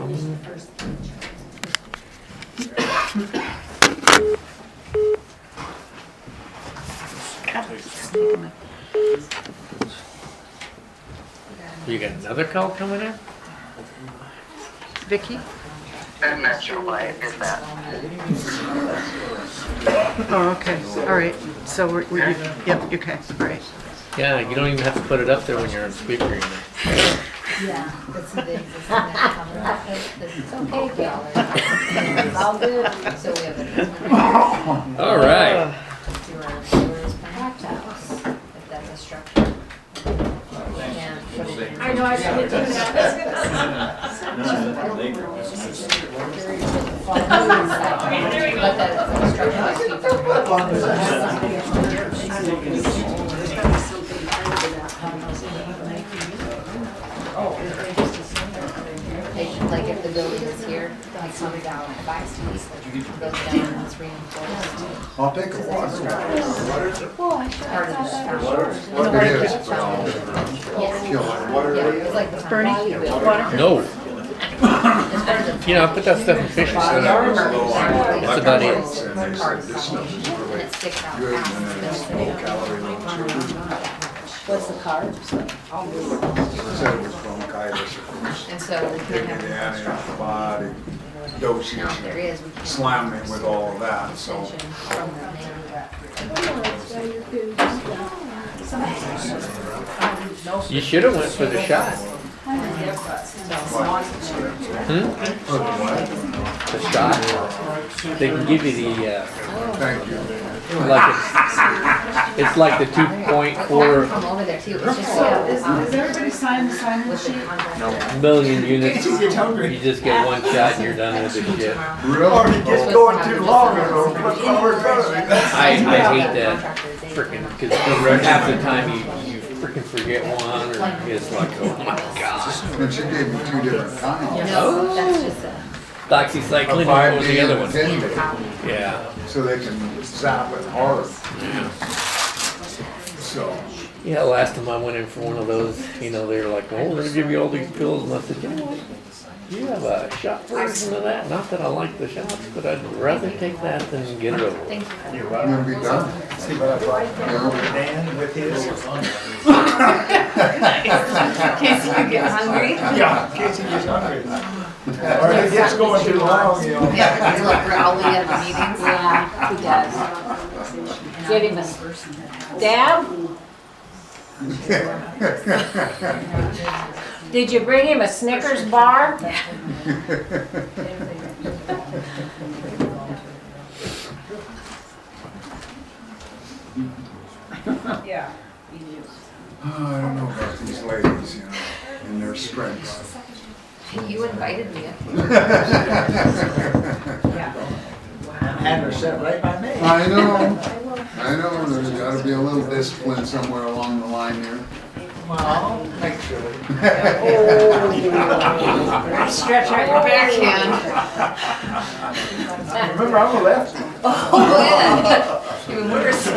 You got another call coming in? Vicky? I'm not sure why I did that. Oh, okay, all right. So yep, okay, all right. Yeah, you don't even have to put it up there when you're on speaker. You know. Yeah, it's okay, Gail. It's all good. So we have a. All right. If that's a structure. I know I should do that. But that's a like if the building is here, it comes down 5 feet, goes down and it's reinforced. I'll take a walk. Well, I should part of the What it is, but I'll Yeah, it's like the Bernie water. No. You know, I put that stuff in fish. That's about it. And it sticks out good, past and the then it's building. low calorie, low sugar. What's the carbs? Said it was from Kaiser. And so we Taking can the have antibody dosage, now if there is, we can. slamming it with all of that, so. Extension from the You should have went for the shot. The shot. They can give you the Thank you. like it's like the 2.4 Come over there too, it's just so. Is everybody signed the sign-in sheet? million units. You just get one shot and you're done with the shit. Really? It's going too long, I hate that freaking because half the time you freaking forget one or it's like, oh my gosh. And she gave me 2 different kinds. No, that's just a. Doxycycline A 5 was the day other and a one. 10 day, Yeah. so they can zap it hard. So, Yeah, last time I went in for one of those, you know, they were like, oh, we're gonna give you all these pills, and I said, you know what? You have a shot version of that. Not that I like the shots, but I'd rather take that than get it over. Thank you. I'm gonna be done. Dan with his. In case you get hungry. Yeah, in case he gets hungry. Or if it gets going too long, you know. Yeah, he's like growly at the meetings. Yeah, he does. Give him a Dad? Did you bring him a Snickers bar? Yeah. I don't know about these ladies, you know, and their strengths. You invited me. Had her set right by me. I know, there's gotta be a little discipline somewhere along the line here. Well, make sure. Stretch out your backhand. Remember, I'm a lefty. Oh, yeah. Even worse.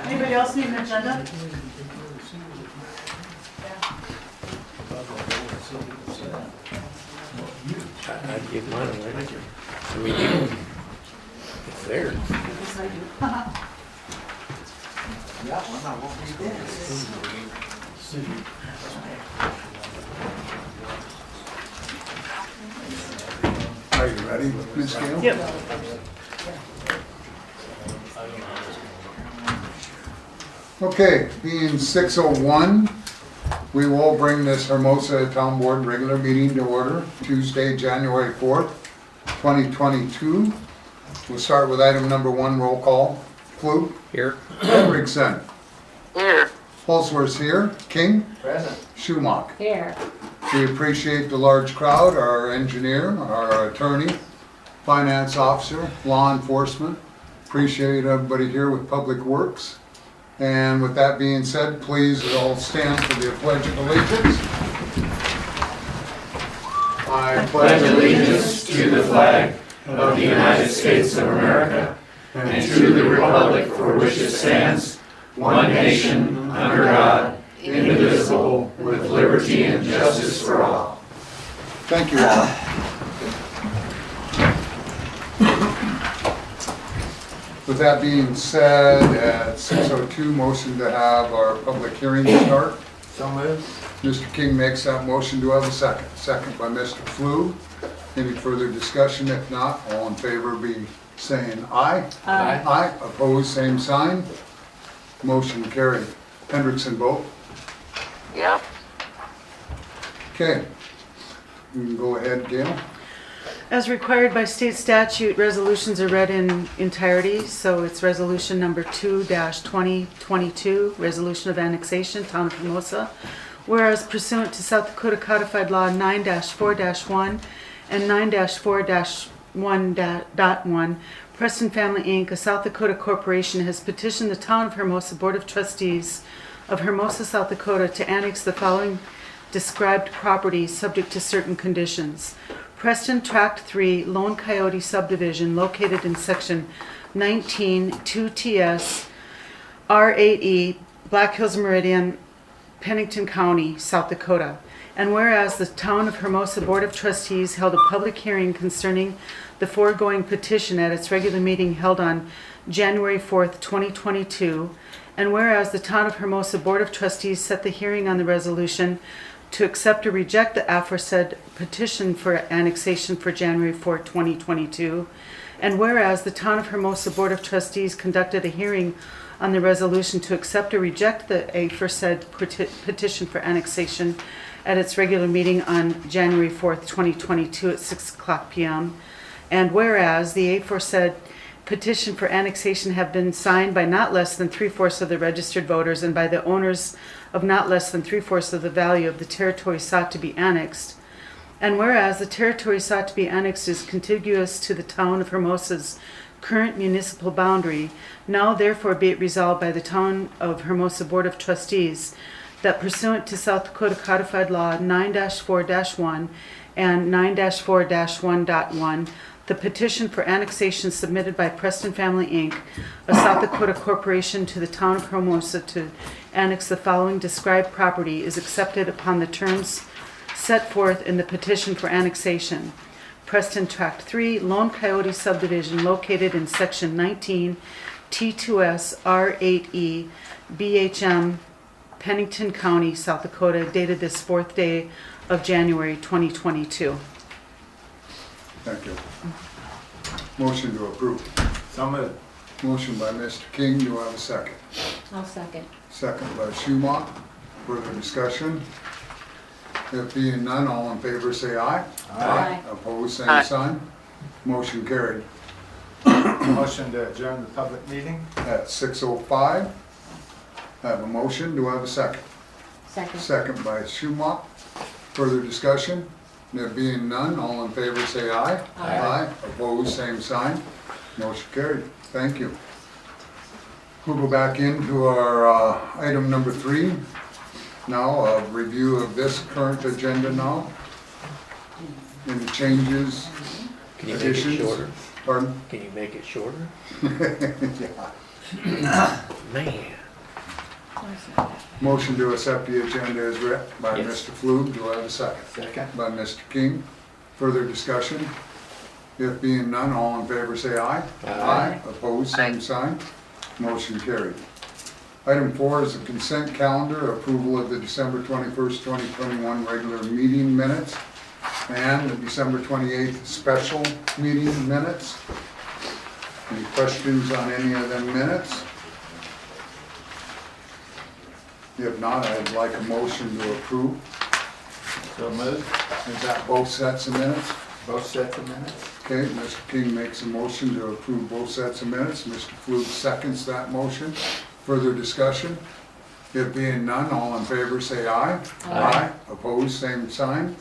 Anybody else need an agenda? I'd give mine away. I mean, it's there. Yeah, well, I won't be there. Are you ready, Ms. Gale? Yep. Okay, being 6:01, we will bring this Hermosa Town Board regular meeting to order, Tuesday, January 4th, 2022. We'll start with item number 1, roll call. Klug, Here. Henriksen, Here. Holsworth here, King, Present. Schumacher. Here. We appreciate the large crowd, our engineer, our attorney, finance officer, law enforcement. Appreciate everybody here with Public Works. And with that being said, please all stand for the Pledge of Allegiance. I pledge allegiance to the flag of the United States of America and to the republic for which it stands, one nation, under God, indivisible, liberty and justice for all. Thank you all. With that being said, at 6:02, motion to have our public hearing start. So moved. Mr. King makes that motion. Do I have a second? Second by Mr. Flu. Any further discussion? If not, all in favor be saying aye. Aye. Aye. Opposed, same sign. Motion carried. Hendrickson vote. Yep. Okay. You can go ahead, Gail. As required by state statute, resolutions are read in entirety, so it's resolution number 2-2022, resolution of annexation, Town of Hermosa. Whereas pursuant to South Dakota Codified Law 9-4-1 and 9-4-1.1, Preston Family Inc., a South Dakota corporation, has petitioned the Town of Hermosa Board of Trustees of Hermosa, South Dakota to annex the following described property subject to certain conditions. Preston Tract 3 Lone Coyote subdivision located in section 19 2TS R8E Black Hills Meridian, Pennington County, South Dakota. And whereas the Town of Hermosa Board of Trustees held a public hearing concerning the foregoing petition at its regular meeting held on January 4th, 2022, and whereas the Town of Hermosa Board of Trustees set the hearing on the resolution to accept or reject the aforesaid petition for annexation for January 4, 2022, and whereas the Town of Hermosa Board of Trustees conducted a hearing on the resolution to accept or reject the aforesaid petition for annexation at its regular meeting on January 4, 2022 at 6:00 p.m., and whereas the aforesaid petition for annexation have been signed by not less than 3/4 of the registered voters and by the owners of not less than 3/4 of the value of the territory sought to be annexed. And whereas the territory sought to be annexed is contiguous to the Town of Hermosa's current municipal boundary, now therefore be it resolved by the Town of Hermosa Board of Trustees that pursuant to South Dakota Codified Law 9-4-1 and 9-4-1.1, the petition for annexation submitted by Preston Family Inc., a South Dakota corporation, to the Town of Hermosa to annex the following described property is accepted upon the terms set forth in the petition for annexation. Preston Tract 3 Lone Coyote subdivision located in section 19 T2S R8E BHM, Pennington County, South Dakota, dated this 4th day of January 2022. Thank you. Motion to approve. So moved. Motion by Mr. King. Do I have a second? I'll second. Second by Schumach. Further discussion? If being none, all in favor say aye. Aye. Opposed, same Aye. sign. Motion carried. Motion to adjourn the public meeting. At 6:05, I have a motion. Do I have a second? Second. Second by Schumach. Further discussion? There being none, all in favor say aye. Aye. Opposed, same sign. Motion carried. Thank you. We'll go back into our item number 3. Now, a review of this current agenda now. Any changes? Can you make it Additions? shorter? Pardon? Can you make it shorter? Yeah. Man. Motion to accept the agenda as read by Yes. Mr. Flug. Do I have a second? Second. By Mr. King. Further discussion? If being none, all in favor say aye. Aye. Opposed, same sign. Motion carried. Item 4 is the consent calendar, approval of the December 21st, 2021 regular meeting minutes and the December 28th special meeting minutes. Any questions on any of them minutes? If not, I'd like a motion to approve. So moved. Is that both sets of minutes? Both sets of minutes. Okay, Mr. King makes a motion to approve both sets of minutes. Mr. Flug seconds that motion. Further discussion? If being none, all in favor say aye. Aye. Opposed, same sign.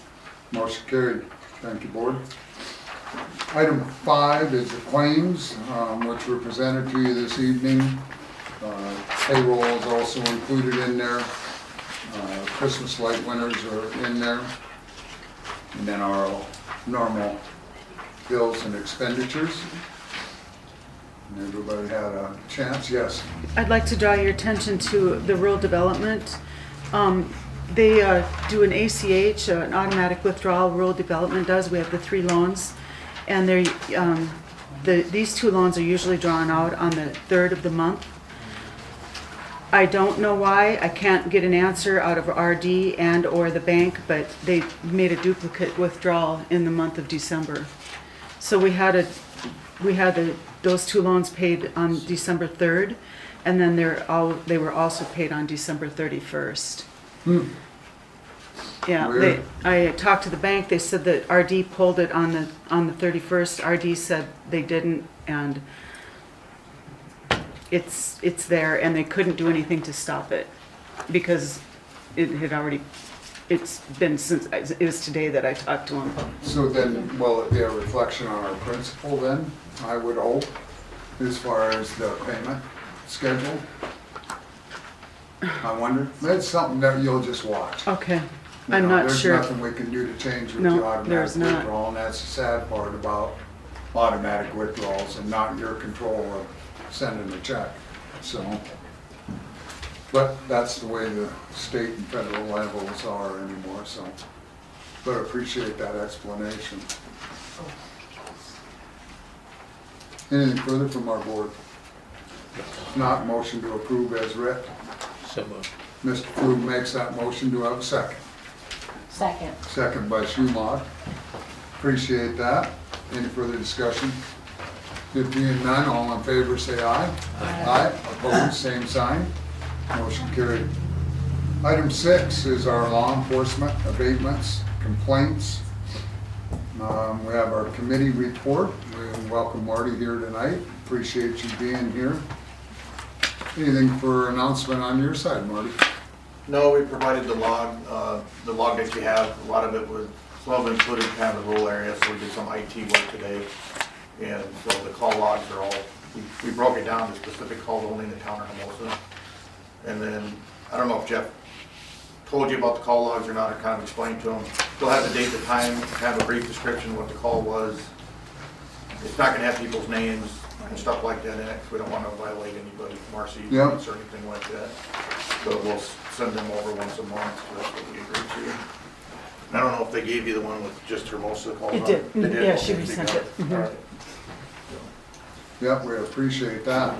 Motion carried. Thank you, Board. Item 5 is the claims, which were presented to you this evening. Payroll is also included in there. Christmas light winners are in there. And then our normal bills and expenditures. And everybody had a chance, yes. I'd like to draw your attention to the rural development They do an ACH, an automatic withdrawal, rural development does. We have the 3 loans. And these 2 loans are usually drawn out on the 3rd of the month. I don't know why. I can't get an answer out of RD and or the bank, but they made a duplicate withdrawal in the month of December. So we had those 2 loans paid on December 3rd, and then they were also paid on December 31st. Yeah, Weird. I talked to the bank. They said that RD pulled it on the 31st. RD said they didn't, and it's there, and they couldn't do anything to stop it because it's been since it was today that I talked to him. So then, will it be a reflection on our principal then, I would hope, as far as the payment schedule? I wonder, that's something that you'll just watch. Okay, You I'm know, not sure. There's nothing we can do to change with No, the automatic there's not. withdrawal, and that's the sad part about automatic withdrawals and not your control of sending a check, so. But that's the way the state and federal levels are anymore, so. But I appreciate that explanation. Anything further from our board? If not, motion to approve as read. So moved. Mr. Flug makes that motion. Do I have a second? Second. Second by Schumach. Appreciate that. Any further discussion? There being none, all in favor say aye. Aye. Opposed, same sign. Motion carried. Item 6 is our law enforcement abatements, complaints. We have our committee report. We welcome Marty here tonight. Appreciate you being here. Anything for announcement on your side, Marty? No, we provided the log that you have. A lot of it was, some of it included kind of the rural area, so we did some IT work today. And so the call logs are all, we broke it down to specific calls only in the town of Hermosa. And then, I don't know if Jeff told you about the call logs or not, or kind of explained to them. We'll have the date, the time, kind of a brief description of what the call was. It's not gonna have people's names and stuff like that in it, 'cause we don't want to violate anybody's Marcy's Yeah. rights or anything like that. So we'll send them over once a month, so that's what we agreed to. And I don't know if they gave you the one with just Hermosa calls on It did. They did? Yeah, she Okay, so you resent got it. Mhm. All right. Yep, we appreciate that.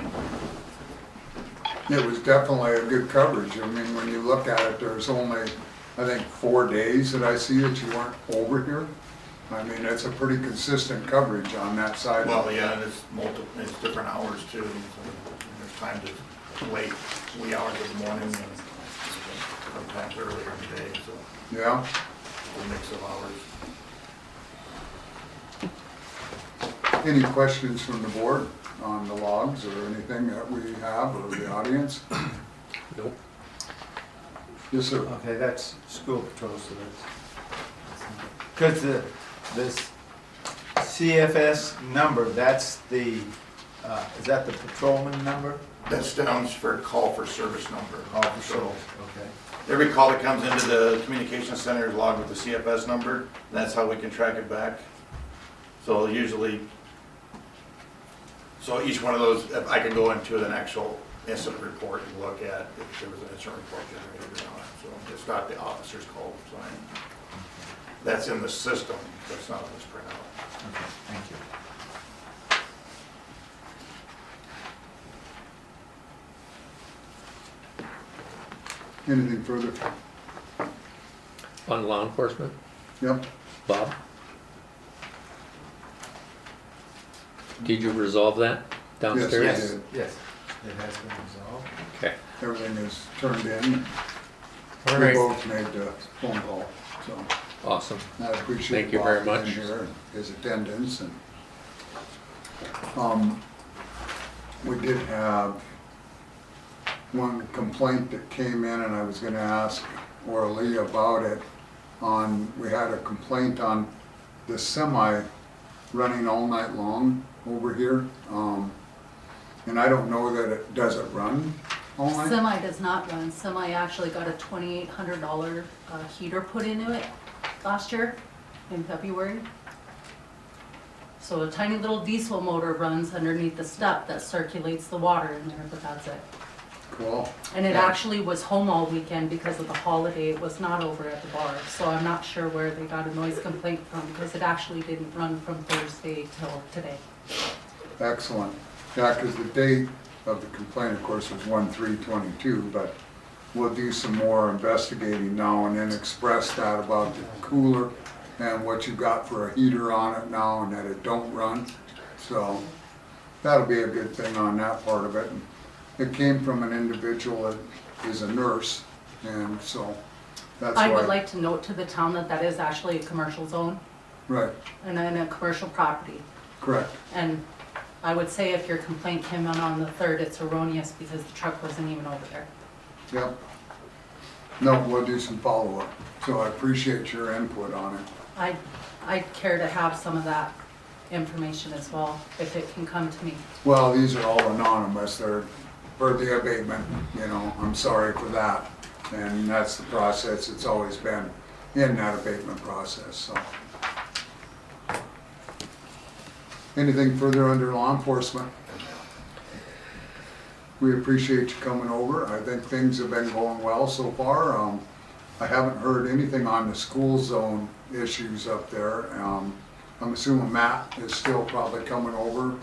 It was definitely a good coverage. I mean, when you look at it, there's only, I think, 4 days that I see that you weren't over here. I mean, it's a pretty consistent coverage on that side. Well, yeah, and it's it's different hours too. So there's times it's late, wee hours of the morning, and sometimes earlier in the day, so Yeah, a mix of hours. any questions from the board on the logs or anything that we have or the audience? Nope. Yes, sir. Okay, that's school patrol, so that's. Because this CFS number, that's the, is that the patrolman number? That stands for call for service number. Oh, for So sure, okay. every call that comes into the communication center is logged with the CFS number, and that's how we can track it back. So usually, so each one of those, I can go into an actual incident report and look at if there was an incident report generated or not. So it's not the officer's call sign. That's in the system, that's not on this printout. Okay, thank you. Anything further? On law enforcement, Yep. Bob? Did you resolve that downstairs? Yes. Yes, it has been resolved. Okay. Everything is turned in. All We right. both made the phone call, so Awesome. I appreciate Thank you very Bob being much. here and his attendance. And we did have one complaint that came in, and I was gonna ask orally about it. We had a complaint on the semi running all night long over here. And I don't know that does it run all night? Semi does not run. Semi actually got a $2,800 heater put into it last year in February. So a tiny little diesel motor runs underneath the step that circulates the water in there, but that's it. Cool. And it Yeah. actually was home all weekend because of the holiday. It was not over at the bar. So I'm not sure where they got a noise complaint from because it actually didn't run from Thursday till today. Excellent. Yeah, because the date of the complaint, of course, was 1/3/22, but we'll do some more investigating now and then express that about the cooler and what you got for a heater on it now and that it don't run. So that'll be a good thing on that part of it. And it came from an individual that is a nurse, and so that's why. I would like to note to the town that that is actually a commercial zone Right, and in a commercial property. correct. And I would say if your complaint came in on the 3rd, it's erroneous because the truck wasn't even over there. Yep. No, we'll do some follow-up. So I appreciate your input on it. I'd care to have some of that information as well, if it can come to me. Well, these are all anonymous, they're for the abatement, you know, I'm sorry for that. And that's the process, it's always been in that abatement process, so. Anything further under law enforcement? We appreciate you coming over, I think things have been going well so far. I haven't heard anything on the school zone issues up there. I'm assuming Matt is still probably coming over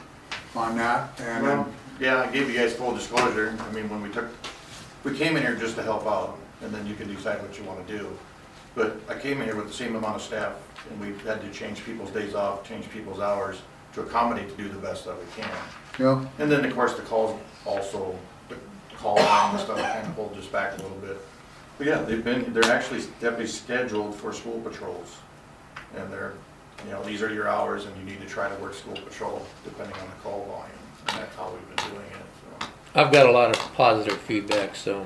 on that, and then, Well, yeah, I gave you guys full disclosure. I mean, when we came in here just to help out, and then you can decide what you want to do. But I came in here with the same amount of staff, and we had to change people's days off, change people's hours to accommodate to do the best that we can. yeah, And then, of course, the calls also, the call line and stuff kind of pulled us back a little bit. But yeah, they're actually deputies scheduled for school patrols. And they're, you know, these are your hours and you need to try to work school patrol depending on the call volume. And that's how we've been doing it, so. I've got a lot of positive feedback, so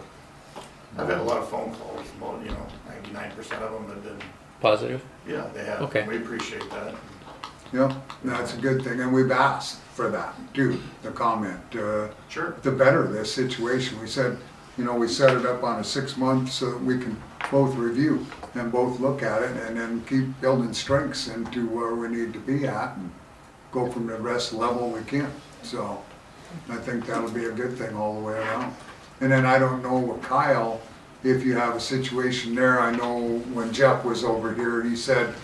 I've had a lot of phone calls, about, 99% of them have been, positive. yeah, they have. Okay. We appreciate that. yeah, that's a good thing, and we've asked for that too, the comment. Sure. To better this situation. We said, we set it up on a 6-month so that we can both review and both look at it and then keep building strengths into where we need to be at and go from the rest level we can. So I think that'll be a good thing all the way around. And then I don't know with Kyle, if you have a situation there, I know when Jeff was over here, he said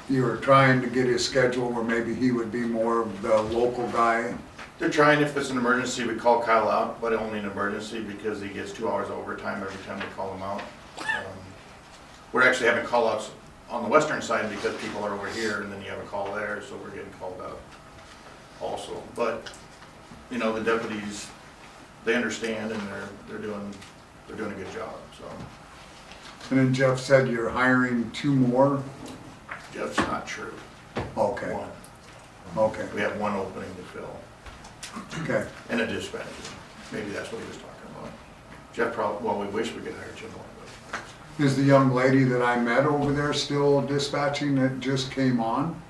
you were trying to get his schedule where maybe he would be more of the local guy. They're trying, if it's an emergency, we call Kyle out, but only an emergency because he gets 2 hours overtime every time we call him out. We're actually having call outs on the western side because people are over here and then you have a call there, so we're getting called out also. But, the deputies, they understand and they're doing a good job, so. And then Jeff said you're hiring 2 more? Jeff's not true. Okay, One. okay, We have 1 opening to fill okay. and a dispatcher. Maybe that's what he was talking about. Jeff probably, well, we wish we could hire 2 more, but. Is the young lady that I met over there still dispatching that just came on?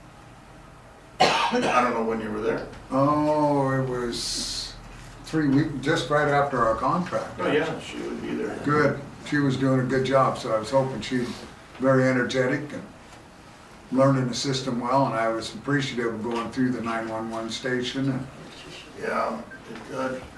I don't know when you were there. Oh, it was 3 weeks, just right after our contract. Oh, yeah, she would be there. Good, she was doing a good job, so I was hoping she'd very energetic and learning the system well, and I was appreciative of going through the 911 station. Yeah,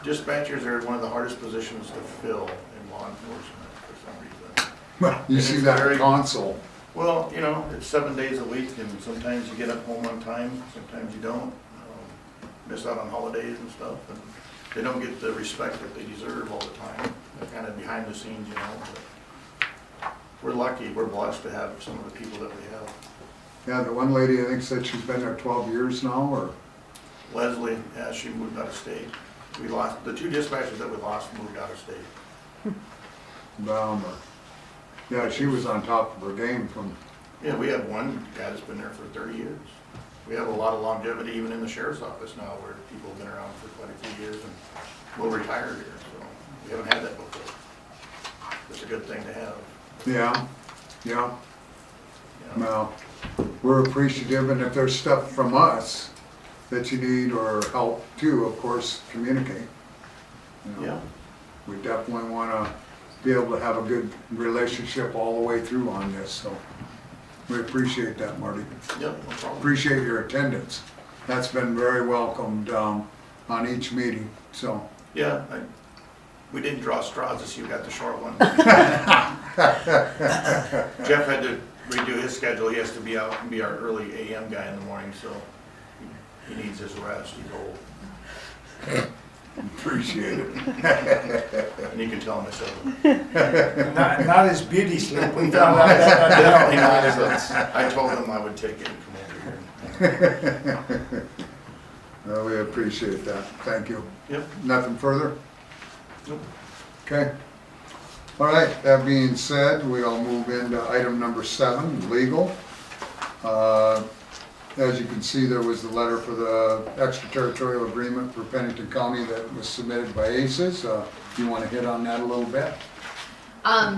dispatchers are one of the hardest positions to fill in law enforcement for some reason. Well, you see that console. Well, it's 7 days a week and sometimes you get up home on time, sometimes you don't. Miss out on holidays and stuff, and they don't get the respect that they deserve all the time. They're kind of behind the scenes, but we're lucky, we're blessed to have some of the people that we have. Yeah, the one lady I think said she's been there 12 years now, or? Leslie, yeah, she moved out of state. We lost, the 2 dispatchers that we lost moved out of state. Bummer. Yeah, she was on top of her game from, Yeah, we have one guy that's been there for 30 years. We have a lot of longevity even in the sheriff's office now where people have been around for quite a few years and will retire here, so we haven't had that before. It's a good thing to have. yeah. Well, we're appreciative, and if there's stuff from us that you need or help too, of course, communicate. Yeah. We definitely want to be able to have a good relationship all the way through on this, so we appreciate that, Marty. Yep, no problem. Appreciate your attendance. That's been very welcomed on each meeting, so. Yeah, We didn't draw straws to see who got the short one. Jeff had to redo his schedule. He has to be out and be our early AM guy in the morning, so he needs his rest. He's old. Appreciate it. And you can tell him I said it. Not his beauty sleep, we found out that. Definitely not his. I told him I would take it and come over here. Well, we appreciate that. Thank you. Yep. Nothing further? Nope. Okay. All right, that being said, we'll move into item number 7, legal. As you can see, there was the letter for the extraterritorial agreement for Pennington County that was submitted by ACES. You want to hit on that a little bit?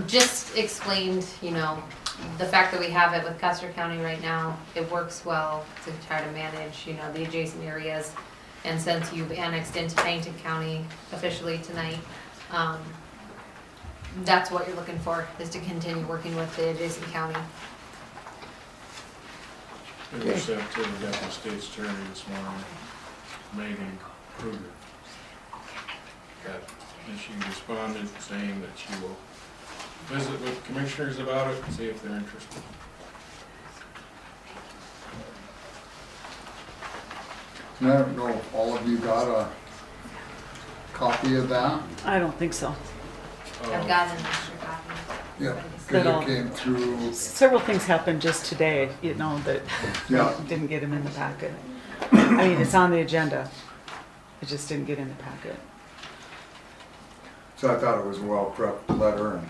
Just explained, the fact that we have it with Custer County right now, it works well to try to manage, the adjacent areas. And since you've annexed into Pennington County officially tonight, that's what you're looking for, is to continue working with the adjacent county. It was sent to the Deputy State's Attorney this morning, Megan Kruger. And she responded saying that she will visit with commissioners about it and see if they're interested. And I don't know if all of you got a copy of that? I don't think so. I've got an extra copy. Yeah, That all- because it came through, Several things happened just today, that yeah. didn't get them in the packet. I mean, it's on the agenda. It just didn't get in the packet. So I thought it was a well-prepped letter and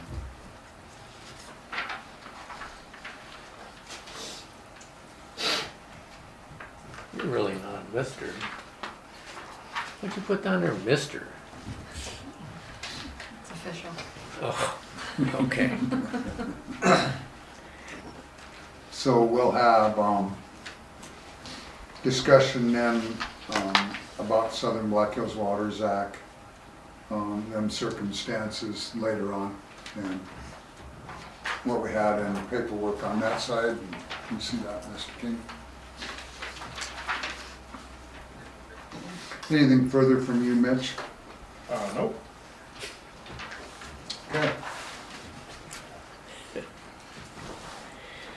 You're really not a mister. What'd you put down there, mister? It's official. Oh, okay. so we'll have, discussion then, about Southern Black Hills Waters Act, them circumstances later on, and what we had in paperwork on that side. You see that, Mr. King? Anything further from you, Mitch? Nope. Okay.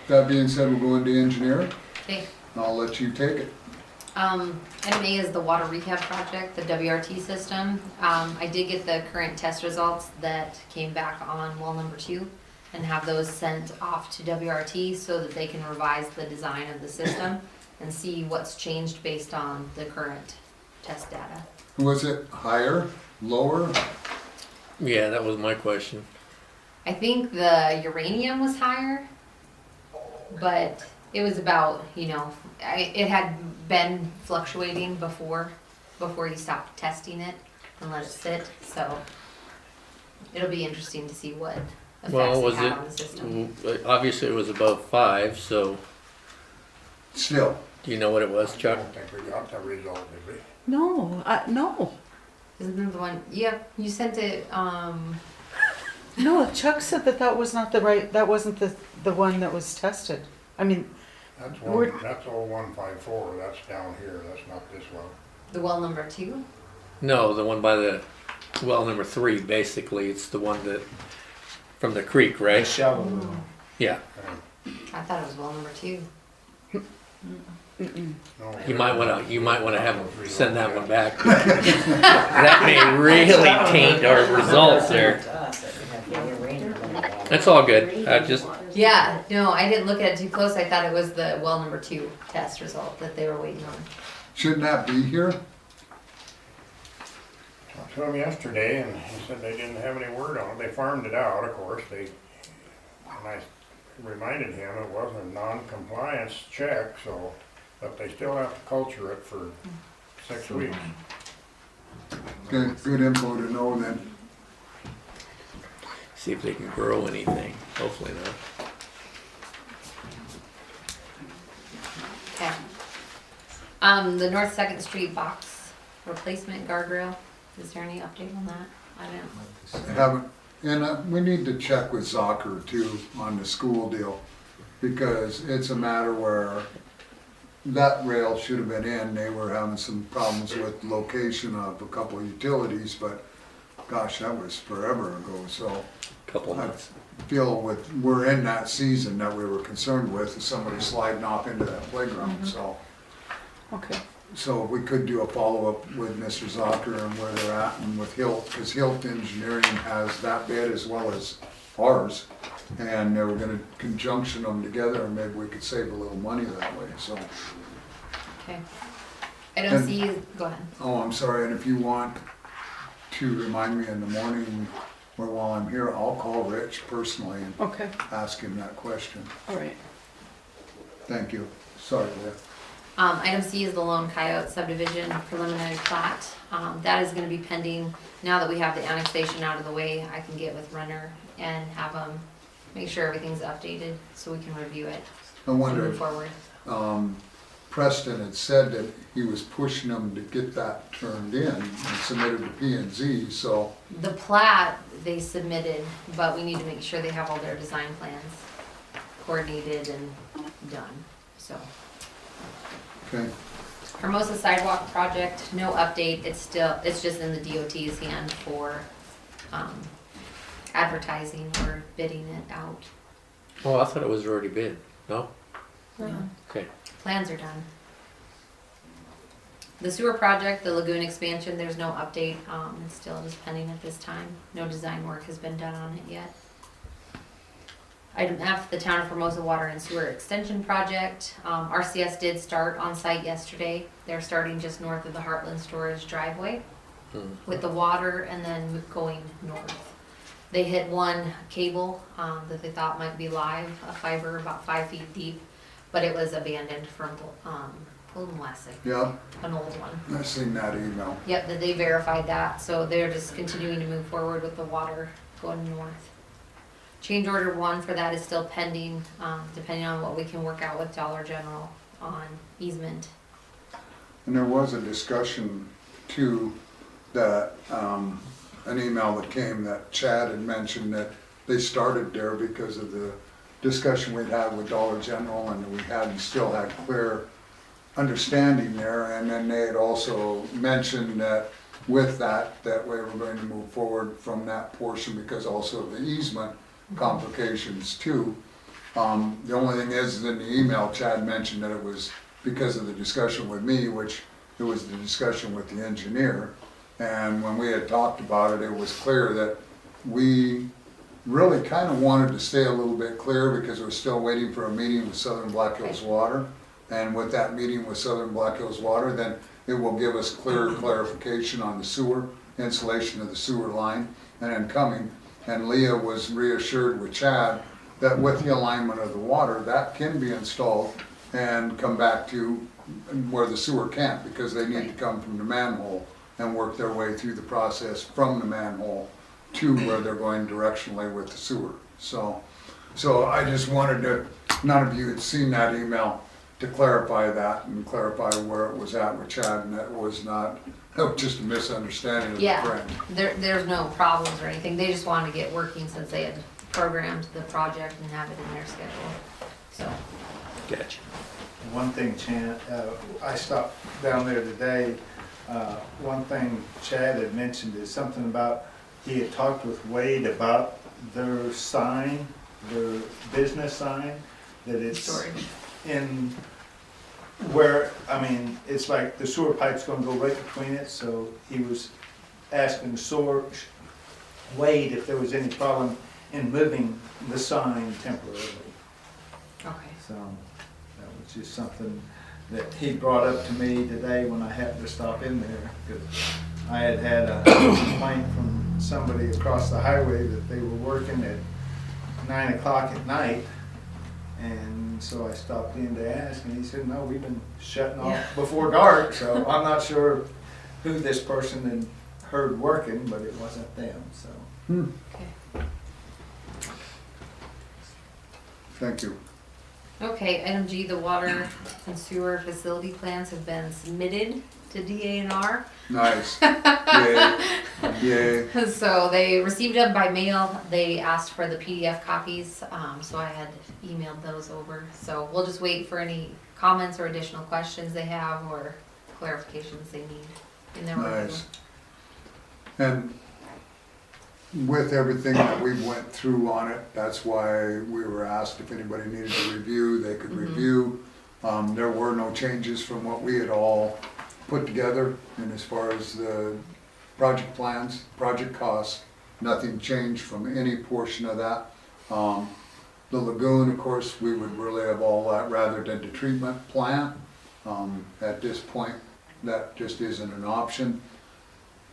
That being said, we'll go into engineering. Okay. I'll let you take it. Item A is the water rehab project, the WRT system. I did get the current test results that came back on well number 2 and have those sent off to WRT so that they can revise the design of the system and see what's changed based on the current test data. Was it higher, lower? Yeah, that was my question. I think the uranium was higher, but it was about, it had been fluctuating before you stopped testing it and let it sit, so it'll be interesting to see what effects it had on the system. Obviously it was above 5, so Still. do you know what it was, Chuck? think we got the result, did we? No, no. Isn't that the one, yeah, you sent it, No, Chuck said that was not that wasn't the one that was tested. I mean, That's We're- that's 0154, that's down here, that's not this well. the well number 2? No, the one by the well number 3, basically. It's the one that from the creek, right? Shallow. Yeah. I thought it was well number 2. No, You might want to have them send that one back. That may really taint our results there. That's all good. I just Yeah, no, I didn't look at it too close. I thought it was the well number 2 test result that they were waiting on. Shouldn't that be here? talked to him yesterday, and he said they didn't have any word on it. They farmed it out, of course. And I reminded him it wasn't a non-compliance check, so, but they still have to culture it for 6 weeks. Okay, good info to know then. see if they can grow anything. Hopefully not. Okay. The North 2nd Street box replacement guardrail, is there any update on that? I didn't. I haven't, and we need to check with Zocker too on the school deal, because it's a matter where that rail should have been in. They were having some problems with location of a couple of utilities, but gosh, that was forever ago, so. Couple I months. feel we're in that season that we were concerned with, is somebody sliding off into that playground, so. Okay. So we could do a follow-up with Mr. Zocker and where they're at and with Hilt, because Hilt Engineering has that bid as well as ours. And they were gonna conjunction them together and maybe we could save a little money that way, so. Okay. I don't see, go ahead. Oh, I'm sorry, and if you want to remind me in the morning or while I'm here, I'll call Rich personally and Okay, ask him that question. all right. Thank you. Sorry, Leah. Item C is the Lone Coyote subdivision preliminary plat. That is gonna be pending, now that we have the annexation out of the way, I can get with Renner and have them make sure everything's updated so we can review it I and wonder, move forward. Preston had said that he was pushing them to get that turned in and submitted to P&Z, so, The plat they submitted, but we need to make sure they have all their design plans coordinated and done, so. okay. Hermosa sidewalk project, no update, it's just in the DOT's hand for, advertising or bidding it out. Oh, I thought it was already bid. No? Yeah. Okay. Plans are done. The sewer project, the lagoon expansion, there's no update, it's still just pending at this time. No design work has been done on it yet. Item F, the Town of Hermosa Water and Sewer Extension Project. RCS did start on site yesterday. They're starting just north of the Heartland Storage driveway with the water and then going north. They hit one cable that they thought might be live, a fiber about 5 feet deep, but it was abandoned from Golden Wessex, Yeah, an old one. I seen that email. Yep, that they verified that, so they're just continuing to move forward with the water going north. Change order 1 for that is still pending, depending on what we can work out with Dollar General on easement. And there was a discussion too, that, an email that came that Chad had mentioned that they started there because of the discussion we'd had with Dollar General and we hadn't still had clear understanding there. And then they had also mentioned that with that we were going to move forward from that portion because also of the easement complications too. The only thing is in the email, Chad mentioned that it was because of the discussion with me, which it was the discussion with the engineer. And when we had talked about it, it was clear that we really kind of wanted to stay a little bit clear because we're still waiting for a meeting with Southern Black Hills Water. And with that meeting with Southern Black Hills Water, then it will give us clear clarification on the sewer, installation of the sewer line, and then coming. And Leah was reassured with Chad that with the alignment of the water, that can be installed and come back to where the sewer can't, because they need to come from the manhole and work their way through the process from the manhole to where they're going directionally with the sewer. So I just wanted to, none of you had seen that email, to clarify that and clarify where it was at with Chad, and that was just a misunderstanding of the Yeah, friend. there's no problems or anything, they just wanted to get working since they had programmed the project and have it in their schedule, so. Gotcha. One thing, Chan, I stopped down there today, one thing Chad had mentioned is something about, he had talked with Wade about their sign, their business sign, that it's Storage. in where, I mean, it's like the sewer pipe's gonna go right between it, so he was asking Wade if there was any problem in moving the sign temporarily. Okay. So that was just something that he brought up to me today when I happened to stop in there, because I had had a complaint from somebody across the highway that they were working at 9 o'clock at night. And so I stopped in to ask, and he said, no, we've been shutting off before dark, so I'm not sure who this person had heard working, but it wasn't them, so. Okay. Thank you. Okay, item G, the water and sewer facility plans have been submitted to DA&R. Nice. Yay. Yay. So they received them by mail, they asked for the PDF copies, so I had emailed those over. So we'll just wait for any comments or additional questions they have or clarifications they need in their review. Nice. And with everything that we went through on it, that's why we were asked if anybody needed to review, they could review. There were no changes from what we had all put together, and as far as the project plans, project costs, nothing changed from any portion of that. The lagoon, of course, we would really have all that rather than the treatment plant. At this point, that just isn't an option.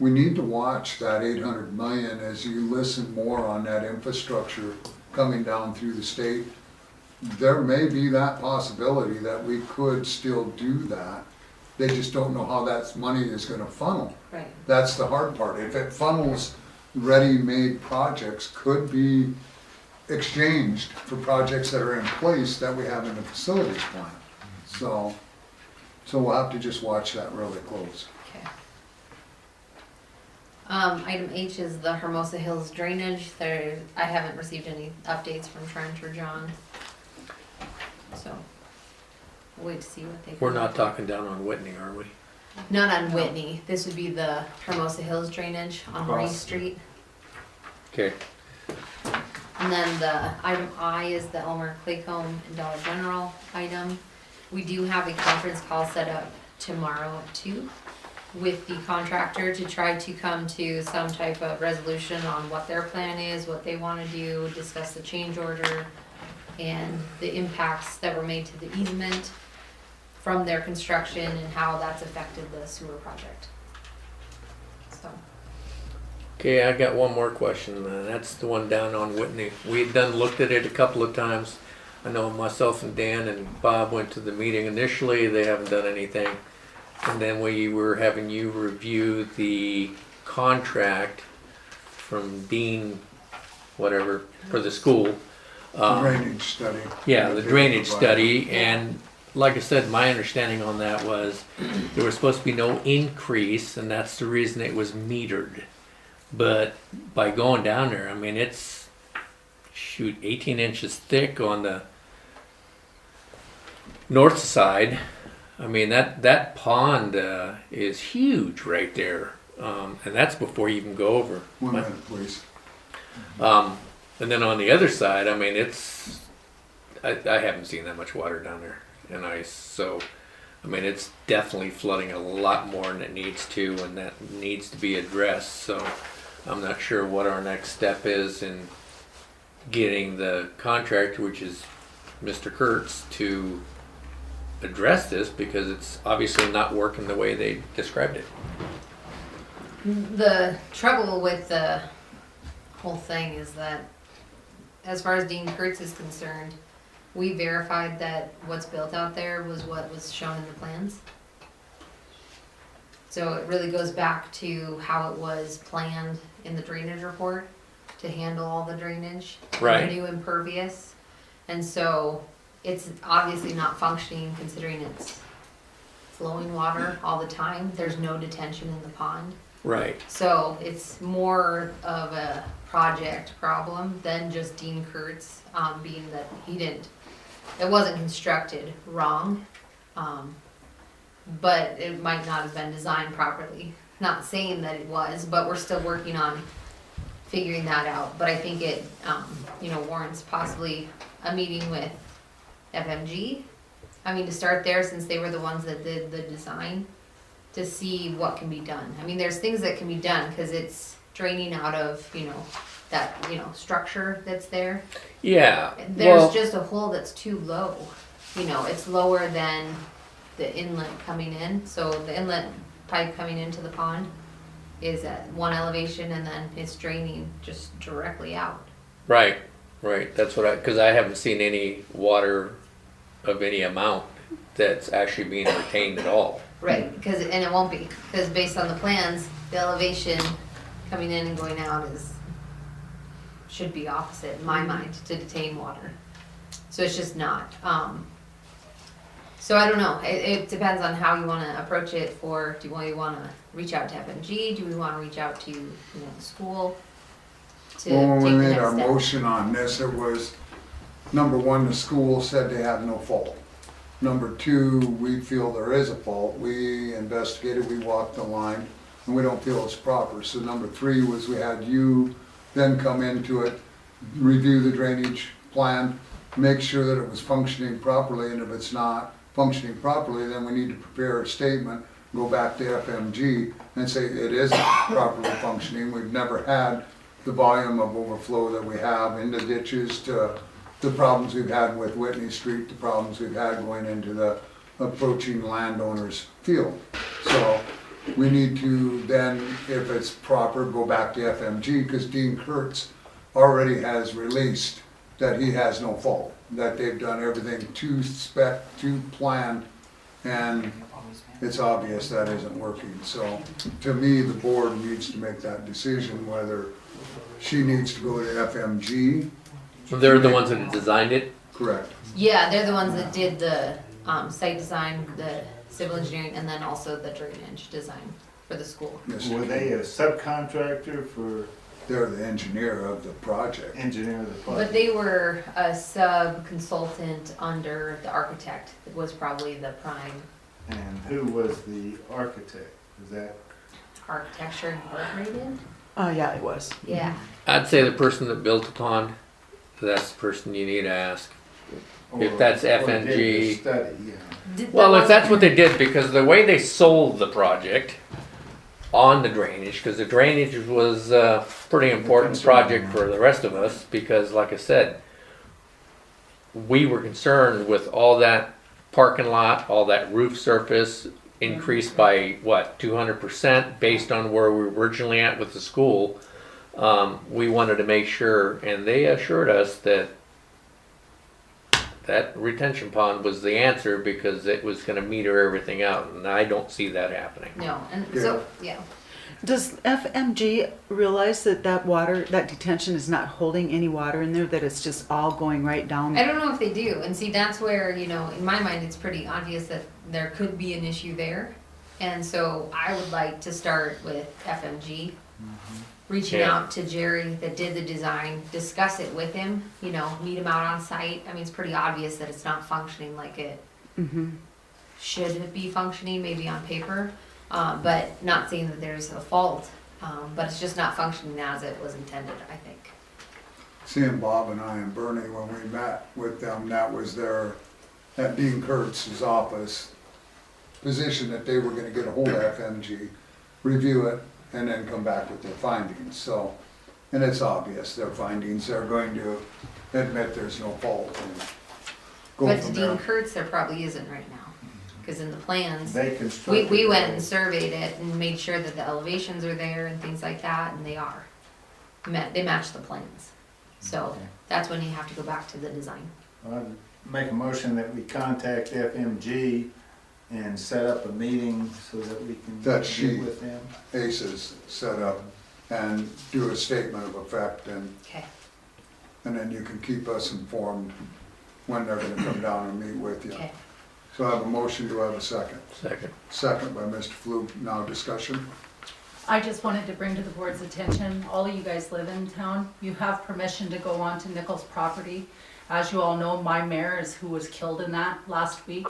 We need to watch that 800 million as you listen more on that infrastructure coming down through the state. There may be that possibility that we could still do that. They just don't know how that money is gonna funnel. Right. That's the hard part. If it funnels, ready-made projects could be exchanged for projects that are in place that we have in the facilities plan. So we'll have to just watch that really close. Okay. Item H is the Hermosa Hills drainage. I haven't received any updates from Trent or John. So, we'll wait to see what they. We're not talking down on Whitney, are we? Not on Whitney. This would be the Hermosa Hills drainage on Marie Street. Okay. And then the item I is the Elmer Claycomb and Dollar General item. We do have a conference call set up tomorrow at 2 with the contractor to try to come to some type of resolution on what their plan is, what they want to do, discuss the change order and the impacts that were made to the easement from their construction and how that's affected the sewer project. So. Okay, I got one more question. That's the one down on Whitney. We had looked at it a couple of times. I know myself and Dan and Bob went to the meeting initially. They haven't done anything. And then we were having you review the contract from Dean, whatever, for the school. Drainage study. Yeah, the drainage study. And like I said, my understanding on that was there was supposed to be no increase, and that's the reason it was metered. But by going down there, I mean, it's, 18 inches thick on the north side. I mean, that pond is huge right there. And that's before you even go over. 1 minute, please. And then on the other side, I mean, I haven't seen that much water down there and ice. So, I mean, it's definitely flooding a lot more than it needs to, and that needs to be addressed. So, I'm not sure what our next step is in getting the contractor, which is Mr. Kurtz, to address this, because it's obviously not working the way they described it. The trouble with the whole thing is that, as far as Dean Kurtz is concerned, we verified that what's built out there was what was shown in the plans. So it really goes back to how it was planned in the drainage report to handle all the drainage. Right. The new impervious. And so it's obviously not functioning considering it's flowing water all the time. There's no detention in the pond. Right. So it's more of a project problem than just Dean Kurtz, being that it wasn't constructed wrong. But it might not have been designed properly. Not saying that it was, but we're still working on figuring that out. But I think it, warrants possibly a meeting with FMG. I mean, to start there, since they were the ones that did the design, to see what can be done. I mean, there's things that can be done because it's draining out of, that, structure that's there. Yeah. There's just a hole that's too low. It's lower than the inlet coming in. So the inlet pipe coming into the pond is at one elevation, and then it's draining just directly out. Right. That's because I haven't seen any water of any amount that's actually being retained at all. Right, and it won't be, because based on the plans, the elevation coming in and going out should be opposite, in my mind, to detain water. So it's just not. So I don't know. It depends on how you want to approach it. Do we want to reach out to FMG? Do we want to reach out to the school to When we take the made next our step? motion on this, it was, number one, the school said they have no fault. Number two, we feel there is a fault. We investigated, we walked the line, and we don't feel it's proper. So number three was we had you then come into it, review the drainage plan, make sure that it was functioning properly, and if it's not functioning properly, then we need to prepare a statement, go back to FMG and say it isn't properly functioning. We've never had the volume of overflow that we have in the ditches, to the problems we've had with Whitney Street, the problems we've had going into the approaching landowner's field. So we need to then, if it's proper, go back to FMG, because Dean Kurtz already has released that he has no fault, that they've done everything to spec, to plan, and it's obvious that isn't working. So to me, the board needs to make that decision whether she needs to go to FMG. So they're the ones that designed it? Correct. Yeah, they're the ones that did the site design, the civil engineering, and then also the drainage design for the school. Yes, Were they a subcontractor for they're the engineer of the project. engineer of the But project? they were a sub-consultant under the architect, that was probably the prime And who was the architect? Is that, Architecture Incorporated. Yeah, it was. Yeah. I'd say the person that built the pond, that's the person you need to ask. If or- that's or did the FNG. study, yeah. Well, if that's what they did, because the way they sold the project on the drainage, because the drainage was a pretty important project for the rest of us, because like I said, we were concerned with all that parking lot, all that roof surface increased by what, 200% based on where we were originally at with the school. We wanted to make sure, and they assured us that that retention pond was the answer, because it was gonna meter everything out, and I don't see that happening. No, and so, yeah. Does FMG realize that that water, that detention is not holding any water in there, that it's just all going right down? I don't know if they do, and see, that's where, you know, in my mind, it's pretty obvious that there could be an issue there. And so I would like to start with FMG, reaching Yeah. out to Jerry that did the design, discuss it with him, you know, meet him out on site. I mean, it's pretty obvious that it's not functioning like it should be functioning, maybe on paper, but not saying that there's a fault, but it's just not functioning as it was intended, I think. Seeing Bob and I and Bernie, when we met with them, that was their, at Dean Kurtz's office, position that they were gonna get a hold of FMG, review it, and then come back with their findings. So, and it's obvious, their findings are going to admit there's no fault and go But to from Dean there. Kurtz, there probably isn't right now, because in the plans, They constructed. we went the- and surveyed it and made sure that the elevations are there and things like that, and they are. They match the plans. So Okay. that's when you have to go back to the design. I'd make a motion that we contact FMG and set up a meeting so that we can That get she- with them. ACES set up and do a statement of effect, and Okay. then you can keep us informed when they're gonna come down and meet with you. Okay. So I have a motion, do I have a second? Second. Second by Mr. Flug, now discussion. I just wanted to bring to the board's attention, all of you guys live in town, you have permission to go on to Nichols' property. As you all know, my mare is who was killed in that last week.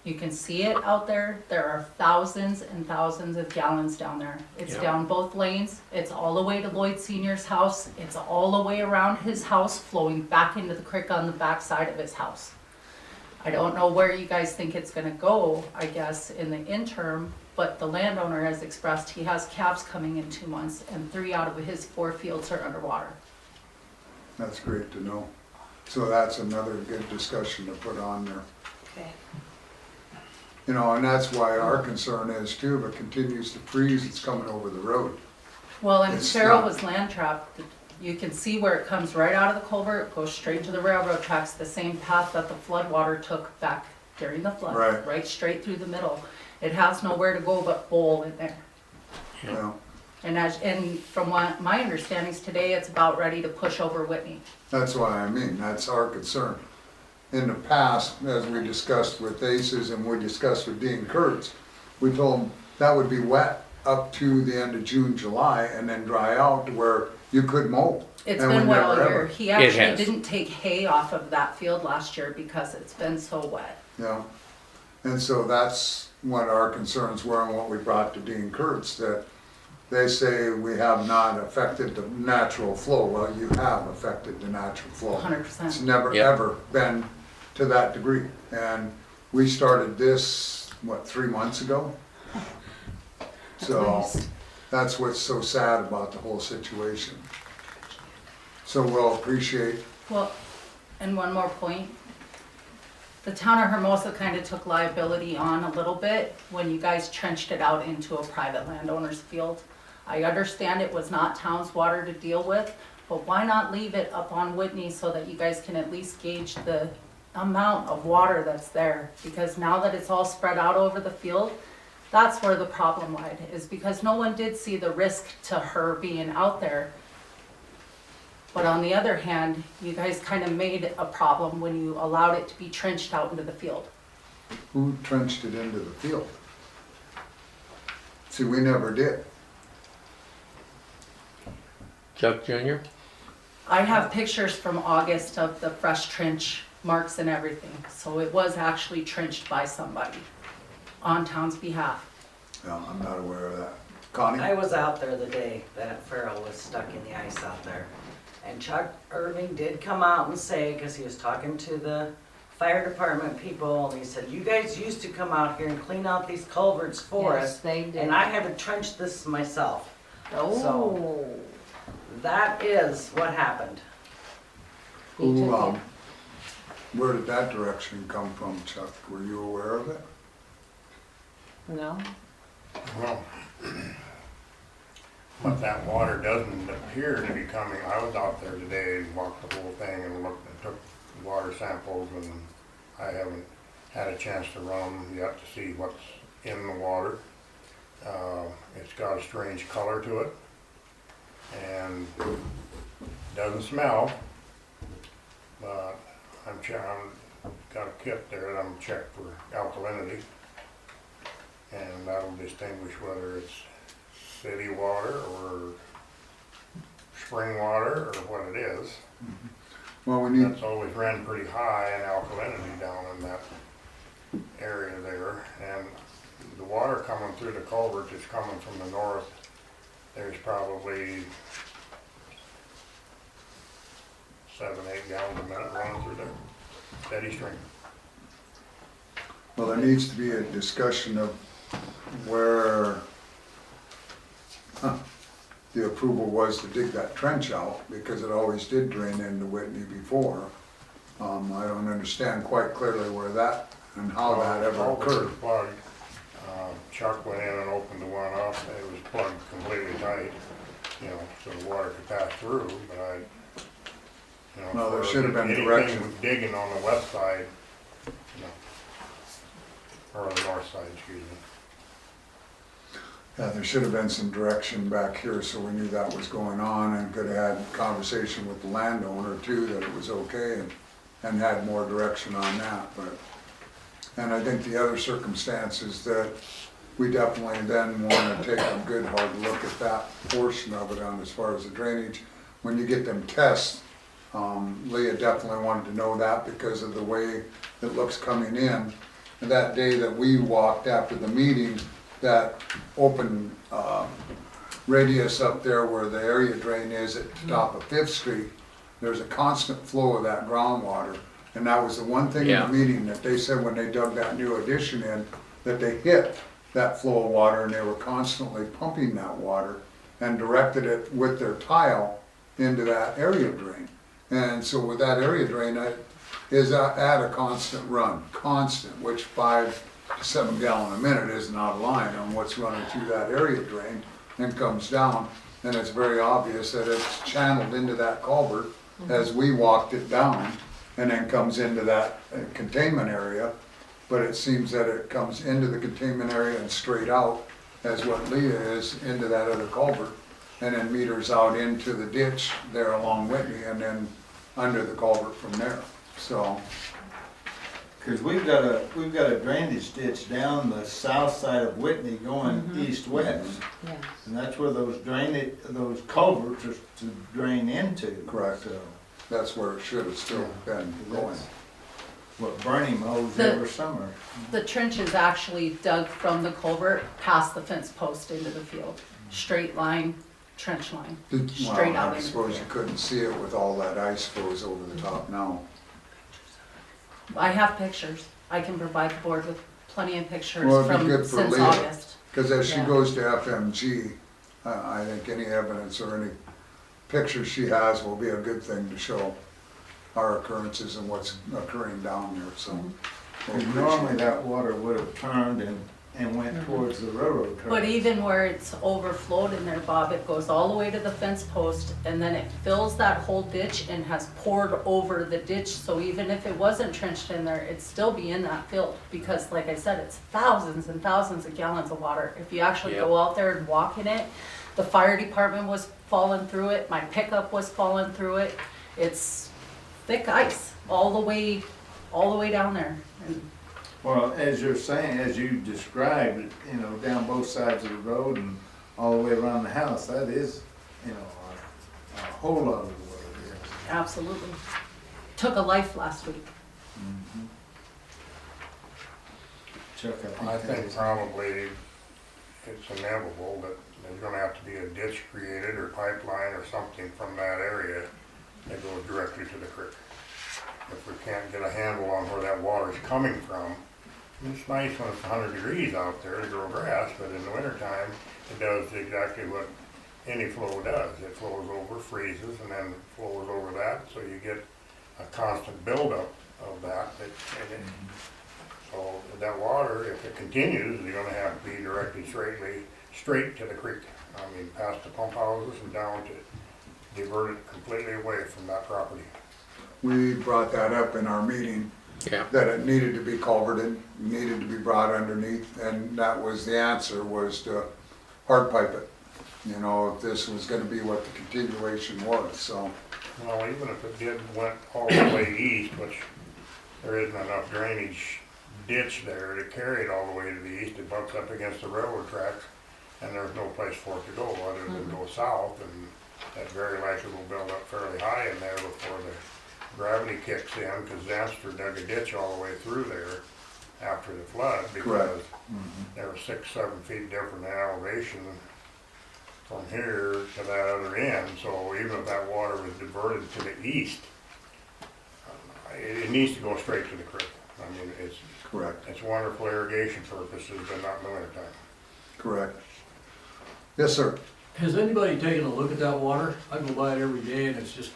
You can see it out there, there are thousands and thousands of gallons down there. It's Yeah. down both lanes, it's all the way to Lloyd Senior's house, it's all the way around his house, flowing back into the creek on the back side of his house. I don't know where you guys think it's gonna go, I guess, in the interim, but the landowner has expressed he has calves coming in 2 months, and 3 out of his 4 fields are underwater. That's great to know. So that's another good discussion to put on there. Okay. You know, and that's why our concern is too, if it continues to freeze, it's coming over the road. Well, and It's Cheryl not- was land trapped, you can see where it comes right out of the culvert, goes straight to the railroad tracks, the same path that the flood water took back during the flood. Right. Straight through the middle. It has nowhere to go but bowl in there. You know, And from what my understanding is today, it's about ready to push over Whitney. that's why I mean, that's our concern. In the past, as we discussed with ACES and we discussed with Dean Kurtz, we told him that would be wet up to the end of June, July, and then dry out to where you could mow. It's And we been wet all never year. ever- He It actually has. didn't take hay off of that field last year because it's been so wet. You know, and so that's what our concerns were and what we brought to Dean Kurtz, that they say we have not affected the natural flow. Well, you have affected the natural flow. 100%. It's never, Yep. ever been to that degree. And we started this, what, 3 months ago? So that's what's so sad about the whole situation. So we'll appreciate, Well, and one more point. The town of Hermosa kind of took liability on a little bit when you guys trenched it out into a private landowner's field. I understand it was not town's water to deal with, but why not leave it up on Whitney so that you guys can at least gauge the amount of water that's there? Because now that it's all spread out over the field, that's where the problem lied, is because no one did see the risk to her being out there. But on the other hand, you guys kind of made a problem when you allowed it to be trenched out into the field. who trenched it into the field? See, we never did. Chuck Jr.? I have pictures from August of the fresh trench marks and everything, so it was actually trenched by somebody on town's behalf. No, I'm not aware of that. Connie? I was out there the day that Farrell was stuck in the ice out there. And Chuck Irving did come out and say, because he was talking to the fire department people, and he said, you guys used to come out here and clean out these culverts for Yes, us. they did. And I had to trench this myself. Oh. That is what happened. He Who, took it. where did that direction come from, Chuck? Were you aware of it? No? Well, but that water doesn't appear to be coming. I was out there today and walked the whole thing and looked and took water samples, and I haven't had a chance to run them yet to see what's in the water. It's got a strange color to it and doesn't smell, but I'm got a kit there that I'm checked for alkalinity, and that'll distinguish whether it's city water or spring water or what it is. Well, we need, That's always ran pretty high in alkalinity down in that area there, and the water coming through the culvert is coming from the north. There's probably 7-8 gallons a minute running through there, steady stream. well, there needs to be a discussion of where the approval was to dig that trench out, because it always did drain into Whitney before. I don't understand quite clearly where that and how that ever Culvert occurred. is plugged. Chuck went in and opened the one up, and it was plugged completely tight, so the water could pass through, but No, there for should have been anything direction. digging on the west side, or the north side, excuse me. Yeah, there should have been some direction back here so we knew that was going on, and could have had conversation with the landowner too, that it was okay, and had more direction on that, but. And I think the other circumstance is that we definitely then want to take a good hard look at that portion of it on as far as the drainage. When you get them tests, Leah definitely wanted to know that because of the way it looks coming in. And that day that we walked after the meeting, that open radius up there where the area drain is at the top of 5th Street, there's a constant flow of that groundwater. And that was the one thing in Yeah. the meeting that they said when they dug that new addition in, that they hit that flow of water, and they were constantly pumping that water and directed it with their tile into that area drain. And so with that area drain, that is at a constant run, which 5 to 7 gallon a minute isn't out of line on what's running through that area drain and comes down. And it's very obvious that it's channeled into that culvert as we walked it down, and then comes into that containment area. But it seems that it comes into the containment area and straight out, as what Leah is, into that other culvert, and then meters out into the ditch there along Whitney, and then under the culvert from there, so. Cause we've got a drainage ditch down the south side of Whitney going east-west. Yeah. And that's where those culverts are to drain into. Correct. So, That's where it should have still been going. that's what Bernie mows The- every summer. The trench is actually dug from the culvert past the fence post into the field. straight line, trench line, Well, straight out I into suppose the you field. couldn't see it with all that ice froze over the top now. I have pictures. I can provide the board with plenty of pictures Well, it'd be from good for since Leah. August. Because as she Yeah. goes to FMG, I think any evidence or any pictures she has will be a good thing to show our occurrences and what's occurring down there, so. we'll And normally appreciate that water would have turned and went towards the railroad track. But even where it's overflowed in there, Bob, it goes all the way to the fence post and then it fills that whole ditch and has poured over the ditch. So even if it wasn't trenched in there, it'd still be in that field because like I said, it's thousands and thousands of gallons of water. If you actually Yep. go out there and walk in it, the fire department was falling through it, my pickup was falling through it. It's thick ice all the way down there. And Well, as you're saying, as you described, it, you know, down both sides of the road and all the way around the house, that is, you know, a whole lot of what it is. absolutely. Took a life last week. Chuck, I think probably it's inevitable that there's gonna have to be a ditch created or pipeline or something from that area that goes directly to the creek. If we can't get a handle on where that water's coming from, it's nice when it's 100 degrees out there to grow grass, but in the wintertime, it does exactly what any flow does. It flows over, freezes, and then flows over that, so you get a constant buildup of that. So that water, if it continues, you're gonna have to be directed straight to the creek. I mean, past the pump houses and down to divert it completely away from that property. We brought that up in our meeting, Yeah. that it needed to be culverted, needed to be brought underneath, and that was the answer, was to hard pipe it. You know, if this was gonna be what the continuation was, so. Well, even if it went all the way east, which there isn't enough drainage ditch there to carry it all the way to the east, it bumps up against the railroad tracks, and there's no place for it to go other than go south, and that very likely will build up fairly high in there before the gravity kicks in, because Zamster dug a ditch all the way through there after the flood, because there was 6-7 feet different in elevation from here to that other end, so even if that water was diverted to the east, it needs to go straight to the creek. I mean, Correct, it's wonderful irrigation purposes, but not in the wintertime. correct. Yes, sir. Has anybody taken a look at that water? I go by it every day and it's just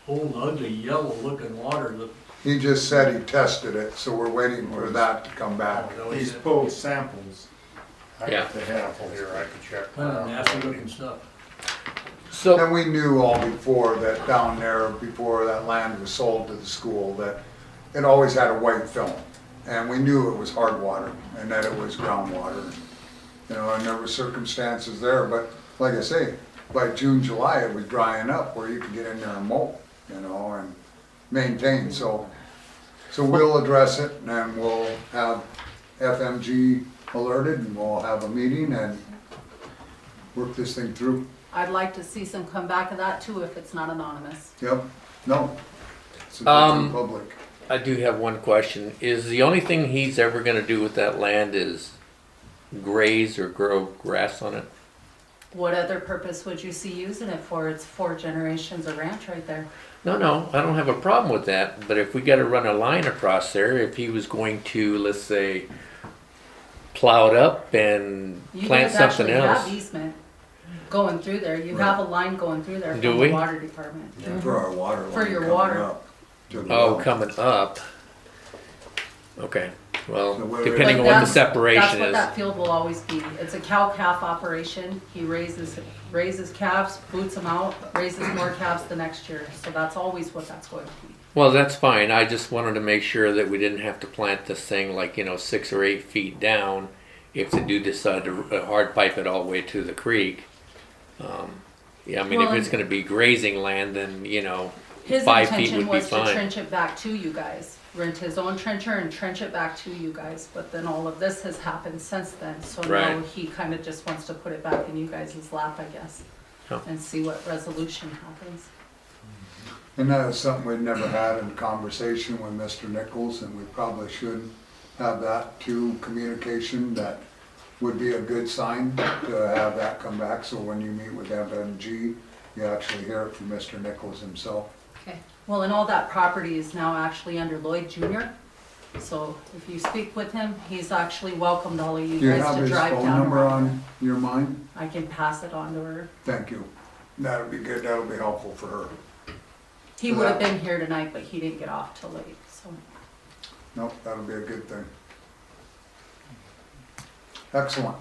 old, ugly, yellow looking water that. He just said he tested it, so we're waiting for that to come back. He's pulled samples. I Yeah. got the sample here, I could check. Kind of nasty looking stuff. So, And we knew all before that down there, before that land was sold to the school, that it always had a white film. And we knew it was hard water and that it was groundwater. You know, and there were circumstances there, but like I say, by June, July, it was drying up where you could get in there and mow, you know, and maintain, so we'll address it, and then we'll have FMG alerted, and we'll have a meeting and work this thing through. I'd like to see some come back of that too if it's not anonymous. Yep, no, it's a different public. I do have one question. Is the only thing he's ever gonna do with that land is graze or grow grass on it? What other purpose would you see using it for? It's 4 generations of ranch right there. No, I don't have a problem with that, but if we gotta run a line across there, if he was going to, let's say, plow it up and You plant guys something actually else. have easement going through there. You have a line going through there Do from we? the water department. For our water line For your coming water. up to the Oh, well. coming up. Okay, well, So where- depending But on what the that's separation what is. that field will always be. It's a cow-calf operation. He raises calves, boots them out, raises more calves the next year. So that's always what that's going to be. Well, that's fine. I just wanted to make sure that we didn't have to plant this thing like, 6 or 8 feet down if they do decide to hard pipe it all the way to the creek. Yeah, I mean, Well, if it's gonna be grazing land, then, His 5 feet intention would be was to fine. trench it back to you guys, rent his own trencher and trench it back to you guys. But then all of this has happened since then, so now Right. he kind of just wants to put it back in you guys' lap, I guess, Oh. and see what resolution happens. And that is something we'd never had in conversation with Mr. Nichols, and we probably should have that too, communication, that would be a good sign to have that come back, so when you meet with FMG, you actually hear it from Mr. Nichols himself. Okay. Well, and all that property is now actually under Lloyd Jr. So if you speak with him, he's actually welcomed all of you Do you guys have to his drive phone down number around. on your mind? I can pass it on to her. Thank you. That would be good, that would be helpful for her. He would have been here tonight, but he didn't get off till late, so. Nope, that'll be a good thing. Excellent.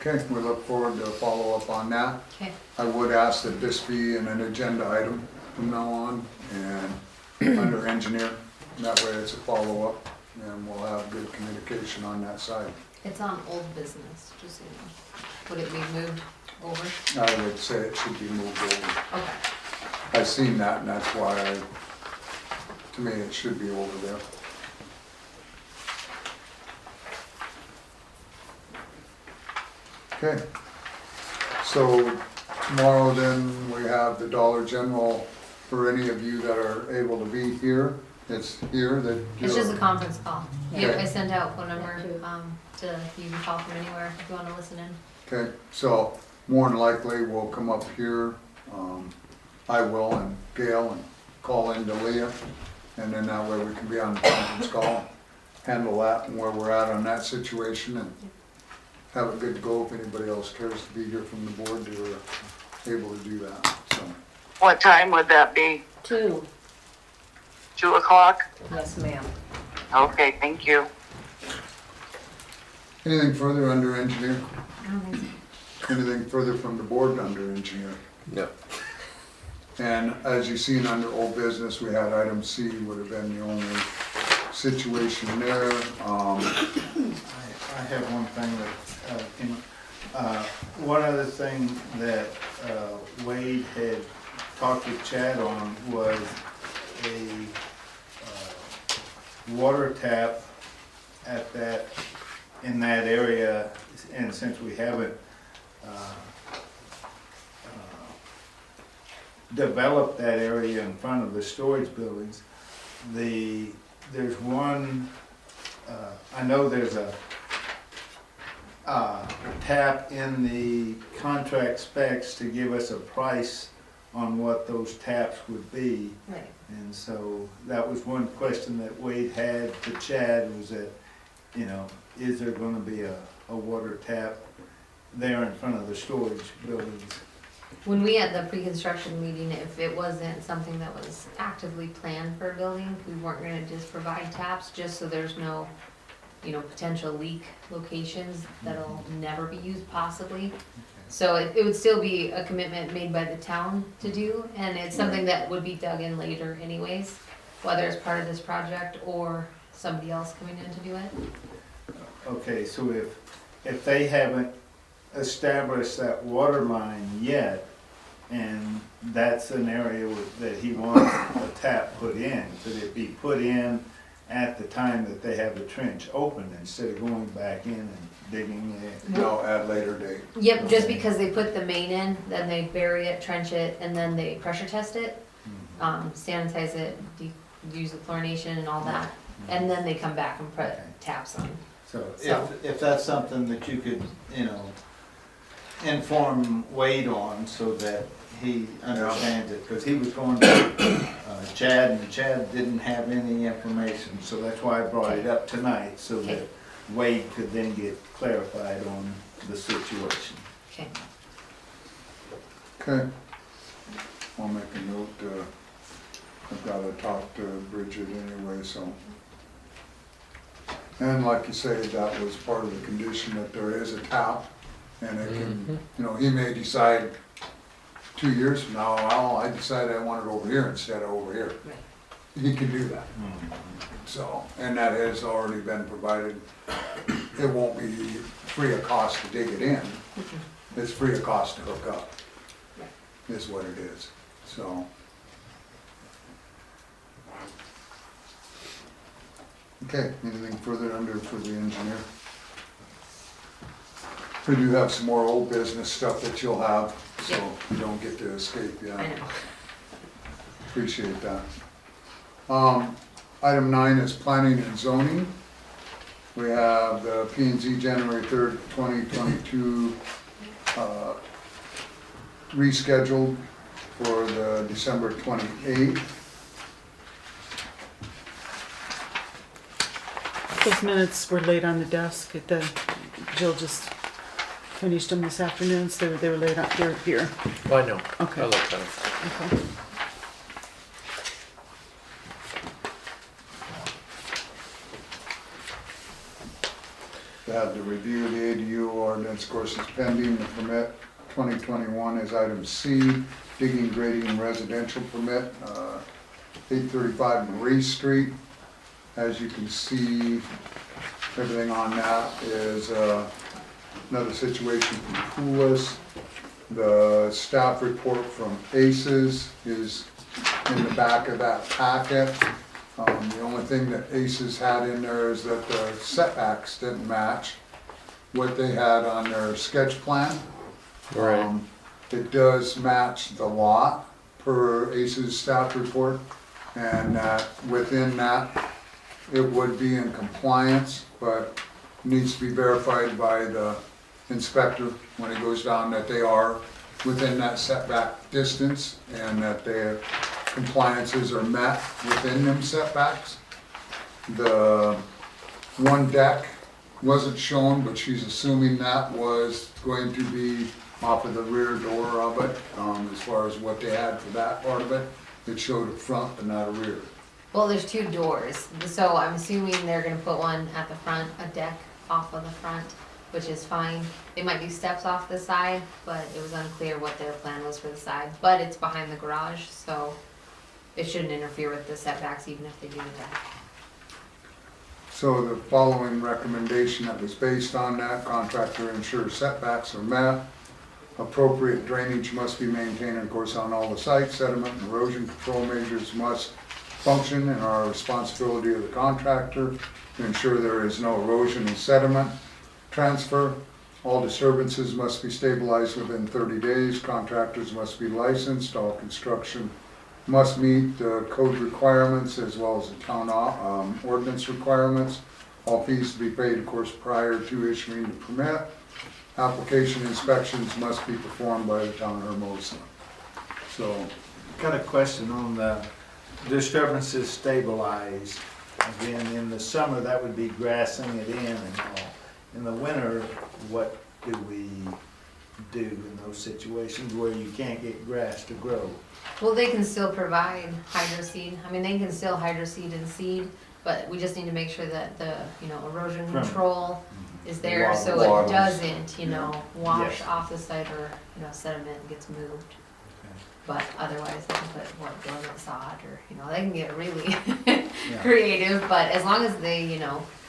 Okay, we look forward to a follow-up on that. Okay. I would ask that this be an agenda item from now on and under engineer. That way it's a follow-up and we'll have good communication on that side. It's on old business, just so you know. Would it be moved over? I would say it should be moved over. Okay. I've seen that and that's why to me, it should be over there. Okay, so tomorrow then we have the Dollar General for any of you that are able to be here. It's here that you're. It's just a conference call. Yep, Okay. I sent out phone number, to, you can call from anywhere if you wanna listen in. Okay, so more than likely we'll come up here, I will and Gail and call in to Leah. And then that way we can be on the conference call, handle that and where we're at on that situation and have a good go if anybody else cares to be here from the board to able to do that, so. What time would that be? 2. 2 o'clock? Yes, ma'am. Okay, thank you. Anything further under engineer? I don't think so. Anything further from the board under engineer? No. And as you've seen under old business, we had item C would have been the only situation there. I have one thing that came up. One other thing that Wade had talked with Chad on was a water tap at that, in that area, and since we haven't developed that area in front of the storage buildings, there's one, I know there's a tap in the contract specs to give us a price on what those taps would be. Right. And so that was one question that Wade had to Chad, was that, you know, is there gonna be a water tap there in front of the storage buildings? When we had the pre-construction meeting, if it wasn't something that was actively planned for a building, we weren't gonna just provide taps, just so there's no, potential leak locations that'll never be used possibly. So it would still be a commitment made by the town to do, and it's something that would be dug in later anyways, whether it's part of this project or somebody else coming in to do it. Okay, so if they haven't established that water line yet, and that's an area that he wants a tap put in, could it be put in at the time that they have the trench open instead of going back in and digging it? No, at later date. Yep, just because they put the main in, then they bury it, trench it, and then they pressure test it, sanitize it, use the chlorination and all that, and then they come back and put taps on. So So- if that's something that you could, inform Wade on so that he understands it, because he was going to Chad, and Chad didn't have any information, so that's why I brought it up tonight, so that Okay. Wade could then get clarified on the situation. Okay. Okay. I'll make a note, I've gotta talk to Bridget anyway, so. And like you say, that was part of the condition that there is a tap, and it can, he may decide 2 years from now, well, I decided I want it over here instead of over here. Right. He can do that. So, and that has already been provided. It won't be free of cost to dig it in. It's free of cost to hook up, is what it is, so. Okay, anything further for the engineer? We do have some more old business stuff that you'll have, so you don't get to escape yet. I know. Appreciate that. Item 9 is planning and zoning. We have the P and Z January 3rd, 2022 rescheduled for the December 28th. Those minutes were laid on the desk at the, Jill just finished them this afternoon, so they were laid out here. Oh, I know. Okay. I looked at them. Okay. Had to review the ADU ordinance, of course, it's pending. The permit 2021 is item C, digging, grading, and residential permit, 835 Marie Street. As you can see, everything on that is another situation from Poulos. The staff report from ACES is in the back of that packet. The only thing that ACES had in there is that the setbacks didn't match what they had on their sketch plan. Right. It does match the lot per ACES staff report, and that within that, it would be in compliance, but needs to be verified by the inspector when it goes down that they are within that setback distance and that their compliances are met within them setbacks. The one deck wasn't shown, but she's assuming that was going to be off of the rear door of it. As far as what they had for that part of it, it showed a front but not a rear. Well, there's two doors, so I'm assuming they're gonna put one at the front, a deck off of the front, which is fine. They might do steps off the side, but it was unclear what their plan was for the side. But it's behind the garage, so it shouldn't interfere with the setbacks even if they do the deck. So the following recommendation that was based on that, contractor ensures setbacks are met. Appropriate drainage must be maintained, of course, on all the sites. Sediment and erosion control measures must function and are a responsibility of the contractor to ensure there is no erosion and sediment transfer. All disturbances must be stabilized within 30 days. Contractors must be licensed. All construction must meet the code requirements as well as the town ordinance requirements. All fees to be paid, of course, prior to issuing the permit. Application inspections must be performed by the town of Hermosa. So, Got a question on the disturbances stabilized. Again, in the summer, that would be grassing it in and all. In the winter, what do we do in those situations where you can't get grass to grow? Well, they can still provide hydro seed. I mean, they can still hydro seed and seed, but we just need to make sure that the, erosion From- control is there so Waters. it doesn't, wash Yes. off the site or, sediment gets moved. But otherwise, they can put dormant sod or, they can get really creative, but as long as they,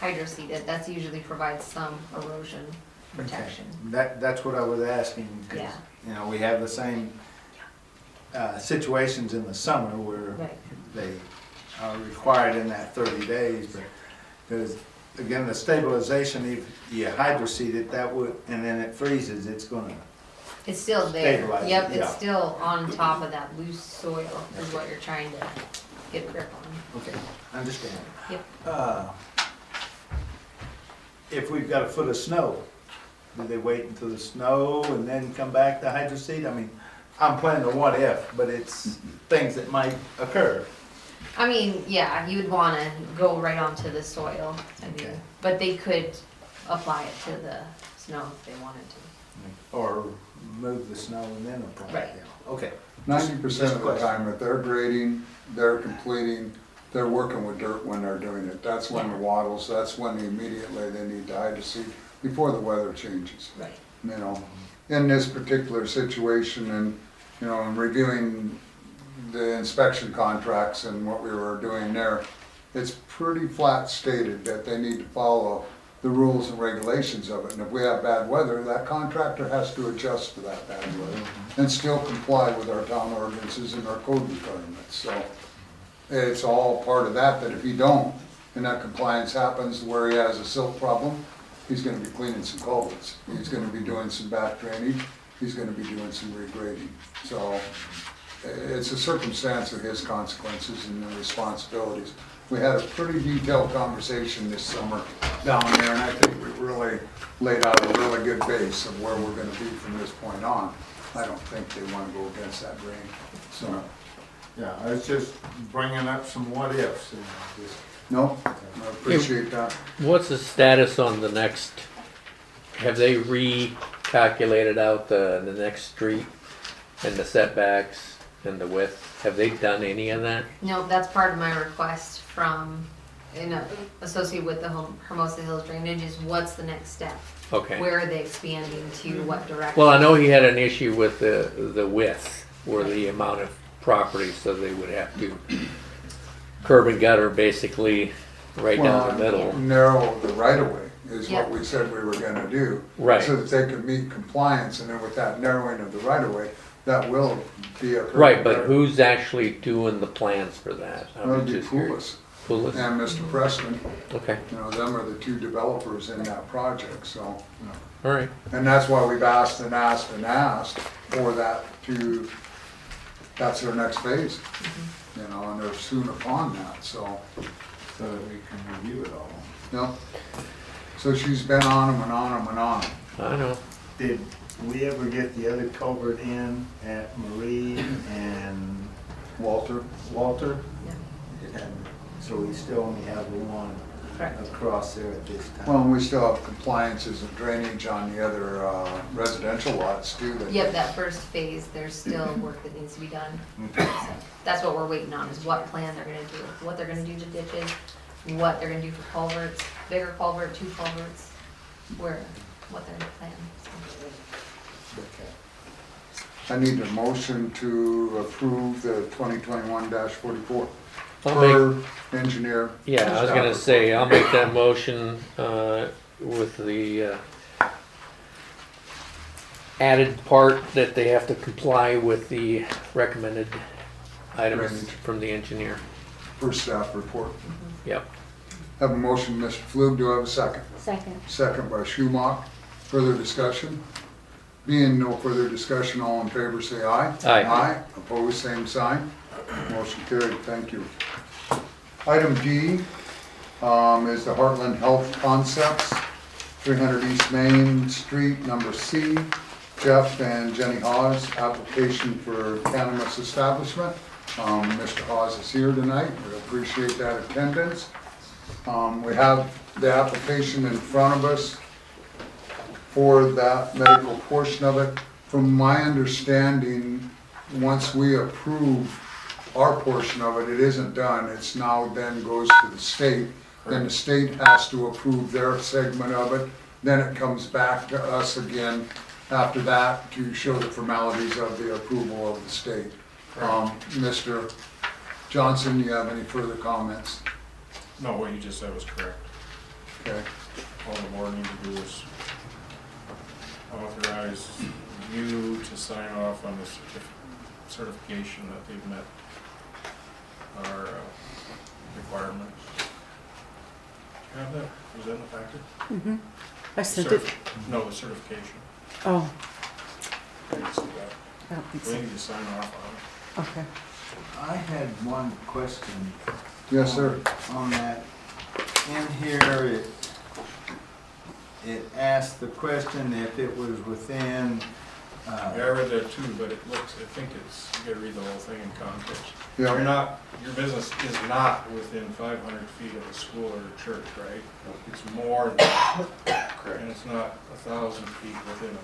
hydro seed it, that's usually provides some erosion protection. That's what I was asking, because, we have the same situations in the summer where Right. they are required in that 30 days, but, because, again, the stabilization, if you hydro seed it, that would, and then it freezes, it's gonna, It's still there. Stabilize Yep, it, it's yeah. still on top of that loose soil is what you're trying to get a grip on. okay, understand. Yep. If we've got a foot of snow, do they wait until the snow and then come back to hydro seed? I mean, I'm playing the what if, but it's things that might occur. I mean, yeah, you would want to go right onto the soil. I mean, Okay. but they could apply it to the snow if they wanted to. Or move the snow and then apply Right. it. Okay. 90% of the time that they're grading, they're completing, they're working with dirt when they're doing it. That's when the wattles, that's when immediately they need to hydro seed before the weather changes. Right. In this particular situation and, in reviewing the inspection contracts and what we were doing there, it's pretty flat stated that they need to follow the rules and regulations of it. And if we have bad weather, that contractor has to adjust to that bad weather and still comply with our town ordinances and our code requirements. So it's all part of that, that if you don't, and that compliance happens where he has a silt problem, he's gonna be cleaning some culverts. He's gonna be doing some back drainage. He's gonna be doing some regrading. So it's a circumstance of his consequences and the responsibilities. we had a pretty detailed conversation this summer down there, and I think we really laid out a really good base of where we're gonna be from this point on. I don't think they wanna go against that grain, so, Yeah, I was just bringing up some what ifs, you know, just. no, I appreciate that. What's the status on the next, have they recalculated out the next street and the setbacks and the width? Have they done any of that? No, that's part of my request from, associated with the Hermosa Hills drainage is what's the next step? Okay. Where are they expanding to, what direction? Well, I know he had an issue with the width or the amount of property, so they would have to curb and gutter basically right down the middle. Narrow the right of way is Yeah. what we said we were gonna do. Right. So that they could meet compliance, and then with that narrowing of the right of way, that will be a. Right, but who's actually doing the plans for that? I'm That'd be just curious. Poulos Poulos? and Mr. Preston, Okay, you know, them are the two developers in that project, so. all right. And that's why we've asked and asked and asked for that to, that's their next phase. You know, and they're soon upon that, so, So that we can review it all. you know. So she's been on them and on them and on 'em. I know. Did we ever get the other culvert in at Marie and Walter, Walter? Yeah. It hadn't, so we still only have the one Correct. across there at this time. well, and we still have compliances and drainage on the other residential lots too. that- Yep, that first phase, there's still work that needs to be done. So that's what we're waiting on, is what plan they're gonna do, what they're gonna do to ditches, what they're gonna do for culverts, bigger culvert, 2 culverts, what their plan. I need a motion to approve the 2021-44 I'll per engineer. Yeah, I was gonna staff say, report. I'll make that motion with the added part that they have to comply with the recommended items Drainage. from the engineer. Per staff report. Yep. Have a motion, Mr. Flug, do I have a second? Second. Second by Schumach. Further discussion? Being no further discussion, all in favor say aye. Aye. Aye, opposed, same sign. Motion carried, thank you. Item D is the Heartland Health Concepts, 300 East Main Street, number C. Jeff and Jenny Hawes, application for cannabis establishment. Mr. Hawes is here tonight, we appreciate that attendance. We have the application in front of us for that medical portion of it. From my understanding, once we approve our portion of it, it isn't done. It's now then goes to the state. Then the state has to approve their segment of it. Then it comes back to us again after that to show the formalities of the approval of the state. Mr. Johnson, you have any further comments? No, what you just said was correct. Okay. All the board need to do is authorize you to sign off on this certification that they've met our requirements. You have that? Was that in the packet? I sent it. No, the certification. Oh, I didn't see that. I don't think We so. need to sign off on it. Okay. I had one question. Yes, sir. On that, in here, it asked the question if it was within, Yeah, I read that too, but it looks, I think it's, you gotta read the whole thing in context. Yeah. You're not, your business is not within 500 feet of a school or a church, right? It's more than that. Correct. And it's not 1,000 feet within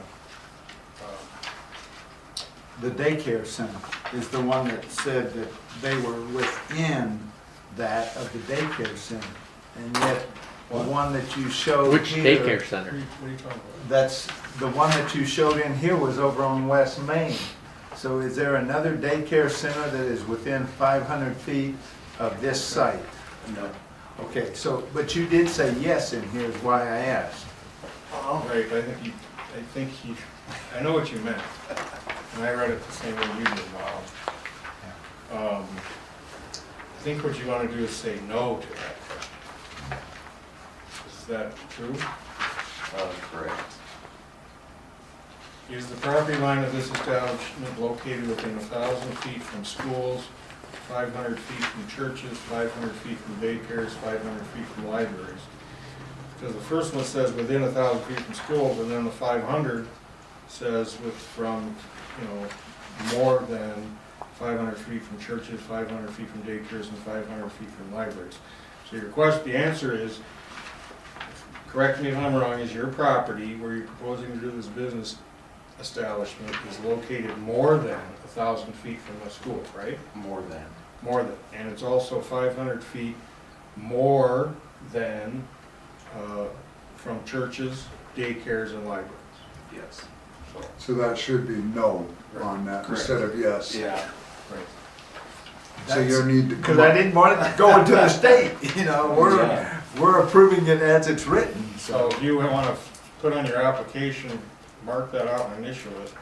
the daycare center is the one that said that they were within that of the daycare center. And yet, the one that you showed Which here. daycare center? what are you talking about? That's, the one that you showed in here was over on West Main. So is there another daycare center that is within 500 feet of this site? No. Okay, so, but you did say yes in here is why I asked. Right, I think he, I know what you meant. And I read it the same way you did, Bob. I think what you want to do is say no to that. Is that true? Correct. Is the property line of this establishment located within 1,000 feet from schools, 500 feet from churches, 500 feet from daycares, 500 feet from libraries. Because the first one says within 1,000 feet from schools, and then the 500 says from, more than 500 feet from churches, 500 feet from daycares, and 500 feet from libraries. So the answer is, correct me if I'm wrong, is your property where you're proposing to do this business establishment is located more than 1,000 feet from a school, right? More than. More than, and it's also 500 feet more than from churches, daycares, and libraries. Yes. So that should be no on that instead of yes. Yeah. Right. So you need to Because come I up. didn't want it going to the state, Yeah. we're approving it as it's written, So if you want to put on your application, mark that out and initial it.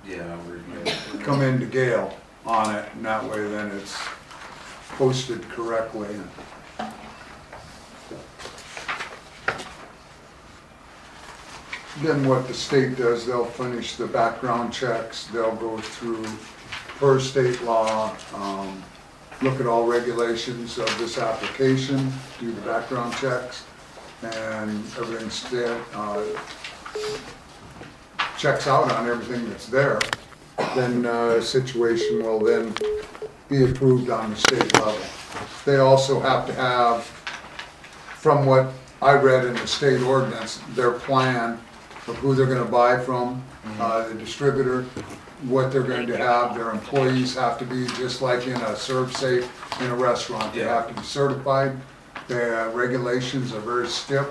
Yeah, we're. Come into Gale on it, and that way then it's posted correctly. Then what the state does, they'll finish the background checks, they'll go through per state law, look at all regulations of this application, do the background checks, and everything's checks out on everything that's there. Then a situation will then be approved on the state level. They also have to have, from what I read in the state ordinance, their plan of who they're gonna buy from, the distributor, what they're going to have. Their employees have to be just like in a serve safe in a restaurant. They have to be certified. The regulations are very stiff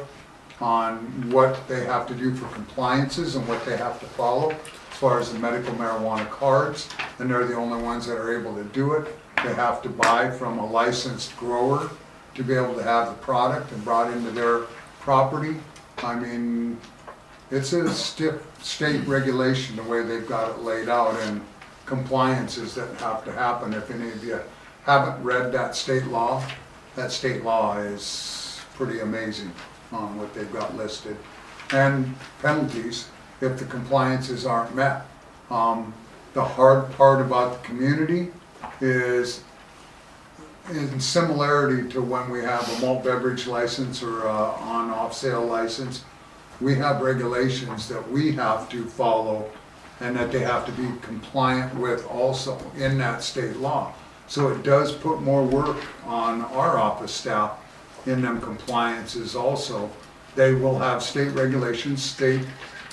on what they have to do for compliances and what they have to follow as far as the medical marijuana cards, and they're the only ones that are able to do it. They have to buy from a licensed grower to be able to have the product and brought into their property. I mean, it's a stiff state regulation the way they've got it laid out, and compliances that have to happen. If any of you haven't read that state law is pretty amazing on what they've got listed. And penalties if the compliances aren't met. The hard part about the community is in similarity to when we have a malt beverage license or a on-off sale license, we have regulations that we have to follow and that they have to be compliant with also in that state law. So it does put more work on our office staff in them compliances also. They will have state regulations, state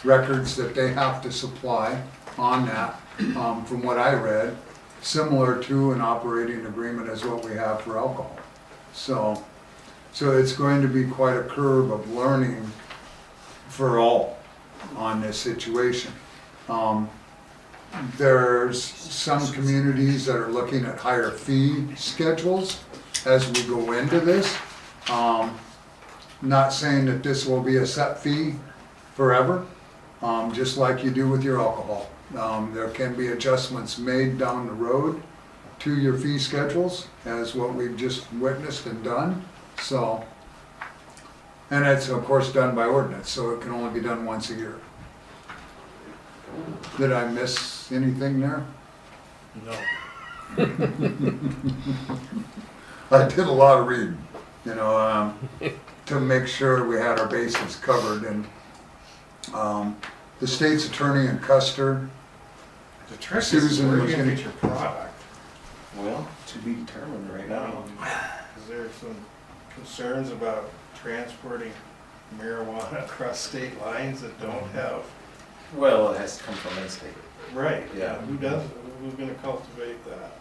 records that they have to supply on that, from what I read, similar to an operating agreement as what we have for alcohol. So it's going to be quite a curve of learning for all on this situation. There's some communities that are looking at higher fee schedules as we go into this. Not saying that this will be a set fee forever, just like you do with your alcohol. There can be adjustments made down the road to your fee schedules, as what we've just witnessed and done. So, and it's of course done by ordinance, so it can only be done once a year. Did I miss anything there? No. I did a lot of reading, to make sure we had our bases covered. And the state's attorney in Custer, The trick is Susan where was you're gonna gonna- get your product. Well, to be determined right now. Is there some concerns about transporting marijuana across state lines that don't have? Well, it has to come from in-state. Right. Yeah. Who does, who's gonna cultivate that?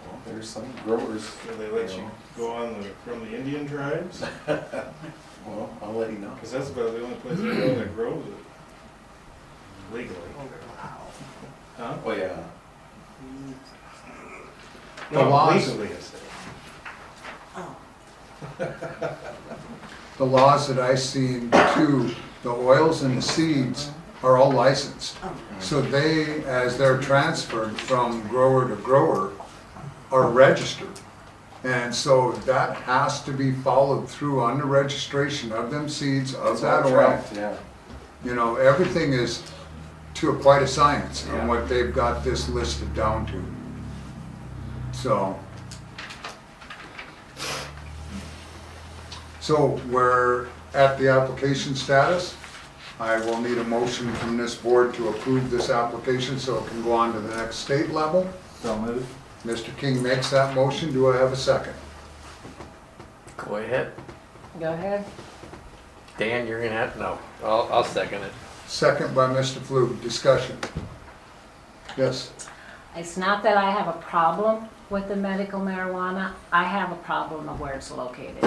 Well, there's some growers. Do they let you go on from the Indian tribes? Well, I'll let you know. Cause that's about the only place I know that grows it legally. Huh? Oh, yeah. The No, laws- legally, I said. the laws that I seen too, the oils and the seeds are all licensed. So they, as they're transferred from grower to grower, are registered. And so that has to be followed through on the registration of them seeds, of It's that all oil. tracked, yeah. Everything is to quite a science Yeah. on what they've got this listed down to. So, So we're at the application status. I will need a motion from this board to approve this application so it can go on to the next state level. So moved. Mr. King makes that motion. Do I have a second? Go ahead. Go ahead. Dan, you're gonna have, no, I'll second it. Second by Mr. Flug. Discussion. Yes. It's not that I have a problem with the medical marijuana, I have a problem of where it's located.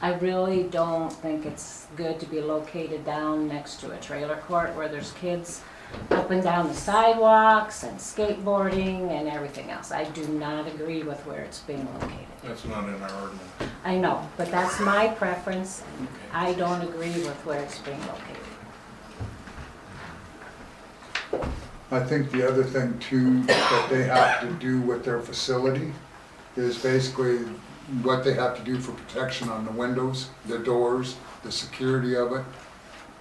I really don't think it's good to be located down next to a trailer court where there's kids up and down the sidewalks and skateboarding and everything else. I do not agree with where it's being located. That's not in our ordinance. I know, but that's my preference. I don't agree with where it's being located. I think the other thing too that they have to do with their facility is basically what they have to do for protection on the windows, the doors, the security of it.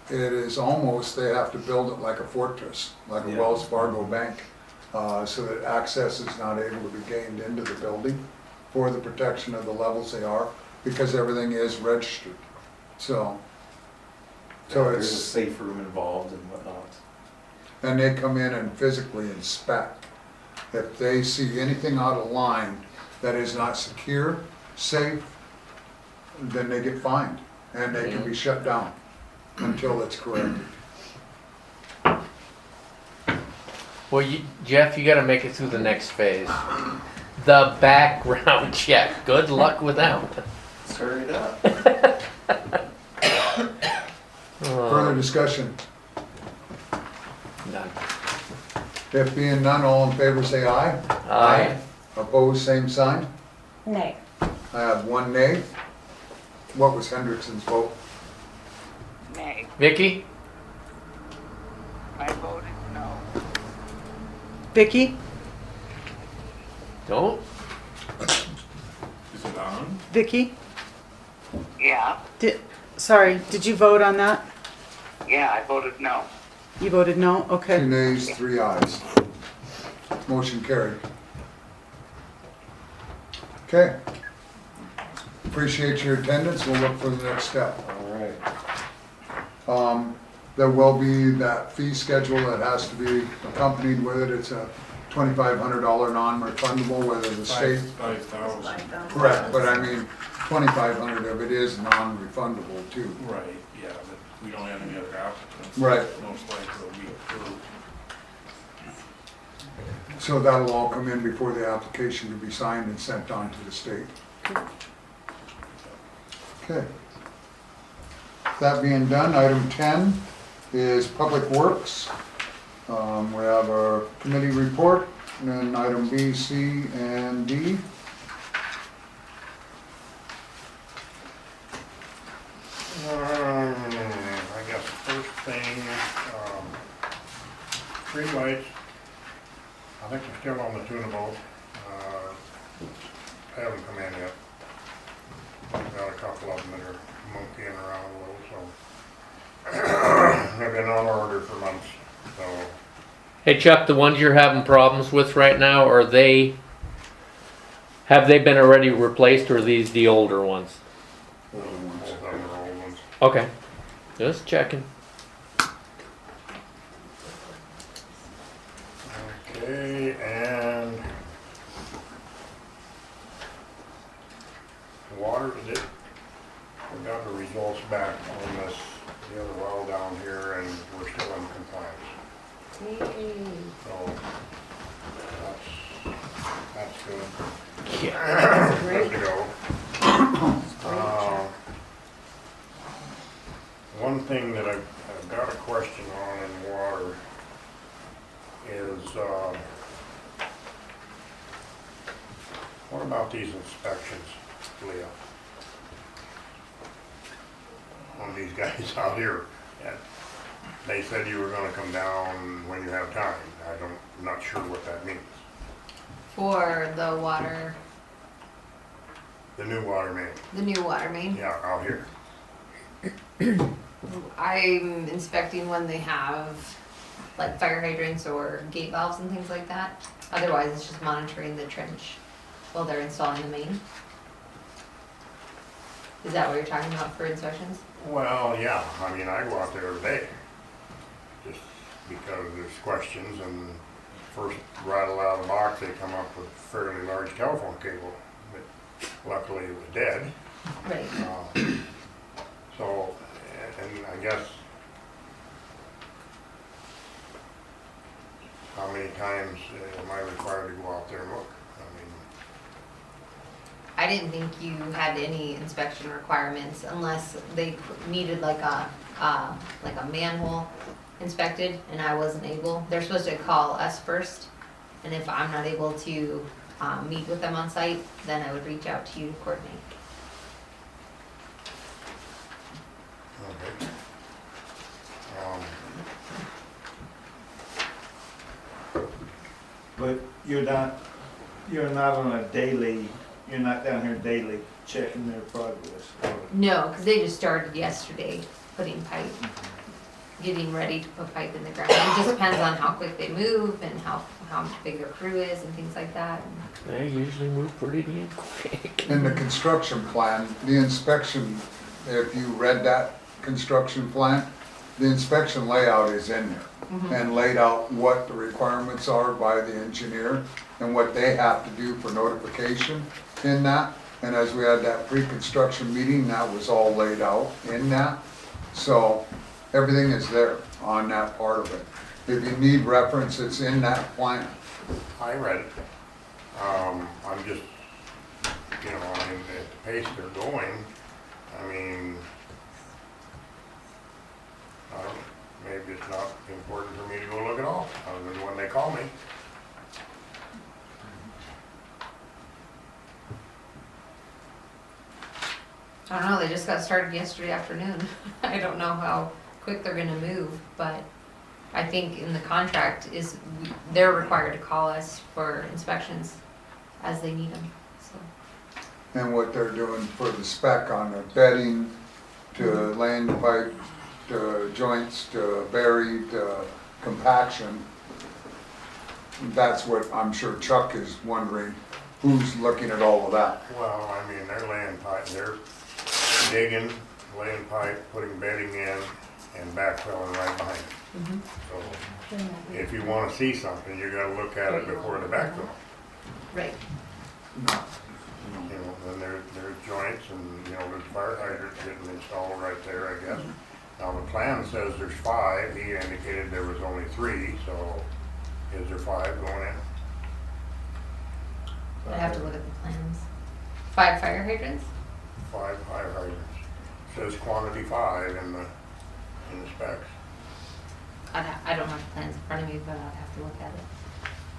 It is almost, they have to build it like a fortress, like a Wells Fargo bank, so that access is not able to be gained into the building for the protection of the levels they are, because everything is registered. So There's a it's, safe room involved and whatnot. and they come in and physically inspect. If they see anything out of line that is not secure, safe, then they get fined and they can be shut down until it's corrected. Well, Jeff, you gotta make it through the next phase. The background check. Good luck with that one. Stir it up. Further discussion? None. If being none, all in favor say aye. Aye. Opposed, same sign. Nay. I have one nay. What was Hendrickson's vote? Nay, Vicky? I voted no. Vicky? Don't? Is it on? Vicky? Yeah, Sorry, did you vote on that? yeah, I voted no. You voted no? 2 Okay. nays, 3 ayes. Motion carried. Okay. Appreciate your attendance. We'll look for the next step. All right. There will be that fee schedule that has to be accompanied with it. It's a $2,500 non-refundable, whether the state, 5,000. correct, but I mean, 2,500 of it is non-refundable too. Right, yeah, but we don't have any other applicants. Right. Most likely will be approved. So that'll all come in before the application can be signed and sent on to the state. Okay. That being done, item 10 is Public Works. We have our committee report, and then item B, C, and D. I guess first thing, street lights, I think they're still on the tunable. They haven't come in yet. I've got a couple of them that are monkeying around a little, so. They've been on order for months, so. Hey Chuck, the ones you're having problems with right now, have they been already replaced or are these the older ones? Both of them are old ones. Okay. Just checking. Okay, and water, we got the results back on this, the other well down here, and we're still in compliance. So, that's good. Yeah. Good to go. One thing that I've got a question on in water is, what about these inspections, Leah? On these guys out here. And they said you were gonna come down when you have time. I'm not sure what that means. For the water, The new water main, the new water main. yeah, out here. I'm inspecting when they have like fire hydrants or gate valves and things like that. Otherwise, it's just monitoring the trench while they're installing the main. Is that what you're talking about for inspections? Well, yeah, I mean, I go out there every day, just because there's questions, and first rattle out of the box, they come up with a fairly large telephone cable, but luckily it was dead. Right. So, and I guess, how many times am I required to go out there and look? I mean, I didn't think you had any inspection requirements unless they needed like a manhole inspected, and I wasn't able. They're supposed to call us first, and if I'm not able to meet with them on site, then I would reach out to you to coordinate. okay. But you're not on a daily, you're not down here daily checking their progress. No, because they just started yesterday putting pipe, getting ready to put pipe in the ground. It just depends on how quick they move and how big their crew is and things like that. They usually move pretty damn quick. In the construction plan, the inspection, if you read that construction plan, the inspection layout is in there. And laid out what the requirements are by the engineer and what they have to do for notification in that. And as we had that pre-construction meeting, that was all laid out in that. So everything is there on that part of it. If you need reference, it's in that plan. I read it. I'm just, I mean, at the pace they're going, I mean, I don't know, maybe it's not important for me to go look at all, other than when they call me. I don't know, they just got started yesterday afternoon. I don't know how quick they're gonna move, but I think in the contract is they're required to call us for inspections as they need them, so. And what they're doing for the spec on the bedding, to laying the pipe, to joints, to buried, compaction. That's what I'm sure Chuck is wondering, who's looking at all of that? Well, I mean, they're laying pipe, they're digging, laying pipe, putting bedding in, and backfilling right behind it. So, if you wanna see something, you gotta look at it before the backfill. Right. Then there's joints and, there's fire hydrants getting installed right there, I guess. Now, the plan says there's 5, he indicated there was only 3, so is there 5 going in? I have to look at the plans. 5 fire hydrants? 5 fire hydrants. Says quantity 5 in the specs. I don't have the plans in front of me, but I'd have to look at it.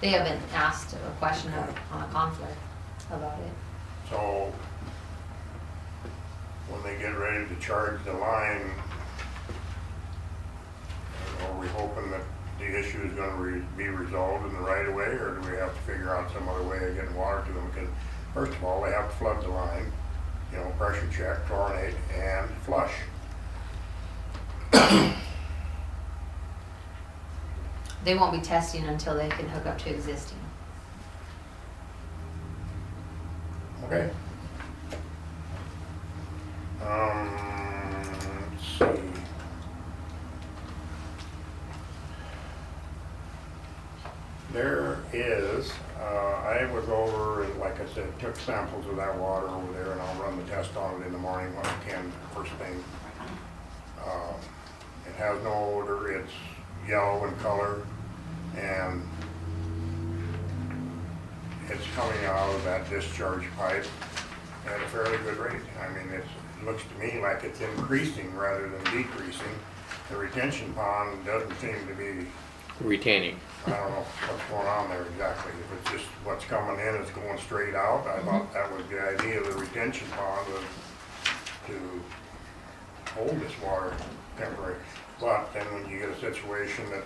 They haven't asked a question on a conflict about it. So, when they get ready to charge the line, are we hoping that the issue is gonna be resolved in the right of way, or do we have to figure out some other way of getting water to them? Because first of all, they have to flood the line, pressure check, chlorinate, and flush. They won't be testing until they can hook up to existing. Okay. Let's see. There is, I was over and like I said, took samples of that water over there, and I'll run the test on it in the morning when I can, first thing. It has no odor, it's yellow in color, and it's coming out of that discharge pipe at a fairly good rate. I mean, it looks to me like it's increasing rather than decreasing. The retention pond doesn't seem to be, Retaining. I don't know what's going on there exactly. If it's just what's coming in is going straight out, I thought that was the idea of the retention pond, was to hold this water temporary. But then when you get a situation that,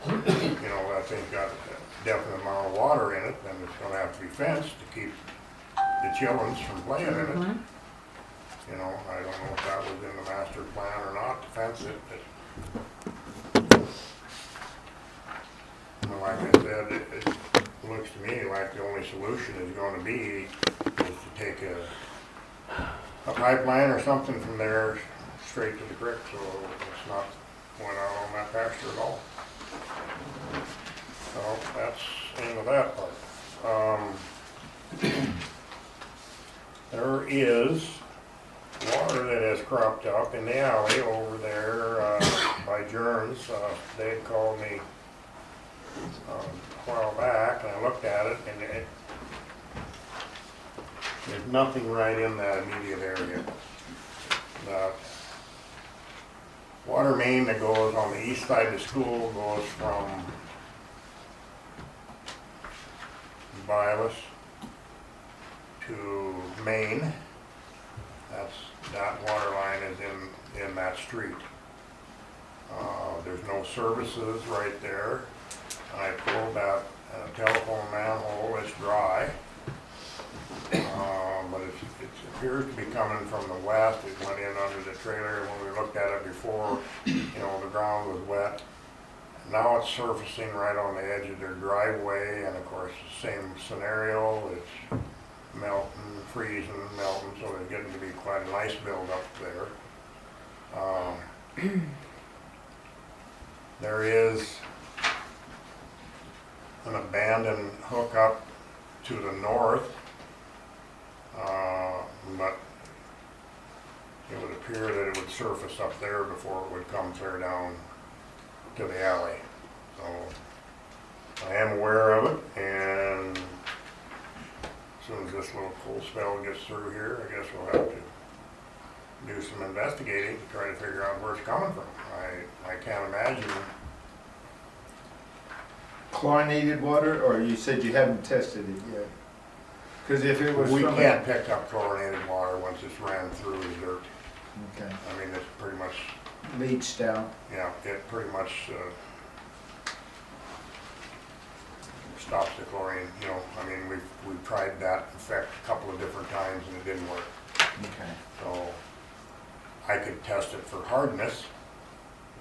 that thing's got a definite amount of water in it, then it's gonna have to be fenced to keep the children from playing in it. I don't know if that was in the master plan or not to fence it, but like I said, it looks to me like the only solution is gonna be is to take a pipeline or something from there straight to the creek, so it's not going out on that pasture at all. So that's the end of that part. There is water that has cropped up in the alley over there by Jern's. They had called me a while back, and I looked at it, and there's nothing right in that immediate area. The water main that goes on the east side of the school goes from Violas to Maine. That water line is in that street. There's no services right there. I pulled that telephone manhole, it's dry. But it appears to be coming from the west. It went in under the trailer, and when we looked at it before, the ground was wet. Now it's surfacing right on the edge of their driveway, and of course, the same scenario. It's melting, freezing, melting, so there's getting to be quite a nice buildup there. There is an abandoned hookup to the north, but it would appear that it would surface up there before it would come clear down to the alley. So I am aware of it, and as soon as this little cold spell gets through here, I guess we'll have to do some investigating to try to figure out where it's coming from. I can't imagine. Chlorinated water, or you said you haven't tested it yet? Because if it was We from can't pick up chlorinated water once it's ran through the dirt. Okay, I mean, it's pretty much, leached out. yeah, it pretty much stops the chlorine, I mean, we've tried that effect a couple of different times and it didn't work. Okay. So I could test it for hardness,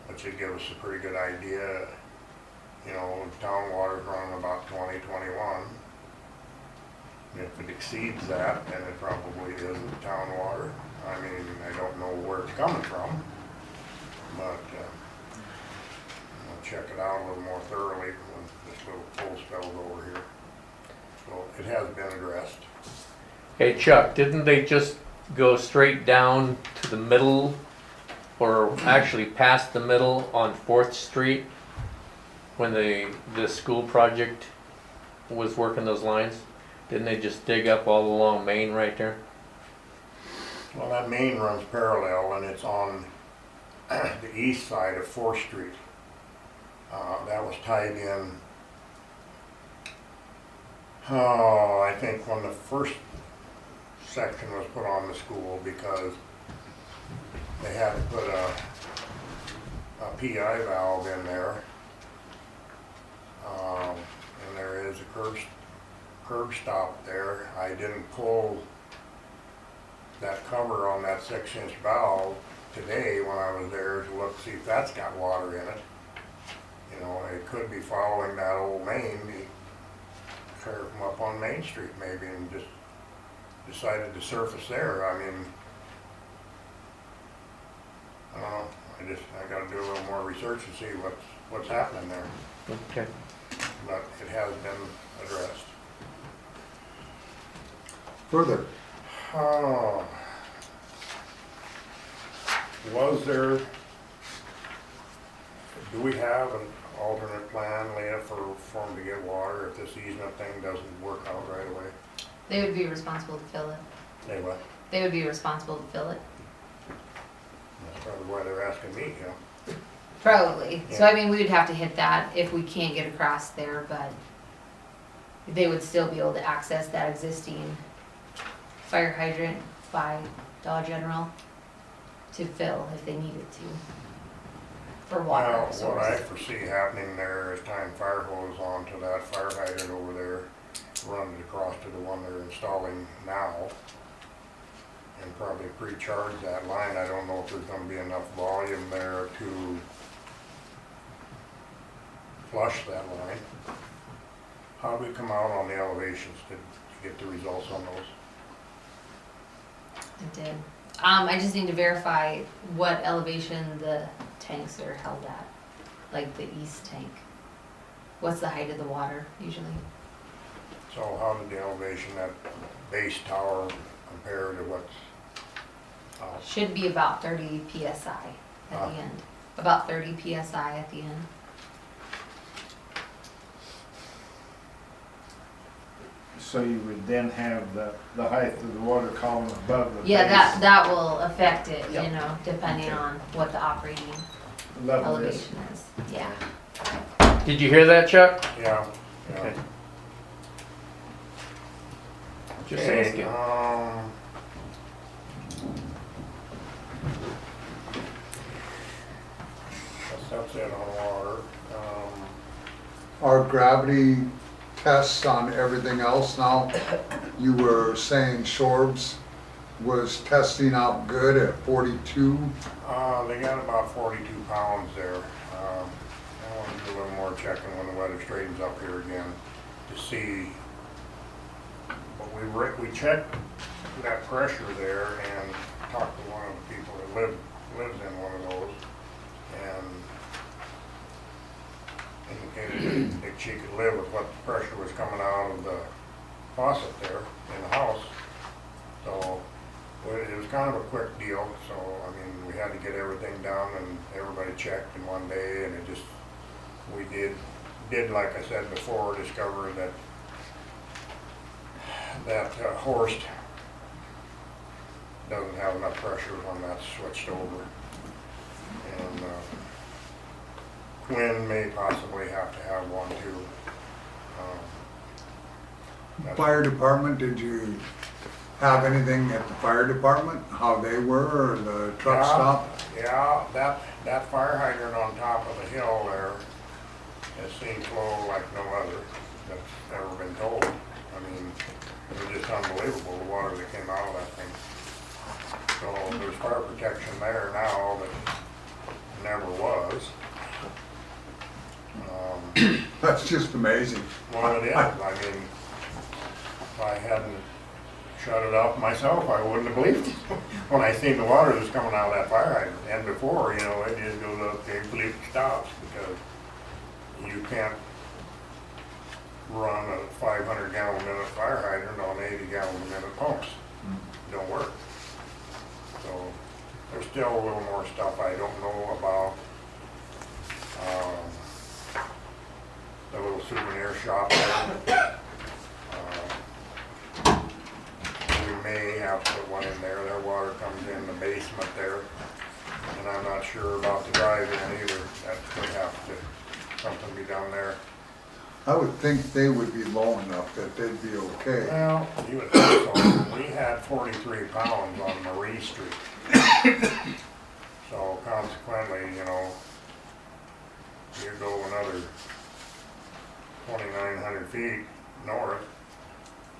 which would give us a pretty good idea. Town water's running about 20, 21. And if it exceeds that, then it probably isn't town water. I mean, I don't know where it's coming from, but I'll check it out a little more thoroughly when this little cold spell's over here. So it has been addressed. Hey Chuck, didn't they just go straight down to the middle, or actually past the middle on 4th Street when the school project was working those lines? Didn't they just dig up all along Main right there? Well, that main runs parallel and it's on the east side of 4th Street. That was tied in, I think when the first section was put on the school, because they had to put a PI valve in there. And there is a curb stop there. I didn't pull that cover on that 6-inch valve today when I was there to look, see if that's got water in it. It could be following that old main, clear from up on Main Street maybe, and just decided to surface there. I mean, I don't know. I gotta do a little more research and see what's happening there. Okay. But it has been addressed. Further, Oh. Do we have an alternate plan, Leah, for them to get water if this easement thing doesn't work out right away? They would be responsible to fill it. They what? They would be responsible to fill it. That's probably why they're asking me, Probably. So Yeah. I mean, we would have to hit that if we can't get across there, but they would still be able to access that existing fire hydrant by Dollar General to fill if they needed to for water Well, what I source. foresee happening there is tying fire hose onto that fire hydrant over there, run it across to the one they're installing now, and probably pre-charge that line. I don't know if there's gonna be enough volume there to flush that line. How do we come out on the elevations? Did you get the results on those? I did. I just need to verify what elevation the tanks are held at, like the east tank. What's the height of the water usually? So how did the elevation, that base tower compare to what's out? Should be about 30 psi at the end. About 30 psi at the end. So you would then have the height of the water column above the Yeah, base that will affect it, Yep. you know, depending Okay. on what the operating level is. elevation is. Yeah. Did you hear that, Chuck? Yeah, yeah. Okay. Just Okay, asking. that's it on water. Our gravity tests on everything else now, you were saying Shorbs was testing out good at 42. They got about 42 pounds there. I want to do a little more checking when the weather straightens up here again to see. But we checked that pressure there and talked to one of the people that lives in one of those, and indicated that she could live with what the pressure was coming out of the faucet there in the house. So it was kind of a quick deal. So I mean, we had to get everything done and everybody checked in one day, and it just, we did like I said before, discover that Horst doesn't have enough pressure when that's switched over, and Quinn may possibly have to have one too. Fire department, did you have anything at the fire department, how they were, or the truck stop? Yeah, that fire hydrant on top of the hill there has seen flow like no other that's ever been told. I mean, it was just unbelievable, the water that came out of that thing. So there's fire protection there now that never was. That's just amazing. Well, it is. I mean, if I hadn't shut it off myself, I wouldn't have believed it when I seen the water that was coming out of that fire hydrant. And before, you know, it just goes up, it bleep stops, because you can't run a 500 gallon a minute fire hydrant on 80 gallon a minute pumps. It don't work. So there's still a little more stuff I don't know about. The little souvenir shop there. We may have to put one in there. Their water comes in the basement there. And I'm not sure about the drive-in either. That could have to, something be done there. I would think they would be low enough that they'd be okay. Well, you would think so. We had 43 pounds on Marie Street. So consequently, you know, you go another 2,900 feet north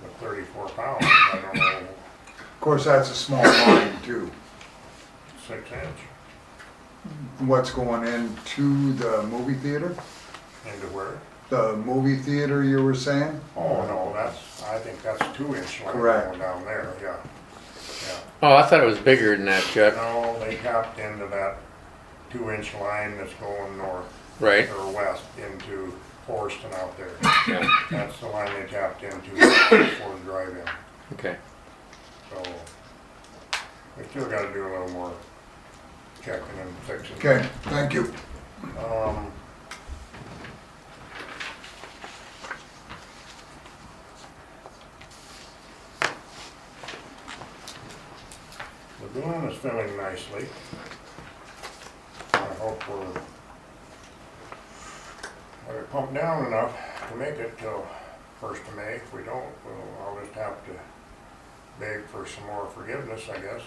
with 34 pounds. I don't know, Of course, that's a small line too. 6 inch What's going into the movie theater? into where? The movie theater you were saying? Oh, no, I think that's 2 inch line Correct. going down there, yeah. Oh, I thought it was bigger than that, Chuck. No, they tapped into that 2 inch line that's going north. Right. Or west into Forest and out there. Yeah. That's the line they tapped into for the drive-in. Okay. So we still got to do a little more checking and fixing. Okay, thank you. Lagoon is filling nicely. I hope we're pumped down enough to make it till 1st of May. If we don't, I'll just have to beg for some more forgiveness, I guess.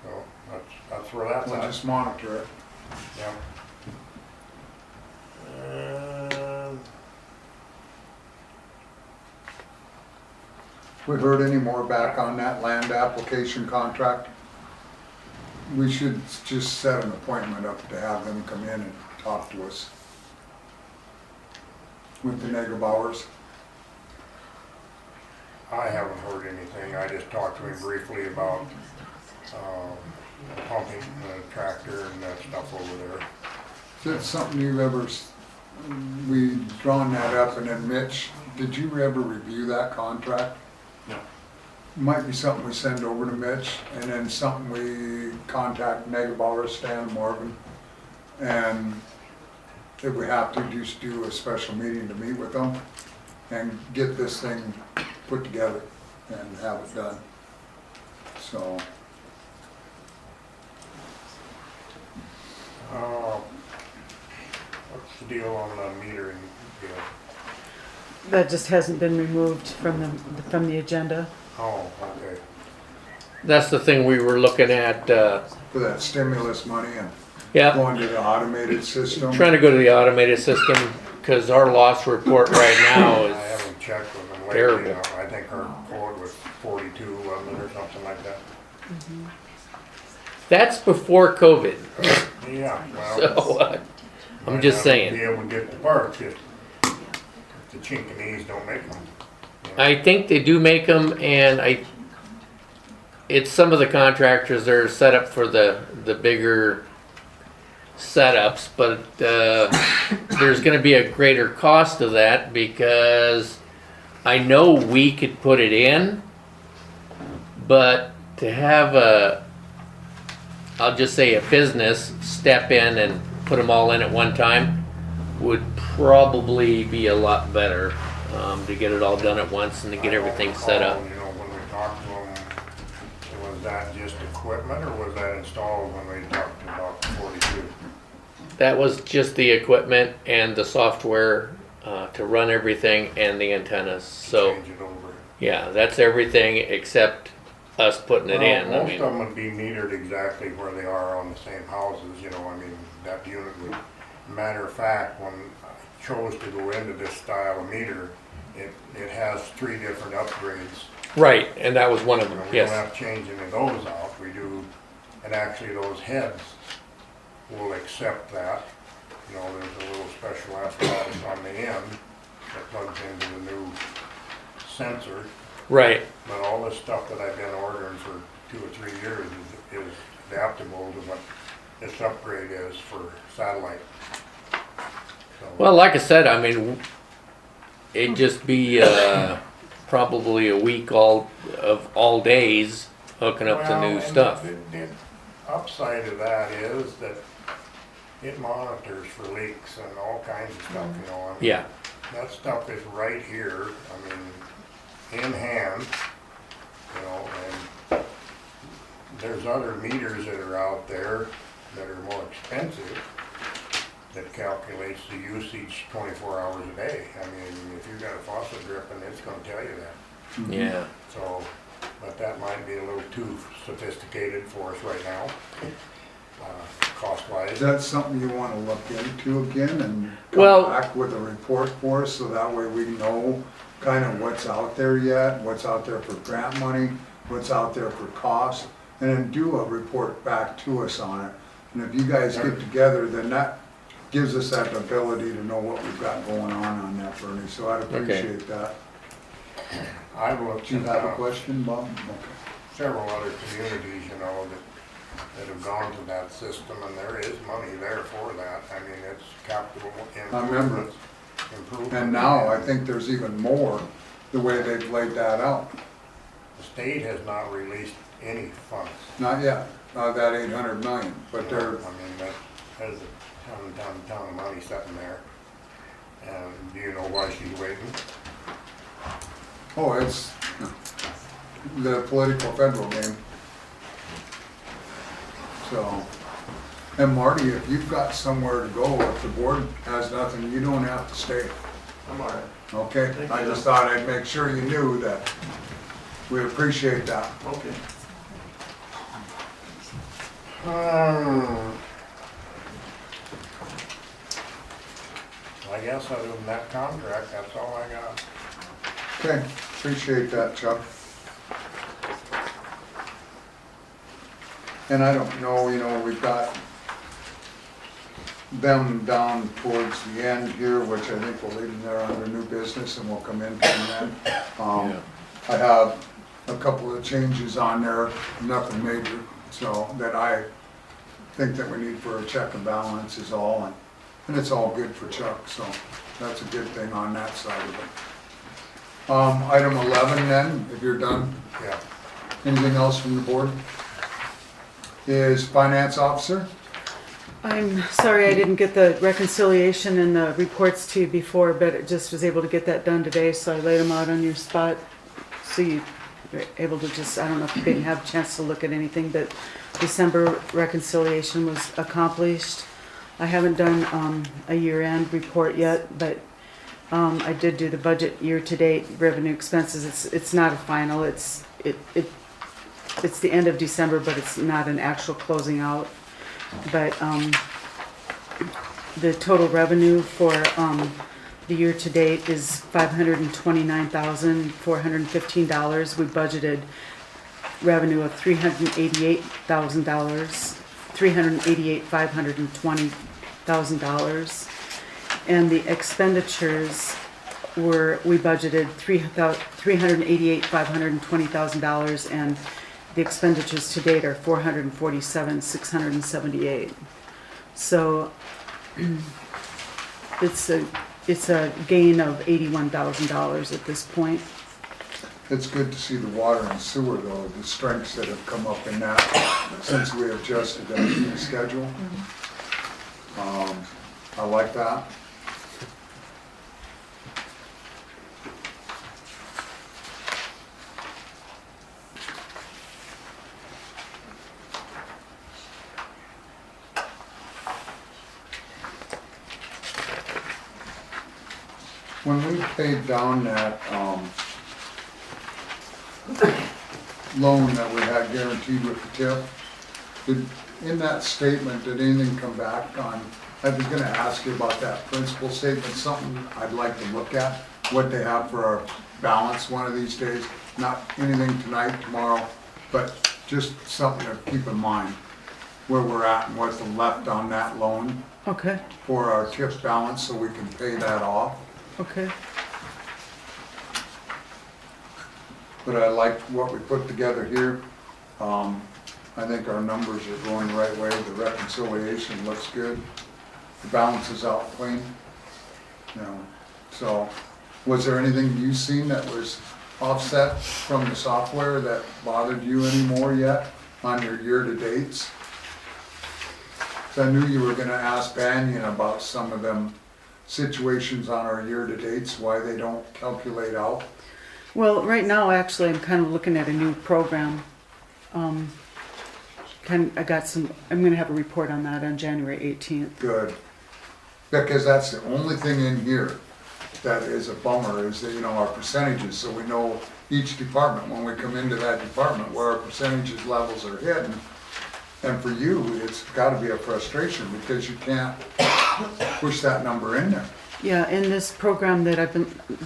So that's where that's We'll at. just monitor it. Yeah. We heard any more back on that land application contract? We should just set an appointment up to have them come in and talk to us. With the Negerbauers. I haven't heard anything. I just talked to him briefly about, pumping the tractor and that stuff over there. Is that something you ever, we drawn that up, and then Mitch, did you ever review that contract? No. Might be something we send over to Mitch, and then something we contact Megabauer, Stan Morgan, and if we have to, just do a special meeting to meet with them and get this thing put together and have it done. So, What's the deal on the metering deal? That just hasn't been removed from the agenda. Oh, okay. That's the thing we were looking at, for that stimulus money and yeah, going to the automated system. trying to go to the automated system, cause our loss report right now I is, haven't checked with them lately. terrible. I think our quote was 42, wasn't it, or something like that? that's before COVID. Yeah, well. So, I'm might just not saying. Be able to get the parts if the Chinkinese don't make them. I think they do make them, and it's some of the contractors that are set up for the bigger setups, but there's going to be a greater cost of that because I know we could put it in, but to have I'll just say a business step in and put them all in at one time would probably be a lot better. To get it all done at once and to get everything set up. You know, when we talked to them, was that just equipment or was that installed when we talked about the 42? That was just the equipment and the software to run everything and the antennas. So Change it over. yeah, that's everything except us putting it in. Most of them would be metered exactly where they are on the same houses, you know, I mean, that unit would, matter of fact, when I chose to go into this style of meter, it has 3 different upgrades. Right, and that was one of them, We don't yes. have to change any of those out, we do, and actually those heads will accept that. You know, there's a little special apparatus on the end that plugs into the new sensor. Right, But all this stuff that I've been ordering for 2 or 3 years is adaptable to what this upgrade is for satellite. So, well, like I said, I mean, it'd just be probably a week of all days hooking up to new and stuff. The upside of that is that it monitors for leaks and all kinds of stuff, you know. I mean, Yeah, that stuff is right here, I mean, in hand, you know, and there's other meters that are out there that are more expensive that calculates the usage 24 hours a day. I mean, if you've got a faucet dripping, it's gonna tell you that. yeah. So, but that might be a little too sophisticated for us right now, Is cost-wise. that something you want to look into again and Well- come back with a report for us, so that way we know kind of what's out there yet, what's out there for grant money, what's out there for cost, and then do a report back to us on it. And if you guys get together, then that gives us that ability to know what we've got going on that, Bernie, so I'd appreciate that. I've looked Do you have a at question, Bob? Okay. several other communities, you know, that have gone to that system, and there is money there for that. I mean, it's capital I remember. improvement. And now I think there's even more, the way they've laid that out. The state has not released any funds. Not yet, that 800 million, but they're, I mean, that has a ton of money sitting there. And do you know why she's waiting? oh, it's the political federal game. So, and Marty, if you've got somewhere to go, if the board has nothing, you don't have to stay, I'm all right. okay? Thank I you. just thought I'd make sure you knew that we appreciate that. Okay. I guess other than that contract, that's all I got. Okay, appreciate that, Chuck. And I don't know, you know, we've got them down towards the end here, which I think we'll leave them there under new business and we'll come in from that. Yeah. I have a couple of changes on there, nothing major, so that I think that we need for a check and balance is all, and it's all good for Chuck, so that's a good thing on that side of it. Item 11 then, if you're done. Yeah. Anything else from the board? Is finance officer? I'm sorry I didn't get the reconciliation and the reports to you before, but it just was able to get that done today, so I laid them out on your spot. So you're able to just, I don't know if you didn't have a chance to look at anything, but December reconciliation was accomplished. I haven't done a year-end report yet, but I did do the budget year-to-date revenue expenses. It's not a final, it's the end of December, but it's not an actual closing out. But the total revenue for the year-to-date is $529,415. We budgeted revenue of $388,000, $388,520,000. And the expenditures we budgeted $388,520,000, and the expenditures to date are $447,678. So it's a gain of $81,000 at this point. It's good to see the water and sewer though, the strengths that have come up in that since we adjusted that fee schedule. I like that. When we paid down that loan that we had guaranteed with the tip, in that statement, did anything come back on? I was gonna ask you about that principal statement, something I'd like to look at, what they have for our balance one of these days. Not anything tonight, tomorrow, but just something to keep in mind, where we're at and what's left on that loan Okay, for our tip balance so we can pay that off. okay. But I like what we put together here. I think our numbers are going the right way. The reconciliation looks good. The balance is out clean. You know, so was there anything you seen that was offset from the software that bothered you anymore yet on your year-to-dates? So I knew you were gonna ask Banyan about some of them situations on our year-to-dates, why they don't calculate out. Well, right now, actually, I'm kind of looking at a new program. I'm gonna have a report on that on January 18th. Good. Because that's the only thing in here that is a bummer, is that, you know, our percentages, so we know each department, when we come into that department, where our percentages levels are hitting. And for you, it's gotta be a frustration, because you can't push that number in there. Yeah, in this program that I've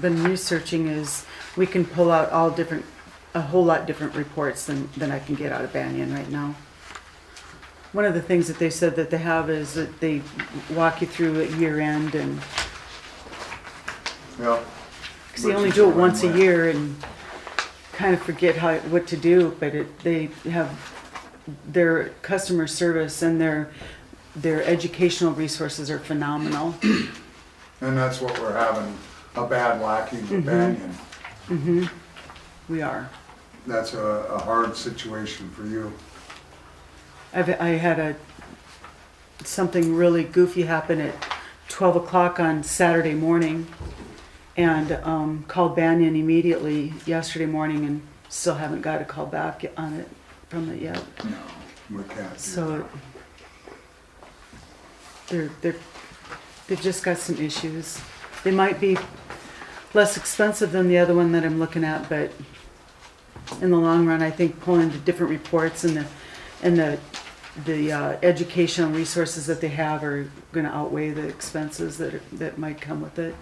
been researching is, we can pull out a whole lot different reports than I can get out of Banyan right now. One of the things that they said that they have is that they walk you through at year end, and Yeah. because they only do it once a year and kind of forget what to do, but they have their customer service and their educational resources are phenomenal. And that's what we're having, a bad lacking with Banyan. Mm-hmm. We are. That's a hard situation for you. I had something really goofy happen at 12 o'clock on Saturday morning, and called Banyan immediately yesterday morning, and still haven't got a call back on it from it yet. No, we can't do So they've just got some issues. They might be less expensive than the other one that I'm looking at, but in the long run, I think pulling the different reports and the educational resources that they have are going to outweigh the expenses that might come with it.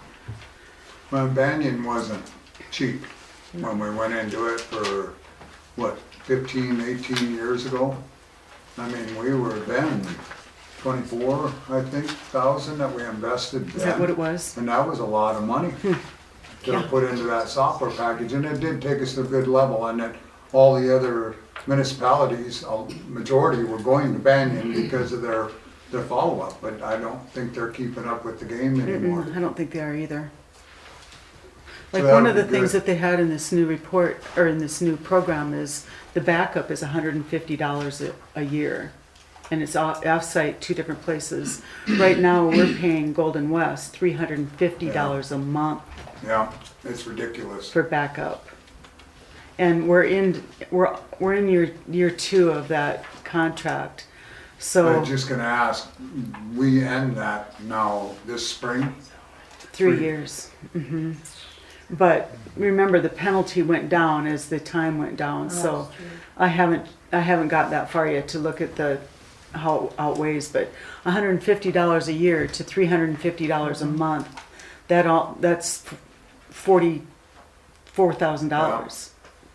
Well, Banyan wasn't cheap when we went into it for, what, 15, 18 years ago? I mean, we were then 24, I think, thousand that we invested then. Is that what it was? And that was a lot of money. to put into that software package, and it did take us to a good level, and that all the other municipalities, a majority were going to Banyan because of their follow-up, but I don't think they're keeping up with the game anymore. I don't think they are either. So Like that one would of the be things good. that they had in this new report, or in this new program, is the backup is $150 a year. And it's off-site, 2 different places. Right now, we're paying Golden West $350 a month Yeah, it's ridiculous. for backup. And we're in year 2 of that contract. I'm So just gonna ask, we end that now this spring? 3 3. years. But remember, the penalty went down as the time went down. So I haven't got that far yet to look at how it outweighs, but $150 a year to $350 a month, that's $44,000.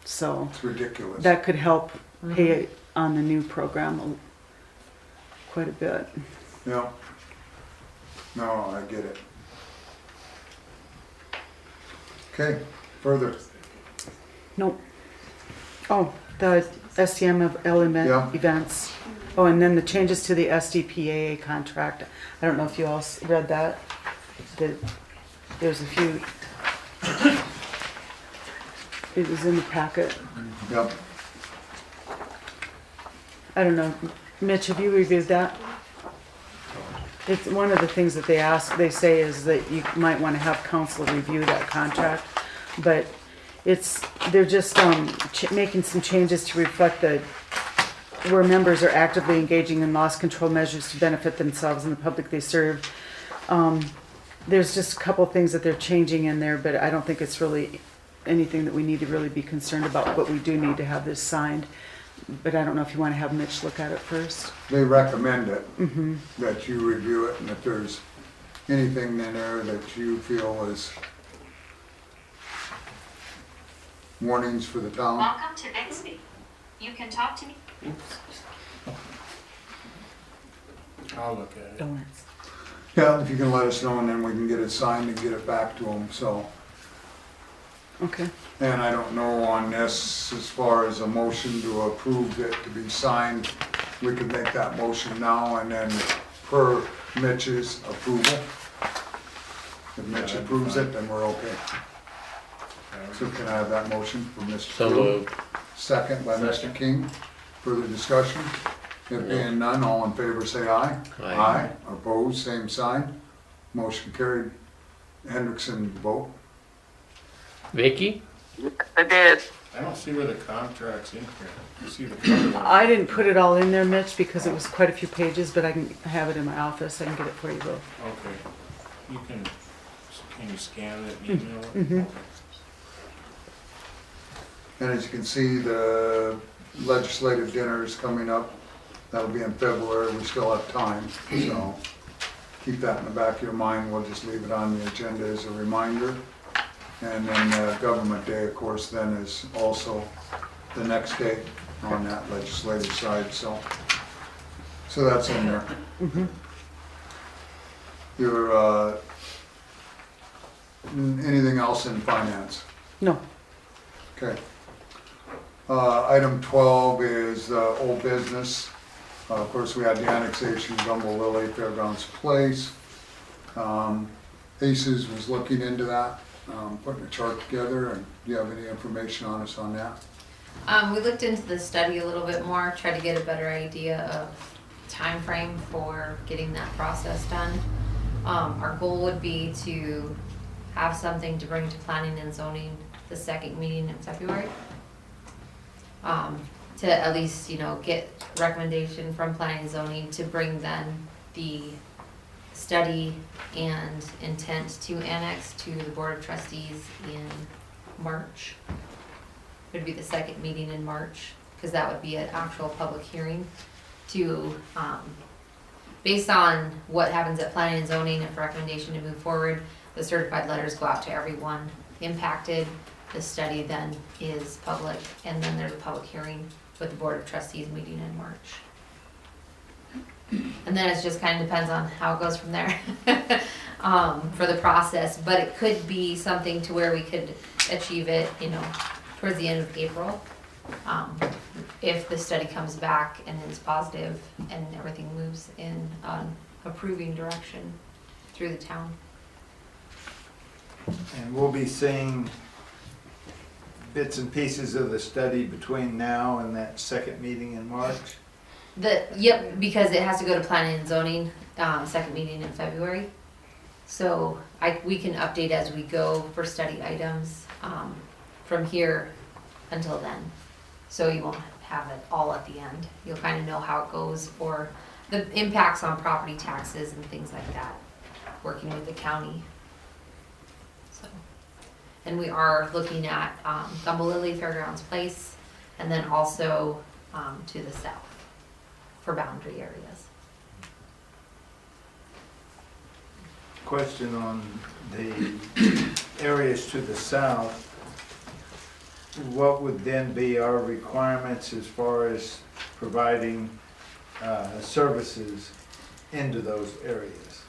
So It's ridiculous. that could help pay on the new program quite a bit. Yeah. No, I get it. Okay, further. Nope. Oh, the STM of Yeah. events. Oh, and then the changes to the SDPAA contract. I don't know if you all read that. There's a few. It was in the packet. Yep. I don't know. Mitch, have you reviewed that? It's one of the things that they say is that you might want to have council review that contract, but they're just making some changes to reflect where members are actively engaging in loss control measures to benefit themselves and the public they serve. There's just a couple things that they're changing in there, but I don't think it's really anything that we need to really be concerned about, but we do need to have this signed. But I don't know if you want to have Mitch look at it first. They recommend it, that you review it, and if there's anything in there that you feel is warnings for the town. Welcome to Bixby. You can talk to me. I'll look at it. Donuts. Yeah, if you can let us know, and then we can get it signed and get it back to them, so. Okay. And I don't know on this, as far as a motion to approve it to be signed, we could make that motion now, and then per Mitch's approval. If Mitch approves it, then we're okay. So can I have that motion from Mr. So Crew? moved. Second by Mr. King. Further discussion? If being none, all in favor say aye. Aye. Opposed, same sign. Motion carried. Hendrickson, vote. Vicky? I did. I don't see where the contract's in here. You see the cover. I didn't put it all in there, Mitch, because it was quite a few pages, but I can have it in my office. I can get it for you both. Okay. Can you scan it and email it? And as you can see, the legislative dinner is coming up. That'll be in February. We still have time, so keep that in the back of your mind. We'll just leave it on the agenda as a reminder. And then Government Day, of course, then is also the next day on that legislative side, so that's in there. Your, anything else in finance? No. Okay. Item 12 is old business. Of course, we had the annexation, Gumbo Lily, Fairgrounds Place. ACES was looking into that, putting a chart together, and do you have any information on us on that? We looked into the study a little bit more, tried to get a better idea of time frame for getting that process done. Our goal would be to have something to bring to planning and zoning the second meeting in February. To at least, get recommendation from planning and zoning to bring then the study and intent to annex to the Board of Trustees in March. It would be the second meeting in March, because that would be an actual public hearing to, based on what happens at planning and zoning, if recommendation to move forward, the certified letters go out to everyone impacted. The study then is public, and then there's a public hearing with the Board of Trustees meeting in March. And then it just kind of depends on how it goes from there. for the process, but it could be something to where we could achieve it, towards the end of April. If the study comes back and is positive and everything moves in approving direction through the town. And we'll be seeing bits and pieces of the study between now and that second meeting in March. Yep, because it has to go to planning and zoning, second meeting in February. So we can update as we go for study items, from here until then. So you won't have it all at the end. You'll kind of know how it goes for the impacts on property taxes and things like that, working with the county. So, and we are looking at, Gumbo Lily Fairgrounds Place, and then also, to the south for boundary areas. Question on the areas to the south. What would then be our requirements as far as providing services into those areas?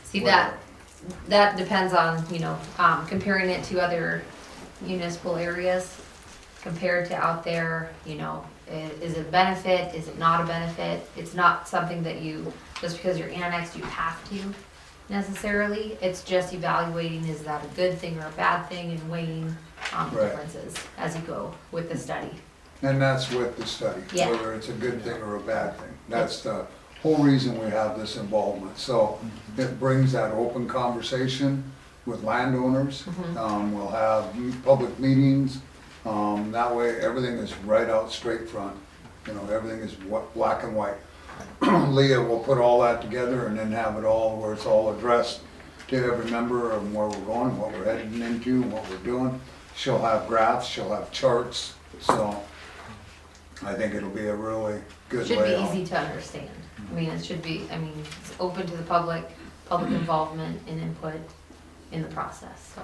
See, that depends on, comparing it to other municipal areas compared to out there, is it a benefit? Is it not a benefit? It's not something that just because you're annexed, you have to necessarily. It's just evaluating, is that a good thing or a bad thing, and weighing Right. differences as you go with the study. And that's with the study, Yeah. whether it's a good thing or a bad thing. That's the whole reason we have this involvement. So it brings that open conversation with landowners. We'll have public meetings. That way, everything is right out straight front. Everything is black and white. Leah will put all that together and then have it all where it's all addressed to every member of where we're going, what we're heading into, what we're doing. She'll have graphs, she'll have charts, so I think it'll be a really good Should be layout. easy to understand. It's open to the public involvement and input in the process, so.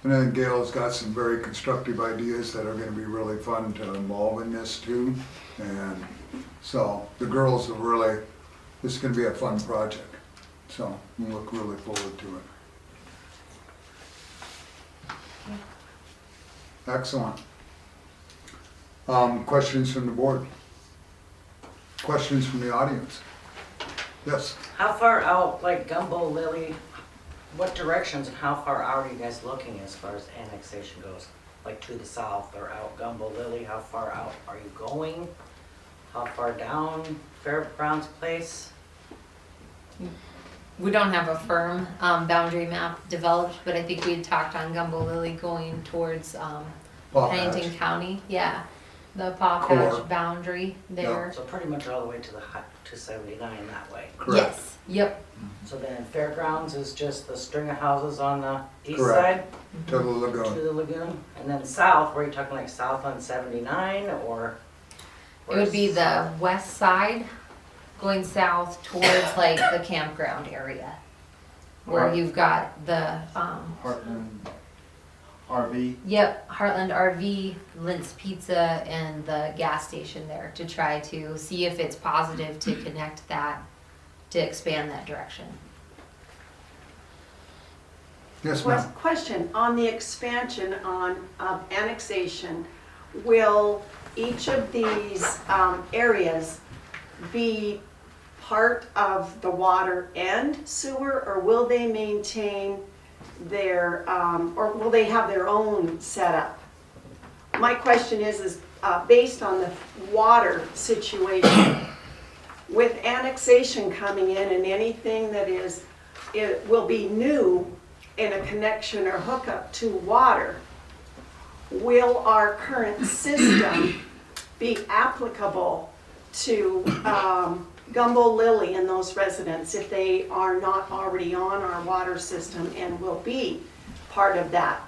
And then Gail's got some very constructive ideas that are gonna be really fun to involve in this too. And so the girls this is gonna be a fun project. So we look really forward to it. Excellent. Questions from the board? Questions from the audience? Yes? How far out, like Gumbo Lily, what directions and how far out are you guys looking as far as annexation goes? Like to the south or out Gumbo Lily, how far out are you going? How far down Fairgrounds Place? We don't have a firm boundary map developed, but I think we had talked on Gumbo Lily going towards Paw Pennington Patch. County. Yeah, the Paw Core. Patch boundary there. So pretty much all the way to the 279 that way. Correct. Yes, yep. So then Fairgrounds is just the string of houses on the east Correct. side To the to lagoon. the lagoon? And then south, were you talking like south on 79 or? It would be the west side going south towards like the campground area. Where you've got the, Heartland RV. yep, Heartland RV, Lint's Pizza, and the gas station there to try to see if it's positive to connect that, to expand that direction. Yes, ma'am. Question, on the expansion on annexation, will each of these areas be part of the water and sewer, or will they maintain their, or will they have their own setup? My question is based on the water situation, with annexation coming in and anything that it will be new in a connection or hookup to water, will our current system be applicable to Gumbo Lily and those residents if they are not already on our water system and will be part of that?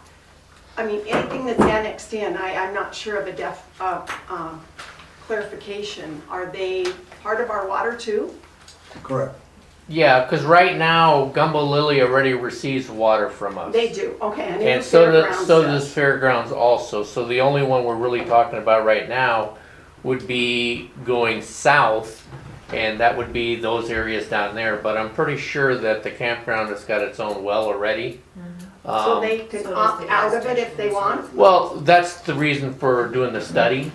Anything that's annexed in, I'm not sure of a clarification. Are they part of our water too? Correct. Yeah, because right now Gumbo Lily already receives water from us. They do, okay. And so does Fairgrounds also. So the only one we're really talking about right now would be going south And that would be those areas down there, but I'm pretty sure that the campground has got its own well already. So they can so does opt the out gas of it if they station. want? Well, that's the reason for doing the study.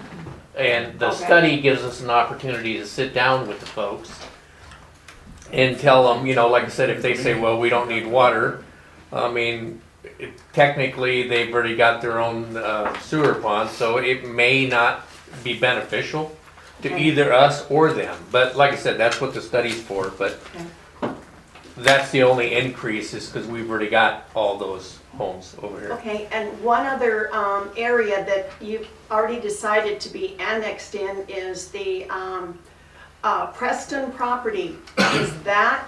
And the Okay. study gives us an opportunity to sit down with the folks and tell them, like I said, if they say, well, we don't need water, I mean, technically, they've already got their own sewer pond, so it may not be beneficial to Okay. either us or them. But like I said, that's what the study's for, but that's the only increase is because we've already got all those homes over here. Okay, and one other area that you've already decided to be annexed in is the Preston property. Is that,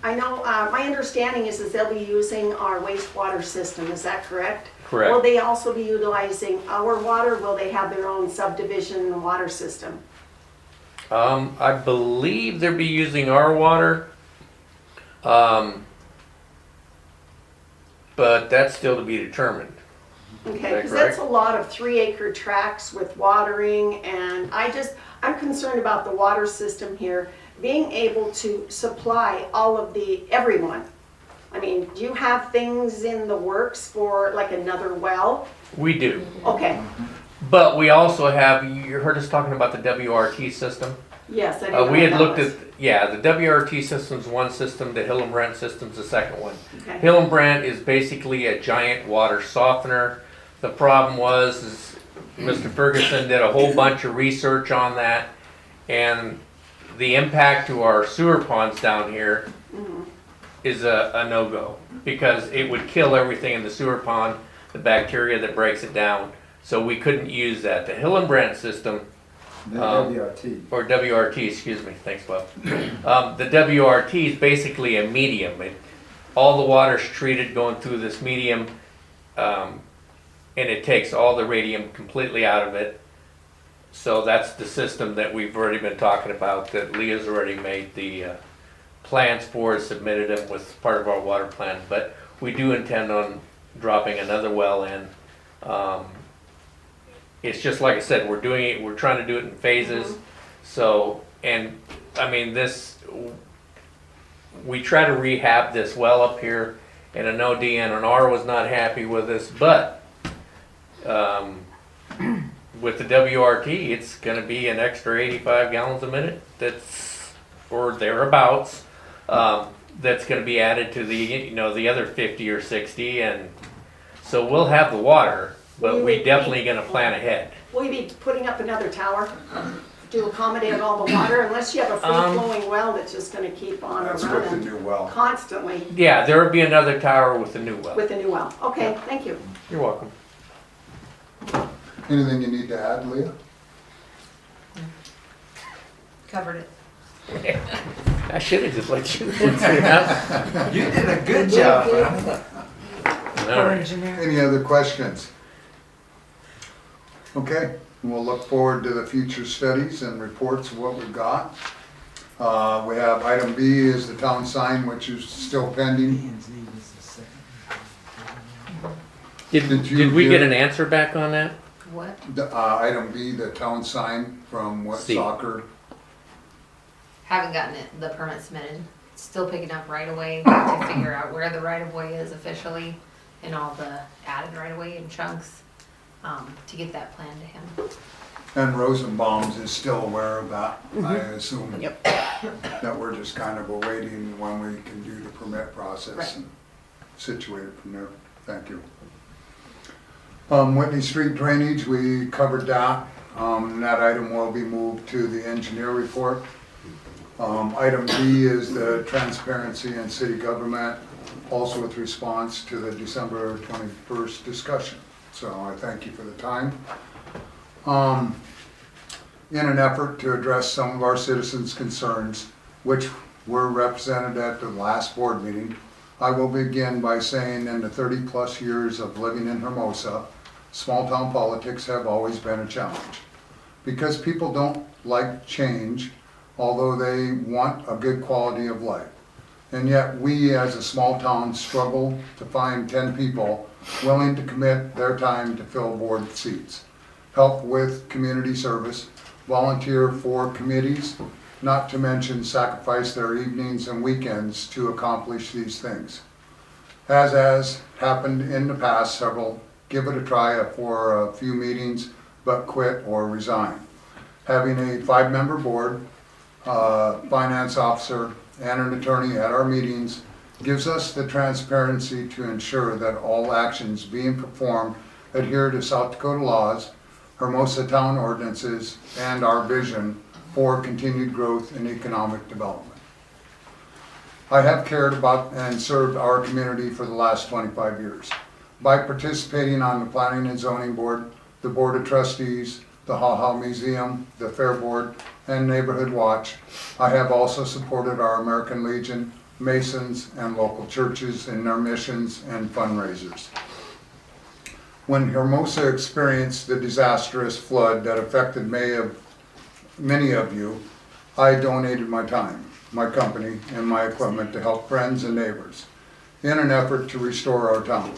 I know, my understanding is they'll be using our wastewater system, is that correct? Correct. Will they also be utilizing our water? Will they have their own subdivision water system? I believe they'll be using our water. But that's still to be determined. Okay, that because that's correct? a lot of 3-acre tracts with watering, and I'm concerned about the water system here, being able to supply all of everyone. I mean, do you have things in the works for like another well? We do. Okay, But we also have, you heard us talking about the WRT system? yes, I didn't know We what had that looked was. at, the WRT system's one system, the Hillenbrand system's the second one. Okay. Hillenbrand is basically a giant water softener. The problem is Mr. Ferguson did a whole bunch of research on that, and the impact to our sewer ponds down here is a no-go, because it would kill everything in the sewer pond, the bacteria that breaks it down, so we couldn't use that. The Hillenbrand system, The WRT. or WRT, excuse me, thanks Bob. The WRT is basically a medium. All the water's treated going through this medium, and it takes all the radium completely out of it. So that's the system that we've already been talking about, that Leah's already made the plans for, submitted them with part of our water plan. But we do intend on dropping another well in. It's just like I said, we're trying to do it in phases. So, and I mean, we try to rehab this well up here, and I know DNR was not happy with us, but with the WRT, it's gonna be an extra 85 gallons a minute, or thereabouts, that's gonna be added to the other 50 or 60, and so we'll have the water, but we definitely gonna plan ahead. Will you be putting up another tower to accommodate all the water, unless you have a free-flowing well that's just gonna keep on That's with the running new well. constantly Yeah, there will be another tower with a new well. with a new well? Okay, thank you. You're welcome. Anything you need to add, Leah? Covered it. I should have just let you answer that. You did a good job. All right. Engineer. Any other questions? Okay, we'll look forward to the future studies and reports of what we've got. We have item B is the town sign, which is still pending. Did you Did we get- get an answer back on that? What? Item B, the town sign from what C. soccer. Haven't gotten the permit submitted. Still picking up right away to figure out where the right of way is officially and all the added right of way in chunks, to get that plan to him. And Rosenbaum's is still aware of that, I assume. Yep. That we're just kind of awaiting when we can do the permit process Right. and situate it from there. Thank you. Whitney Street drainage, we covered that. That item will be moved to the engineer report. Item D is the transparency in city government, also with response to the December 21st discussion. So I thank you for the time. In an effort to address some of our citizens' concerns, which were represented at the last board meeting, I will begin by saying in the 30-plus years of living in Hermosa, small-town politics have always been a challenge. Because people don't like change, although they want a good quality of life. And yet we as a small town struggle to find 10 people willing to commit their time to fill board seats, help with community service, volunteer for committees, not to mention sacrifice their evenings and weekends to accomplish these things. As has happened in the past, several give it a try for a few meetings, but quit or resign. Having a 5-member board, finance officer, and an attorney at our meetings gives us the transparency to ensure that all actions being performed adhere to South Dakota laws, Hermosa town ordinances, and our vision for continued growth and economic development. I have cared about and served our community for the last 25 years. By participating on the Planning and Zoning Board, the Board of Trustees, the Ha Ha Museum, the Fair Board, and Neighborhood Watch, I have also supported our American Legion, Masons, and local churches in their missions and fundraisers. When Hermosa experienced the disastrous flood that affected many of you, I donated my time, my company, and my equipment to help friends and neighbors in an effort to restore our town.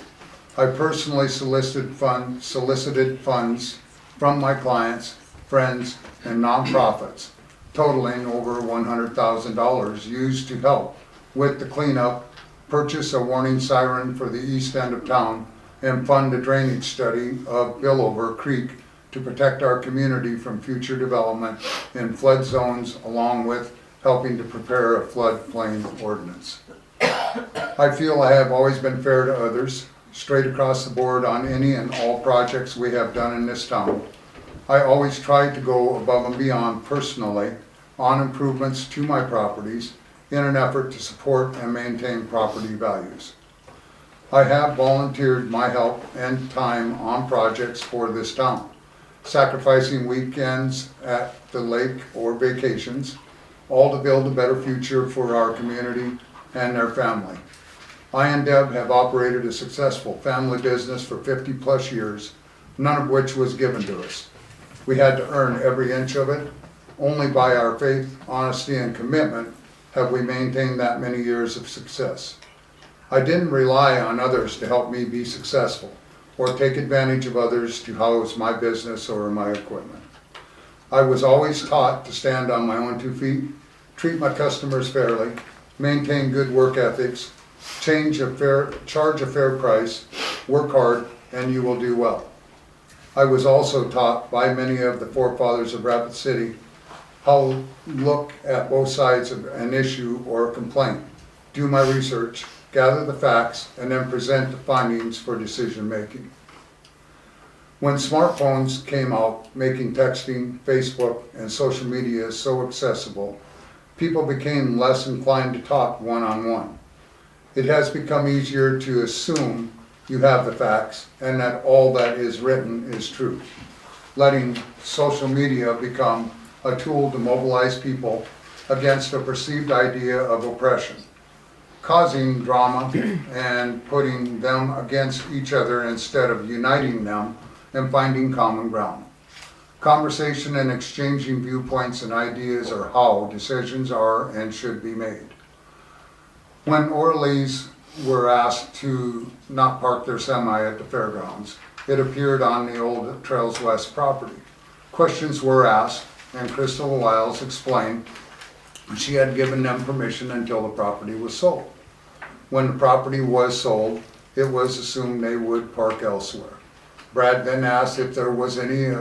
I personally solicited funds from my clients, friends, and nonprofits, totaling over $100,000 used to help with the cleanup, purchase a warning siren for the east end of town, and fund a drainage study of Billover Creek to protect our community from future development in flood zones, along with helping to prepare a floodplain ordinance. I feel I have always been fair to others, straight across the board on any and all projects we have done in this town. I always tried to go above and beyond personally on improvements to my properties in an effort to support and maintain property values. I have volunteered my help and time on projects for this town, sacrificing weekends at the lake or vacations, all to build a better future for our community and their family. I and Deb have operated a successful family business for 50+ years, none of which was given to us. We had to earn every inch of it. Only by our faith, honesty, and commitment have we maintained that many years of success. I didn't rely on others to help me be successful or take advantage of others to house my business or my equipment. I was always taught to stand on my own 2 feet, treat my customers fairly, maintain good work ethics, charge a fair price, work hard, and you will do well. I was also taught by many of the forefathers of Rapid City how to look at both sides of an issue or a complaint, do my research, gather the facts, and then present the findings for decision making. When smartphones came out, making texting, Facebook, and social media so accessible, people became less inclined to talk one-on-one. It has become easier to assume you have the facts and that all that is written is true, letting social media become a tool to mobilize people against a perceived idea of oppression, causing drama and putting them against each other instead of uniting them and finding common ground. Conversation and exchanging viewpoints and ideas are how decisions are and should be made. When orderlies were asked to not park their semi at the fairgrounds, it appeared on the old Trails West property. Questions were asked, and Crystal Wiles explained she had given them permission until the property was sold. When the property was sold, it was assumed they would park elsewhere. Brad then asked if there was any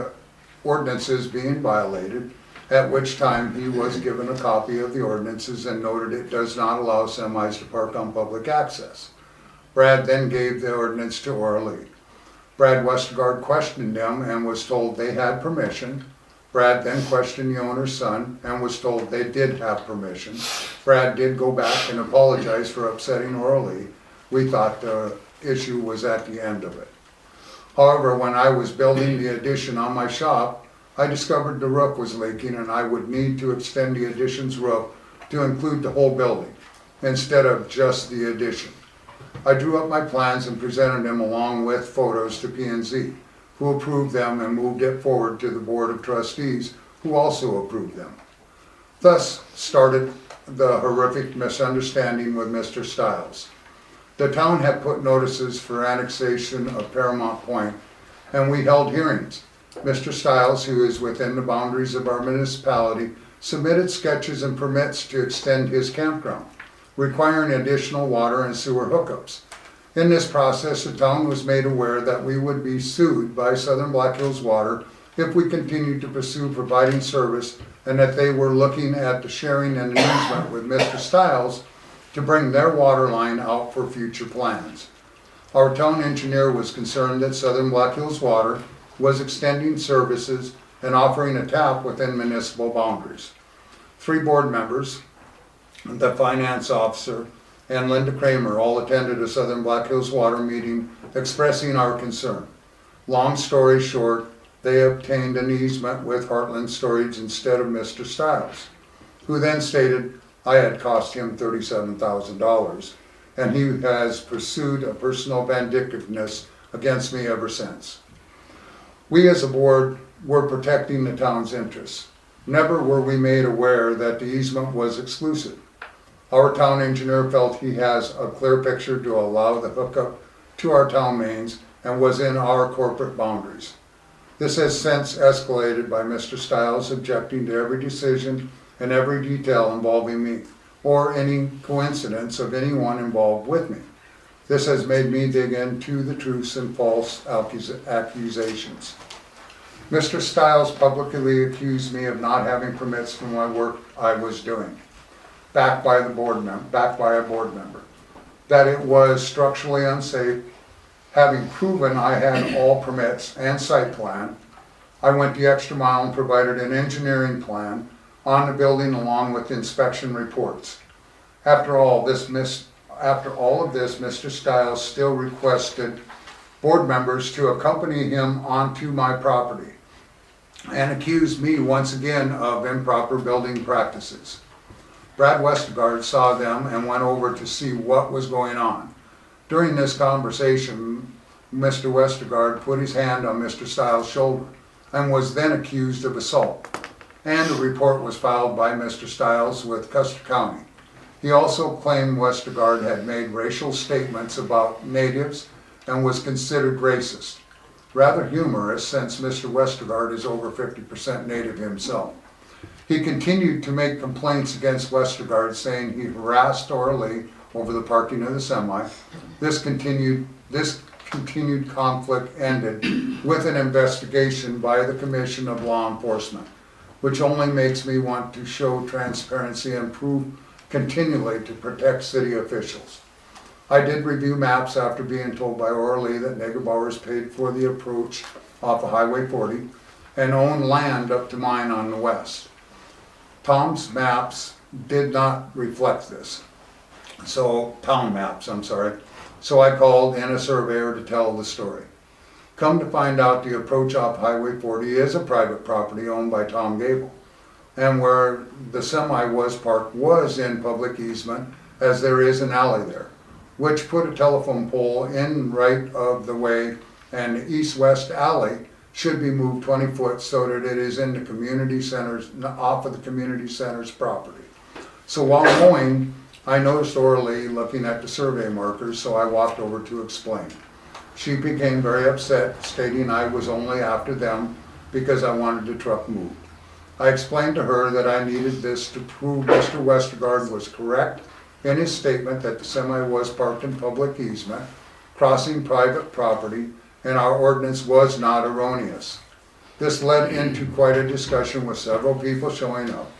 ordinances being violated, at which time he was given a copy of the ordinances and noted it does not allow semis to park on public access. Brad then gave the ordinance to Orly. Brad Westergaard questioned them and was told they had permission. Brad then questioned the owner's son and was told they did have permission. Brad did go back and apologize for upsetting Orly. We thought the issue was at the end of it. However, when I was building the addition on my shop, I discovered the roof was leaking and I would need to extend the addition's roof to include the whole building instead of just the addition. I drew up my plans and presented them along with photos to P&Z, who approved them and moved it forward to the Board of Trustees, who also approved them. Thus started the horrific misunderstanding with Mr. Stiles. The town had put notices for annexation of Paramount Point, and we held hearings. Mr. Stiles, who is within the boundaries of our municipality, submitted sketches and permits to extend his campground, requiring additional water and sewer hookups. In this process, the town was made aware that we would be sued by Southern Black Hills Water if we continued to pursue providing service, and that they were looking at the sharing and easement with Mr. Stiles to bring their water line out for future plans. Our town engineer was concerned that Southern Black Hills Water was extending services and offering a tap within municipal boundaries. 3 board members, the finance officer, and Linda Kramer all attended a Southern Black Hills Water meeting expressing our concern. Long story short, they obtained an easement with Heartland Storage instead of Mr. Stiles, who then stated I had cost him $37,000, and he has pursued a personal vindictiveness against me ever since. We as a board were protecting the town's interests. Never were we made aware that the easement was exclusive. Our town engineer felt he has a clear picture to allow the hookup to our town mains and was in our corporate boundaries. This has since escalated by Mr. Stiles objecting to every decision and every detail involving me, or any coincidence of anyone involved with me. This has made me dig into the truths and false accusations. Mr. Stiles publicly accused me of not having permits for my work I was doing, backed by a board member, that it was structurally unsafe. Having proven I had all permits and site plan, I went the extra mile and provided an engineering plan on the building along with inspection reports. After all of this, Mr. Stiles still requested board members to accompany him onto my property and accused me once again of improper building practices. Brad Westergaard saw them and went over to see what was going on. During this conversation, Mr. Westergaard put his hand on Mr. Stiles' shoulder and was then accused of assault. And a report was filed by Mr. Stiles with Custer County. He also claimed Westergaard had made racial statements about natives and was considered racist. Rather humorous since Mr. Westergaard is over 50% native himself. He continued to make complaints against Westergaard, saying he harassed Orly over the parking of the semi. This continued conflict ended with an investigation by the Commission of Law Enforcement, which only makes me want to show transparency and prove continually to protect city officials. I did review maps after being told by Orly that Negerbauers paid for the approach off of Highway 40 and owned land up to mine on the west. Tom's maps did not reflect this. Town maps, I'm sorry. So I called in a surveyor to tell the story. Come to find out, the approach off Highway 40 is a private property owned by Tom Gable, and where the semi was parked was in public easement, as there is an alley there, which put a telephone pole in right of the way, and the east-west alley should be moved 20 foot so that it is in the community centers, off of the community center's property. So while mowing, I noticed Orly looking at the survey markers, so I walked over to explain. She became very upset, stating I was only after them because I wanted the truck moved. I explained to her that I needed this to prove Mr. Westergaard was correct in his statement that the semi was parked in public easement, crossing private property, and our ordinance was not erroneous. This led into quite a discussion with several people showing up.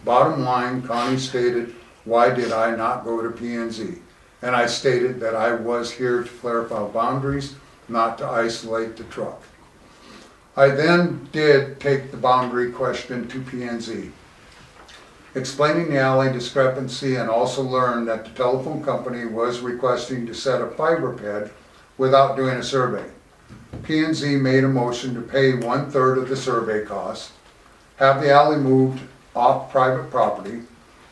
Bottom line, Connie stated, why did I not go to P&Z? And I stated that I was here to clarify boundaries, not to isolate the truck. I then did take the boundary question to P&Z, explaining the alley discrepancy, and also learned that the telephone company was requesting to set a fiber ped without doing a survey. P&Z made a motion to pay 1/3 of the survey cost, have the alley moved off private property,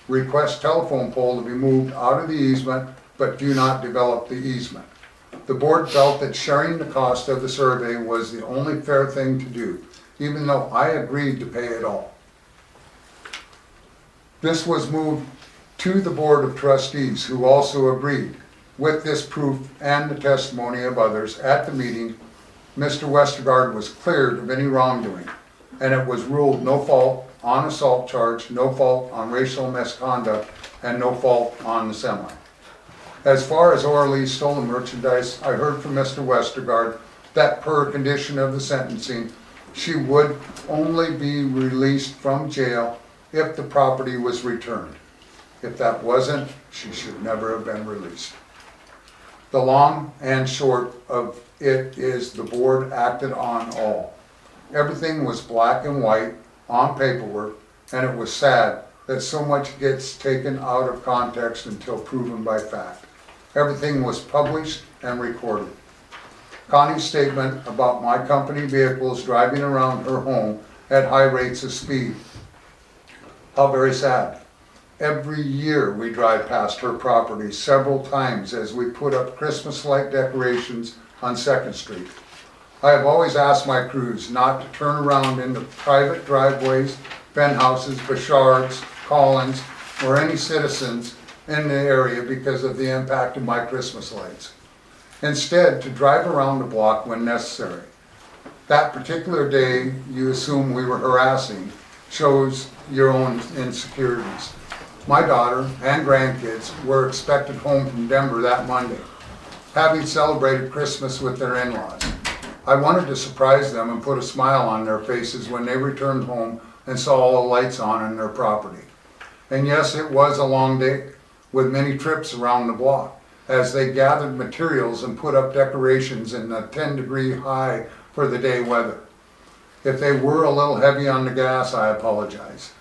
request telephone pole to be moved out of the easement, but do not develop the easement. The board felt that sharing the cost of the survey was the only fair thing to do, even though I agreed to pay it all. This was moved to the Board of Trustees, who also agreed. With this proof and the testimony of others at the meeting, Mr. Westergaard was cleared of any wrongdoing, and it was ruled no fault on assault charge, no fault on racial misconduct, and no fault on the semi. As far as orally stolen merchandise, I heard from Mr. Westergaard that per condition of the sentencing, she would only be released from jail if the property was returned. If that wasn't, she should never have been released. The long and short of it is the board acted on all. Everything was black and white on paperwork, and it was sad that so much gets taken out of context until proven by fact. Everything was published and recorded. Connie's statement about my company vehicles driving around her home at high rates of speed. How very sad. Every year we drive past her property several times as we put up Christmas light decorations on 2nd Street. I have always asked my crews not to turn around into private driveways, Ben houses, Bouchards, Collins, or any citizens in the area because of the impact of my Christmas lights. Instead, to drive around the block when necessary. That particular day you assume we were harassing shows your own insecurities. My daughter and grandkids were expected home from Denver that Monday, having celebrated Christmas with their in-laws. I wanted to surprise them and put a smile on their faces when they returned home and saw all the lights on in their property. And yes, it was a long day, with many trips around the block, as they gathered materials and put up decorations in the 10-degree high for the day weather. If they were a little heavy on the gas, I apologize.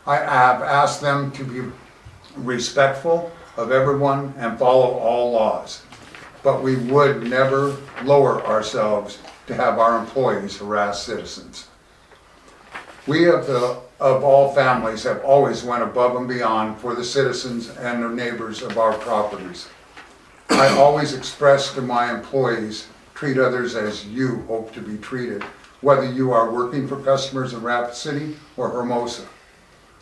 I have asked them to be respectful of everyone and follow all laws, but we would never lower ourselves to have our employees harass citizens. We of all families have always went above and beyond for the citizens and the neighbors of our properties. I always express to my employees, treat others as you hope to be treated, whether you are working for customers in Rapid City or Hermosa.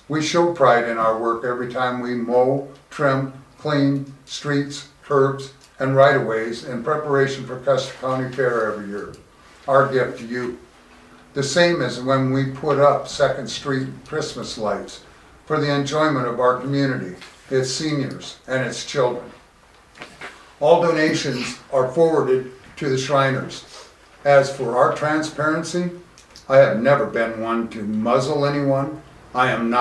We show pride in our work every time we mow, trim, clean streets, curbs, and right-of-ways in preparation for Custer County Fair every year. Our gift to you. The same as when we put up 2nd Street Christmas lights for the enjoyment of our community, its seniors, and its children. All donations are forwarded to the Shriners. As for our transparency, I have never been one to muzzle anyone. I am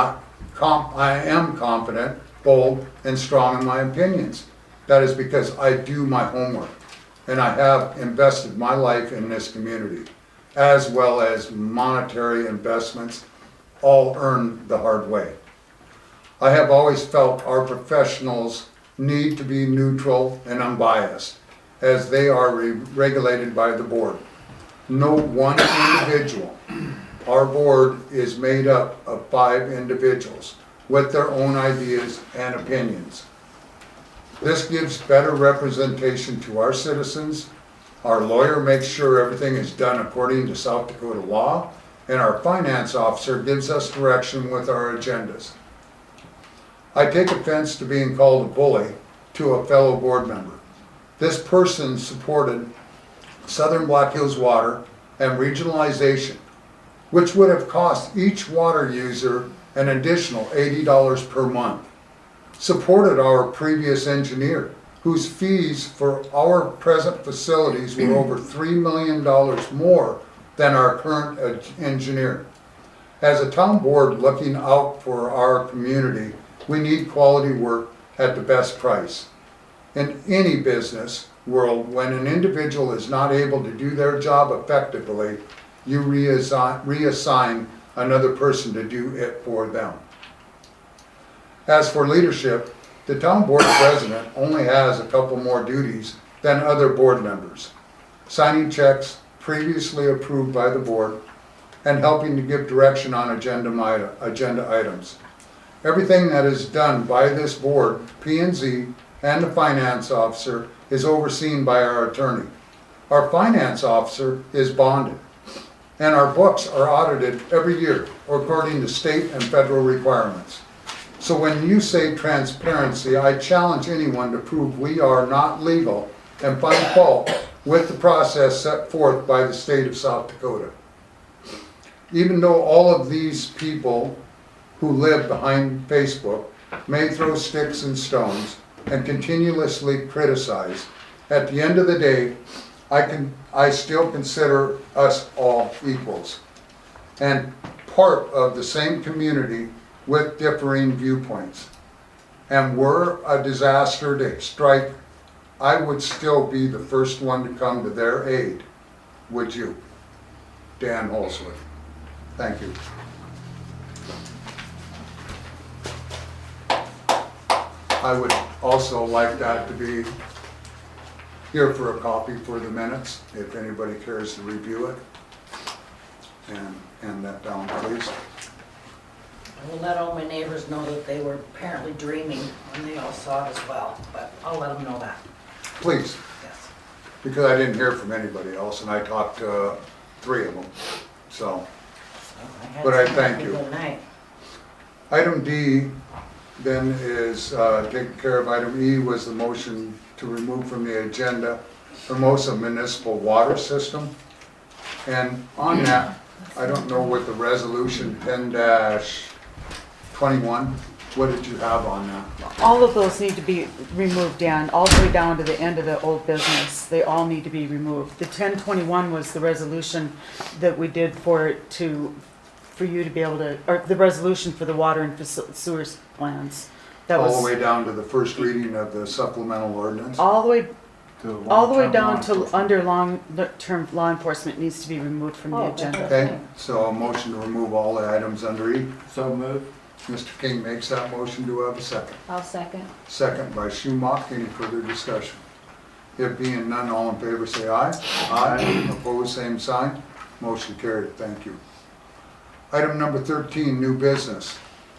confident, bold, and strong in my opinions. That is because I do my homework, and I have invested my life in this community, as well as monetary investments, all earned the hard way. I have always felt our professionals need to be neutral and unbiased, as they are regulated by the board. No one individual. Our board is made up of 5 individuals with their own ideas and opinions. This gives better representation to our citizens. Our lawyer makes sure everything is done according to South Dakota law, and our finance officer gives us direction with our agendas. I take offense to being called a bully to a fellow board member. This person supported Southern Black Hills Water and regionalization, which would have cost each water user an additional $80 per month. Supported our previous engineer, whose fees for our present facilities were over $3 million more than our current engineer. As a town board looking out for our community, we need quality work at the best price. In any business world, when an individual is not able to do their job effectively, you reassign another person to do it for them. As for leadership, the town board president only has a couple more duties than other board members. Signing checks previously approved by the board and helping to give direction on agenda items. Everything that is done by this board, P&Z, and the finance officer is overseen by our attorney. Our finance officer is bonded, and our books are audited every year according to state and federal requirements. So when you say transparency, I challenge anyone to prove we are not legal and find fault with the process set forth by the state of South Dakota. Even though all of these people who live behind Facebook may throw sticks and stones and continuously criticize. At the end of the day, I still consider us all equals and part of the same community with differing viewpoints. And were a disaster to strike, I would still be the first one to come to their aid. Would you? Dan Holsworth. Thank you. I would also like that to be here for a copy for the minutes, if anybody cares to review it. And hand that down, please. I will let all my neighbors know that they were apparently dreaming when they all saw it as well, but I'll let them know that, Please, yes. because I didn't hear from anybody else, and I talked to 3 of them, so. had But I some thank have a you. Good night. Item D then is taken care of. Item E was the motion to remove from the agenda Hermosa Municipal Water System. And on that, I don't know what the resolution 10-21, what did you have on that? All of those need to be removed, Dan, all the way down to the end of the old business. They all need to be removed. The 1021 was the resolution that we did for you to be able to, or the resolution for the water and sewers plans. That All was the way down to the first reading of the supplemental ordinance? all the way down to long-term under long-term law enforcement needs to be removed from the Oh, agenda. Okay, so a motion to remove all the items under E. So move. Mr. King makes that motion. Do I have a second? I'll second. Second by Schumacher. Any further discussion? There being none, all in favor say aye. Aye. Opposed, same sign. Motion carried. Thank you. Item number 13, new business.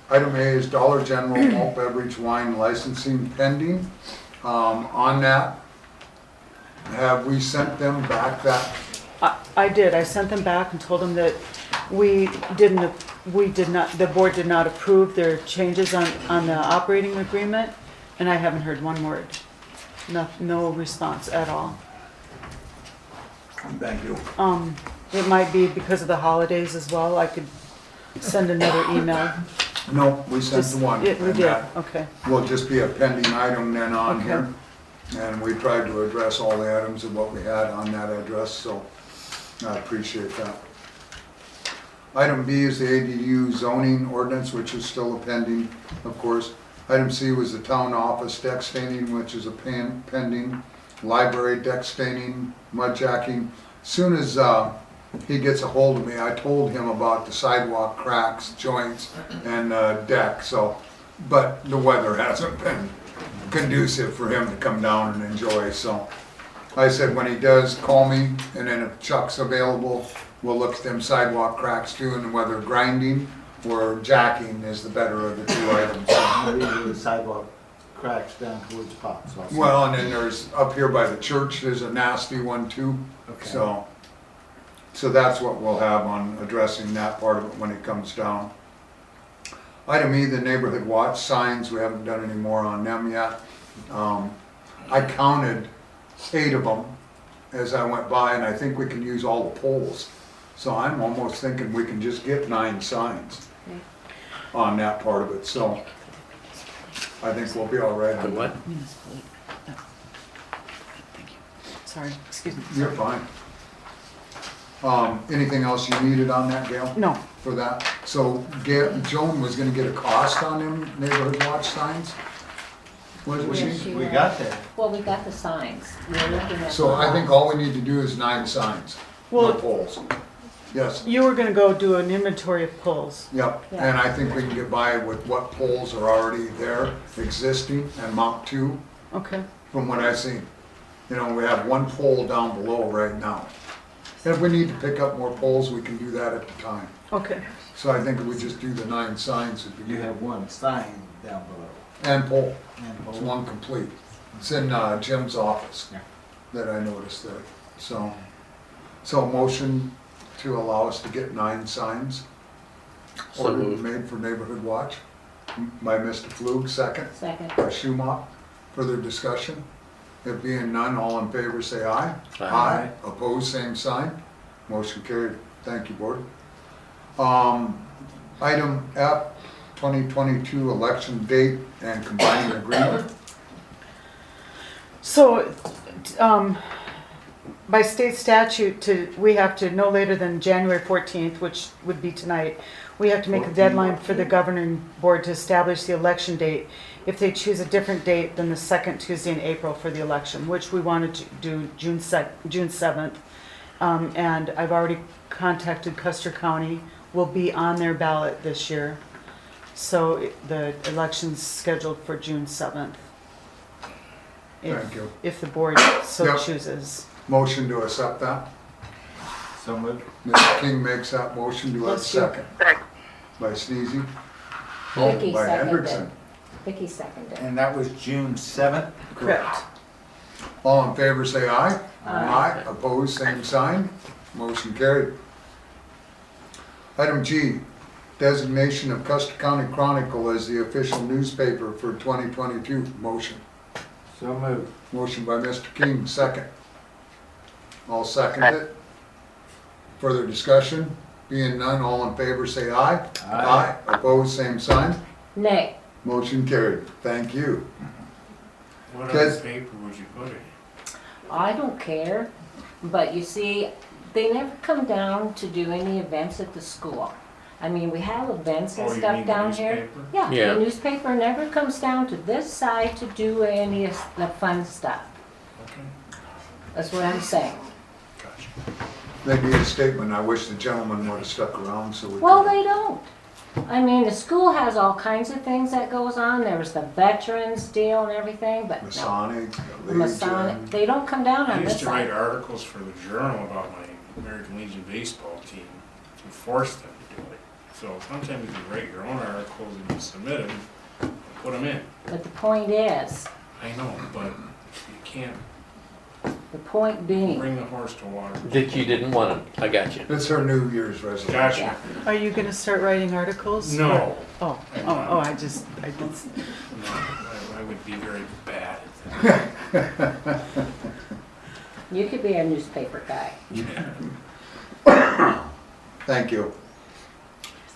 Item A is Dollar General malt beverage wine licensing pending. On that, have we sent them back that? I did. I sent them back and told them that the board did not approve their changes on the operating agreement, and I haven't heard one word. No response at all. Thank you. It might be because of the holidays as well. I could send another email. No, we sent the one. We and did, that okay. will just be a pending item then on Okay. here. And we tried to address all the items of what we had on that address, so I appreciate that. Item B is the ADU zoning ordinance, which is still a pending, of course. Item C was the town office deck staining, which is a pending. Library deck staining, mud jacking. Soon as he gets a hold of me, I told him about the sidewalk cracks, joints, and deck, so, but the weather hasn't been conducive for him to come down and enjoy, so. I said when he does, call me, and then if Chuck's available, we'll look at them sidewalk cracks too, and whether grinding or jacking is the better of the 2 items. Maybe the sidewalk cracks down towards Pops also. Well, and then there's, up here by the church, there's a nasty one too, Okay. so that's what we'll have on addressing that part of it when it comes down. Item E, the neighborhood watch signs, we haven't done any more on them yet. I counted 8 of them as I went by, and I think we can use all the poles. So I'm almost thinking we can just get 9 signs on that part of it, so I think we'll be all right The on what? Thank you. Sorry, excuse me. You're fine. Anything else you needed on that, Gail? No, For that? So Joan was gonna get a cost on them neighborhood watch signs? Was Yes, she? you We were. got there. Well, we got the signs. We're looking at. So the I think all we need to do is 9 signs, no well, poles. Yes, you were gonna go do an inventory of polls. yep, Yeah. and I think we can get by with what poles are already there, existing, and mount 2, Okay, from what I've seen. You know, we have 1 pole down below right now. And if we need to pick up more poles, we can do that at the time. okay. So I think if we just do the 9 signs, it'd be You good. have 1 sign down below. And pole. And It's pole. 1 complete. It's in Jim's office Yeah. that I noticed there. So a motion to allow us to get 9 signs. So Ordered and moved. made for Neighborhood Watch by Mr. Flug, second Second. by Schumacher. Further discussion? There being none, all in favor say aye. Aye. Opposed, same sign. Motion carried. Thank you, Board. Item F, 2022 election date and combining agreement. So, by state statute, we have to, no later than January 14th, which would be tonight, we have to make a deadline for the governing board to establish the election date if they choose a different date than the second Tuesday in April for the election, which we wanted to do June 7th. And I've already contacted Custer County, will be on their ballot this year. So the election's scheduled for June 7th. Thank you. If the board so Yep. chooses. Motion to accept that. So moved. Mr. King makes that motion. Do I have a Bless you. second? By Sneezy. Vicky By seconded. Hendrickson. Vicky seconded. And that was June 7th? Correct. All in favor, say aye. Aye. Opposed, same sign. Motion carried. Item G, designation of Custer County Chronicle as the official newspaper for 2022. Motion. So moved. Motion by Mr. King, second. All second it. Further discussion? Being none, all in favor say aye. Aye. Opposed, same sign. Nay. Motion carried. Thank you. What Good. other paper would you put it? I don't care, but you see, they never come down to do any events at the school. I mean, we have events and Oh, you stuff mean the down here. newspaper? Yeah, Yeah. the newspaper never comes down to this side to do any of the fun stuff. Okay, That's what I'm saying. gotcha. They need a statement. I wish the gentleman would have stuck around so we could. Well, they don't. I mean, the school has all kinds of things that goes on. There was the veterans deal and everything, but no. Masonic, The Masonic, Legion. they don't come down I on used this to write side. articles for the Journal about my American Legion baseball team to force them to do it. So sometimes you write your own articles and you submit them, and put them in. But the point is, I know, but you can't the point being, bring the horse to water. That you didn't want them. I got you. It's her New Year's resolution. Gotcha. Are you gonna start writing articles? No. Oh, I did. No, I would be very bad at that. you could be a newspaper guy. Thank you.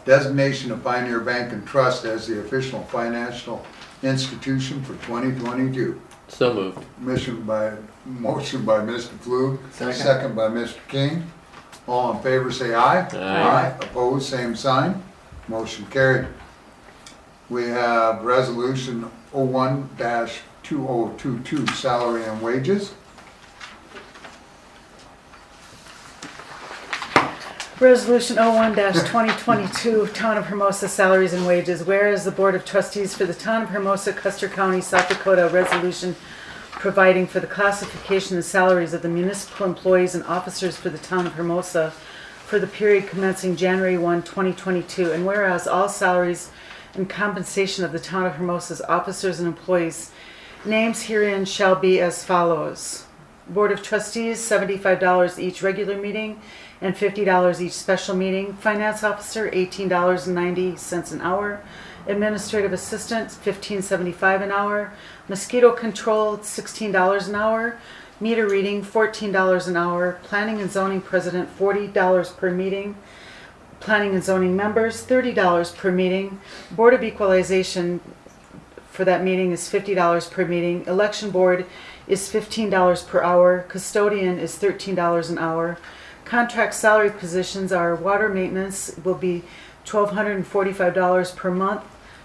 Designation of Pioneer Bank and Trust as the official financial institution for 2022. So moved. Motion by Mr. Flug, Second. second by Mr. King. All in favor say aye. Aye. Opposed, same sign. Motion carried. We have resolution 01-2022, salary and wages. Resolution 01-2022, Town of Hermosa salaries and wages. Whereas the Board of Trustees for the Town of Hermosa, Custer County, South Dakota, resolution providing for the classification and salaries of the municipal employees and officers for the Town of Hermosa for the period commencing January 1, 2022. And whereas all salaries and compensation of the Town of Hermosa's officers and employees, names herein shall be as follows. Board of Trustees, $75 each regular meeting and $50 each special meeting. Finance officer, $18.90 an hour. Administrative assistant, $15.75 an hour. Mosquito control, $16 an hour. Meter reading, $14 an hour. Planning and zoning president, $40 per meeting. Planning and zoning members, $30 per meeting. Board of Equalization for that meeting is $50 per meeting. Election board is $15 per hour. Custodian is $13 an hour. Contract salary positions are water maintenance will be $1,245 per month.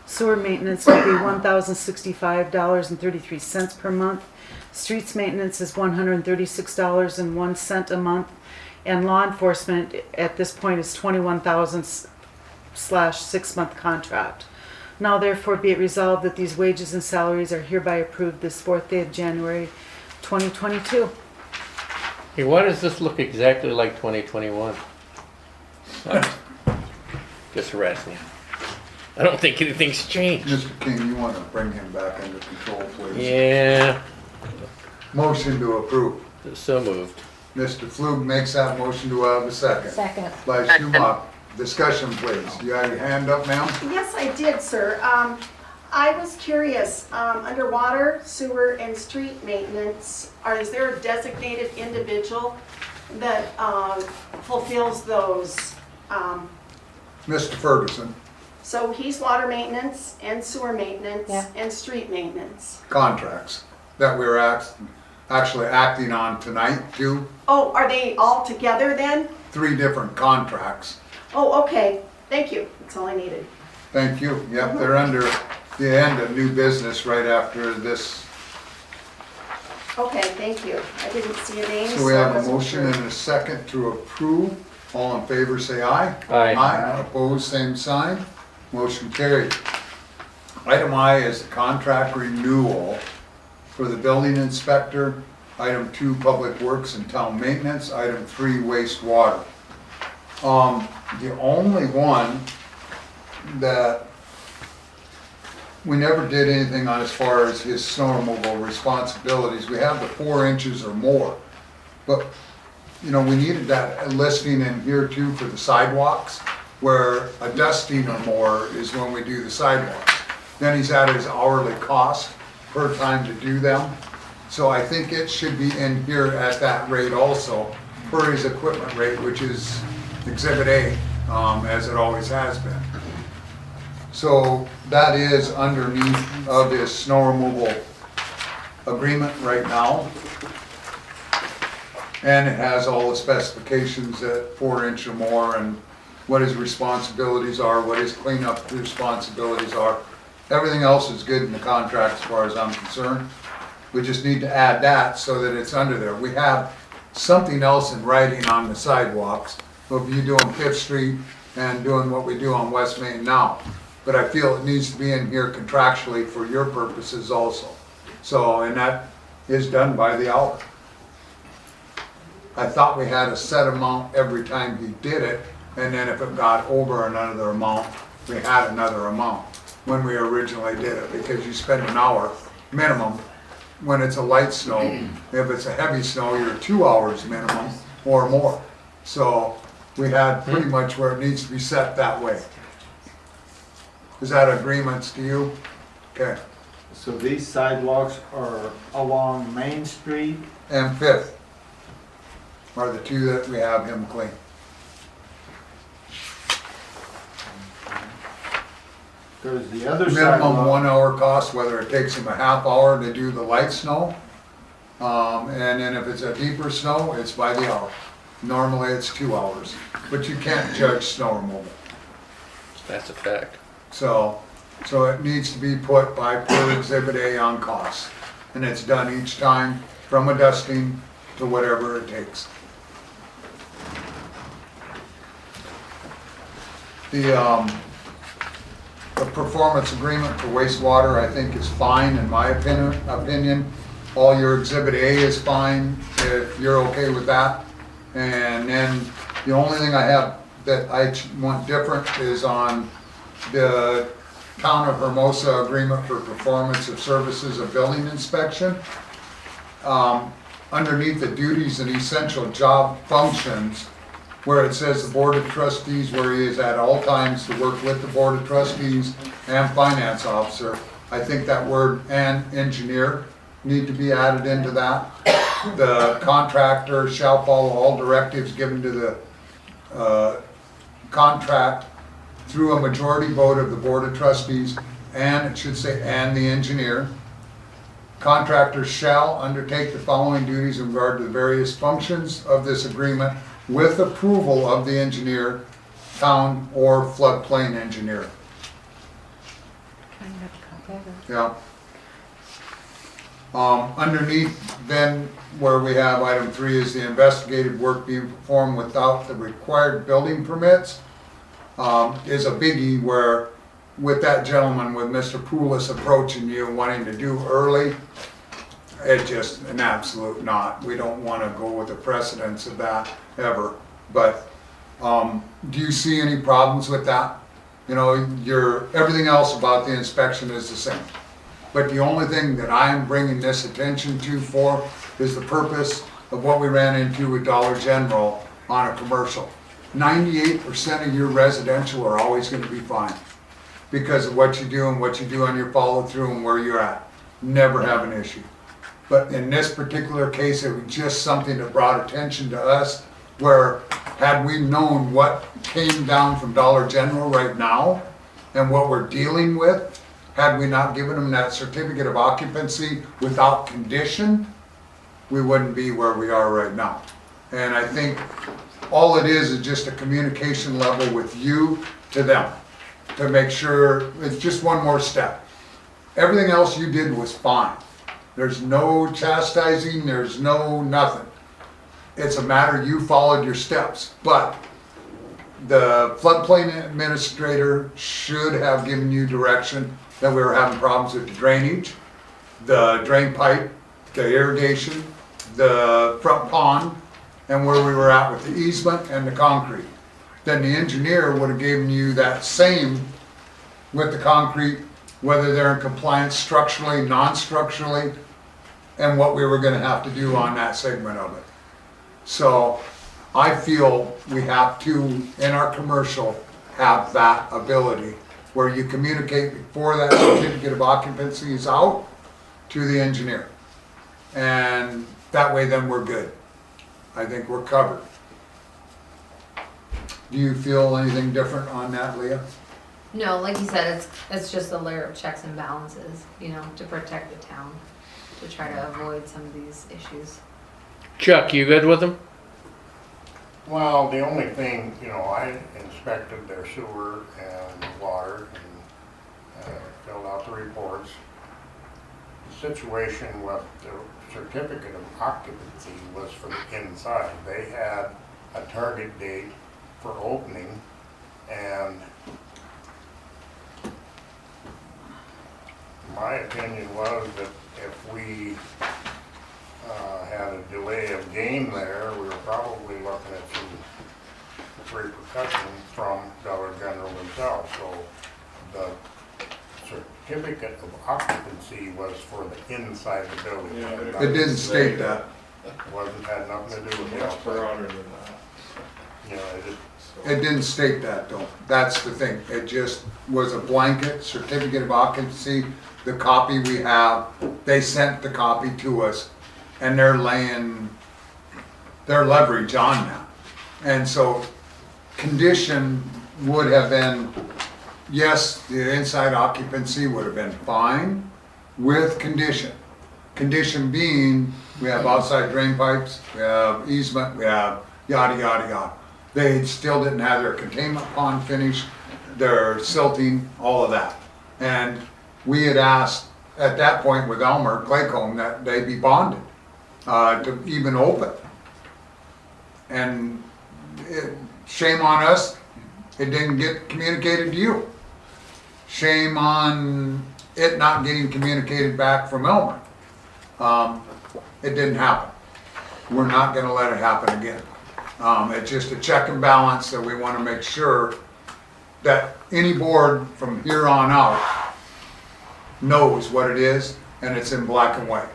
Sewer maintenance will be $1,065.33 per month. Streets maintenance is $136.01 a month. And law enforcement at this point is $21,000 / 6-month contract. Now therefore be it resolved that these wages and salaries are hereby approved this 4th day of January 2022. Hey, why does this look exactly like 2021? Just harassing you. I don't think anything's changed. Mr. King, you want to bring him back under control, please? Yeah, Motion to approve. so moved. Mr. Flug makes that motion. Do I have a second? Second. By Schumacher. Discussion, please. You have your hand up, ma'am? Yes, I did, sir. I was curious, underwater, sewer, and street maintenance, is there a designated individual that fulfills those? Mr. Ferguson. So he's water maintenance and sewer maintenance Yeah. and street maintenance. Contracts that we're actually acting on tonight too. Oh, are they all together then? 3 different contracts. Oh, okay, thank you, that's all I needed. Thank you. Yep, they're under the end of new business right after this. Okay, thank you. I didn't see a name. So we have I a wasn't motion sure. and a second to approve. All in favor, say aye. Aye. Aye. Opposed, same sign. Motion carried. Item I is the contract renewal for the building inspector. Item 2, public works and town maintenance. Item 3, wastewater. The only one that we never did anything on as far as his snow removal responsibilities. We have the 4 inches or more. But, you know, we needed that listing in here too for the sidewalks, where a dusting or more is when we do the sidewalks. Then he's at his hourly cost per time to do them. So I think it should be in here at that rate also, per his equipment rate, which is Exhibit A, as it always has been. So that is underneath of his snow removal agreement right now. And it has all the specifications at 4 inch or more and what his responsibilities are, what his cleanup responsibilities are. Everything else is good in the contract as far as I'm concerned. We just need to add that so that it's under there. We have something else in writing on the sidewalks of you doing Fifth Street and doing what we do on West Main now. But I feel it needs to be in here contractually for your purposes also. So, and that is done by the hour. I thought we had a set amount every time he did it, and then if it got over another amount, we had another amount when we originally did it, because you spend an hour minimum when it's a light snow. If it's a heavy snow, you're 2 hours minimum or more. So we had pretty much where it needs to be set that way. Is that agreements to you? Okay. So these sidewalks are along Main Street? And Fifth are the 2 that we have him clean. Because the other Minimum sidewalk, 1 hour cost, whether it takes him a half hour to do the light snow. And then if it's a deeper snow, it's by the hour. Normally it's 2 hours, but you can't judge snow removal. That's a fact. So it needs to be put by per Exhibit A on cost. And it's done each time from a dusting to whatever it takes. The performance agreement for wastewater, I think, is fine in my opinion. All your Exhibit A is fine, if you're okay with that. And then the only thing I have that I want different is on the Town of Hermosa agreement for performance of services of building inspection. Underneath the duties and essential job functions, where it says the Board of Trustees, where he is at all times to work with the Board of Trustees and Finance Officer, I think that word "and engineer" need to be added into that. The contractor shall follow all directives given to the contract through a majority vote of the Board of Trustees, and it should say "and the engineer." Contractors shall undertake the following duties in regard to the various functions of this agreement with approval of the engineer, town or floodplain engineer. Yeah. Underneath then, where we have item 3 is the investigative work being performed without the required building permits, is a biggie where with that gentleman, with Mr. Poulos approaching you and wanting to do early, it's just an absolute not. We don't want to go with the precedence of that ever. But do you see any problems with that? You know, everything else about the inspection is the same. But the only thing that I'm bringing this attention to for is the purpose of what we ran into with Dollar General on a commercial. 98% of your residential are always going to be fine because of what you do and what you do on your follow through and where you're at. Never have an issue. But in this particular case, it was just something that brought attention to us where had we known what came down from Dollar General right now, and what we're dealing with, had we not given them that certificate of occupancy without condition, we wouldn't be where we are right now. And I think all it is just a communication level with you to them, to make sure, it's just one more step. Everything else you did was fine. There's no chastising, there's no nothing. It's a matter you followed your steps, but the floodplain administrator should have given you direction that we were having problems with the drainage, the drain pipe, the irrigation, the front pond, and where we were at with the easement and the concrete. Then the engineer would have given you that same with the concrete, whether they're in compliance structurally, non-structurally, and what we were gonna have to do on that segment of it. So I feel we have to, in our commercial, have that ability where you communicate before that certificate of occupancy is out to the engineer. And that way then we're good. I think we're covered. Do you feel anything different on that, Leah? No, like you said, it's just a layer of checks and balances, you know, to protect the town, to try to avoid some of these issues. Chuck, you good with them? Well, the only thing, you know, I inspected their sewer and water and filled out the reports. The situation with the certificate of occupancy was for the inside. They had a target date for opening, and my opinion was that if we had a delay of game there, we were probably looking at some repercussions from Dollar General themselves. So the certificate of occupancy was for the inside of the building. Yeah, but It didn't state that. Had nothing to do with the Much outside. broader than that. You know, it just, It didn't state that though. That's the thing. It just was a blanket certificate of occupancy. The copy we have, they sent the copy to us and they're laying their leverage on that. And so condition would have been, yes, the inside occupancy would have been fine with condition. Condition being, we have outside drain pipes, we have easement, we have yada, yada, yada. They still didn't have their containment pond finished, their silting, all of that. And we had asked at that point with Elmer Claycomb that they be bonded to even open. And shame on us, it didn't get communicated to you. Shame on it not getting communicated back from Elmer. It didn't happen. We're not gonna let it happen again. It's just a check and balance that we wanna make sure that any board from here on out knows what it is and it's in black and white.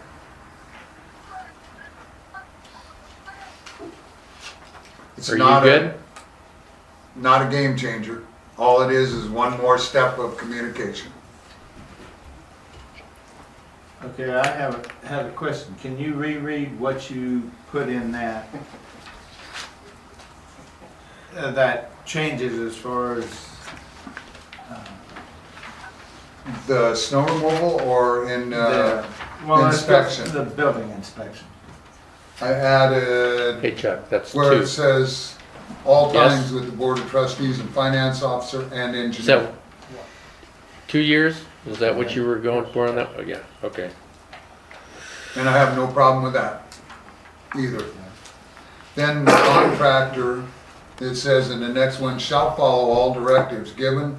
It's Are you not good? not a game changer. All it is one more step of communication. Okay, I have a question. Can you reread what you put in that? That changes as far as, The snow removal or in well, it's just inspection? the building inspection. I added Hey Chuck, that's where it two. says all Yes. times with the board of trustees and finance officer and Is engineer. that 2 years? Is that what you were going for on that? Oh, yeah, okay. And I have no problem with that either. Then the contractor, it says in the next one, shall follow all directives given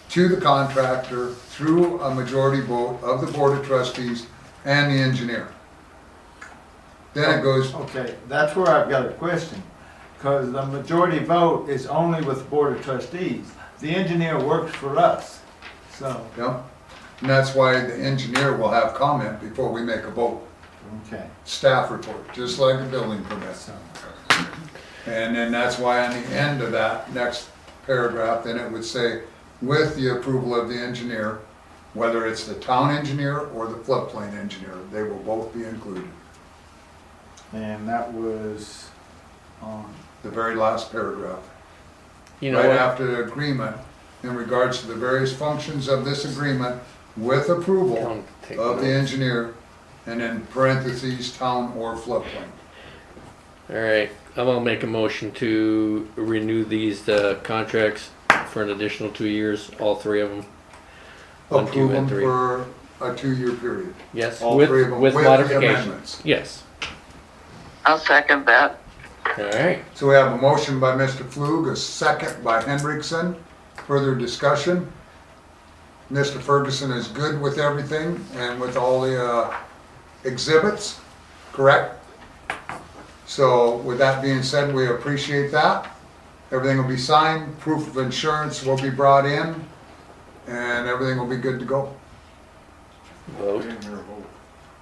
to the contractor through a majority vote of the board of trustees and the engineer. Then it goes, Okay, that's where I've got a question, because the majority vote is only with the board of trustees. The engineer works for us, so, yeah, and that's why the engineer will have comment before we make a vote. okay. Staff report, just like a building permit. So, And then that's why on the end of that next paragraph, then it would say, with the approval of the engineer, whether it's the town engineer or the floodplain engineer, they will both be included. and that was on, The very last paragraph. You know Right what? after the agreement, in regards to the various functions of this agreement with approval Town take of the notes. engineer, and in parentheses, town or floodplain. All right, I'm gonna make a motion to renew these contracts for an additional 2 years, all three of them. 1, 2, Approve them and 3. for a 2-year period. Yes, All with, three of them, with with the modifications. amendments. Yes. I'll second that. All right. So we have a motion by Mr. Flug, a second by Hendrickson. Further discussion? Mr. Ferguson is good with everything and with all the exhibits, correct? So with that being said, we appreciate that. Everything will be signed, proof of insurance will be brought in, and everything will be good to go. Vote.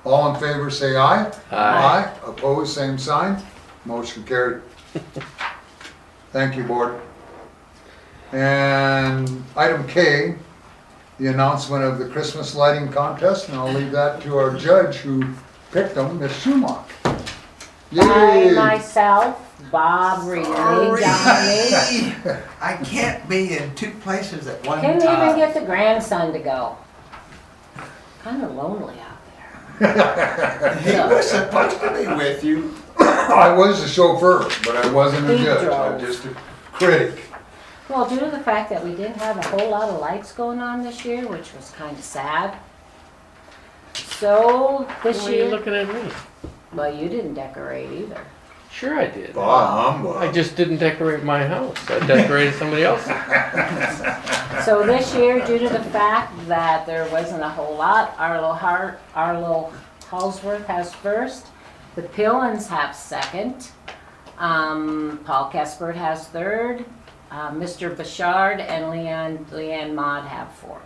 All in favor, say aye. Aye. Opposed, same sign. Motion carried. Thank you, board. And item K, the announcement of the Christmas lighting contest, and I'll leave that to our judge who picked them, Ms. Schumacher. I Yay! myself, Bob Reed, Johnny, I can't be in 2 places at one couldn't time. even get the grandson to go. Kind of lonely out there. He was supposed to be with you. I was a chauffeur, but I wasn't a He judge. drove. I'm just a critic. Well, due to the fact that we didn't have a whole lot of lights going on this year, which was kind of sad. So this Why are you year, looking at me? well, you didn't decorate either. Sure I did. Bah, humbug. I just didn't decorate my house. I decorated somebody else's. So this year, due to the fact that there wasn't a whole lot, our little Halsworth has first, the Pillans have second, Paul Kespert has third, Mr. Bouchard and Leanne Maud have fourth.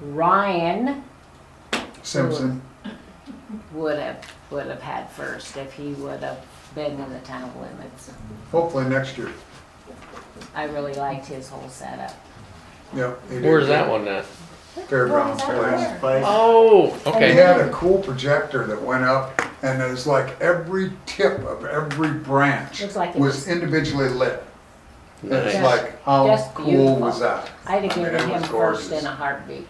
Ryan Simpson. would have had first if he would have been in the town limits. Hopefully next year. I really liked his whole setup. Yep. he did Where's good. that one at? Fairgrounds place. Oh, He okay. had a cool projector that went up, and it was like every tip of every branch Looks like it was was- individually lit. Nice. It's like, how Just cool beautiful. was that? I'd have given It him was first gorgeous. in a heartbeat.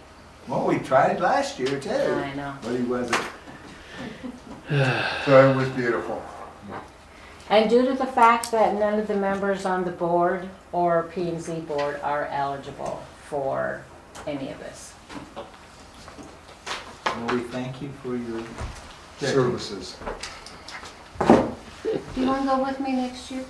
Well, we tried last year too. I know. But he wasn't. So it was beautiful. And due to the fact that none of the members on the board or P&Z board are eligible for any of this. Well, we thank you for your Services. Do you want to go with me next year?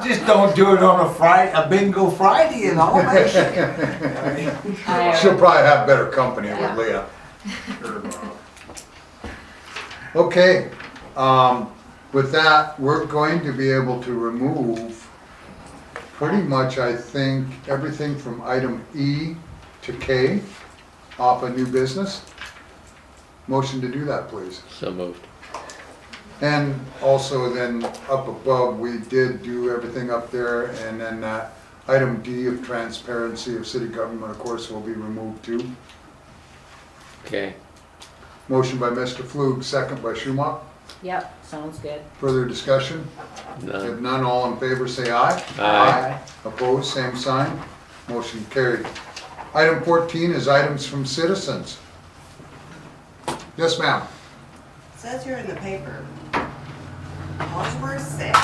Just don't do it on a Friday, a bingo Friday and all that shit. She'll probably have better company with Leah. Okay, with that, we're going to be able to remove pretty much, I think, everything from item E to K off a new business. Motion to do that, please. So moved. And also then up above, we did do everything up there, and then item D of transparency of city government, of course, will be removed too. Okay. Motion by Mr. Flug, second by Schumacher. Yep, sounds good. Further discussion? If None. none, all in favor say aye. Aye. Opposed, same sign. Motion carried. Item 14 is items from citizens. Yes, ma'am. Says here in the paper, Halsworth said,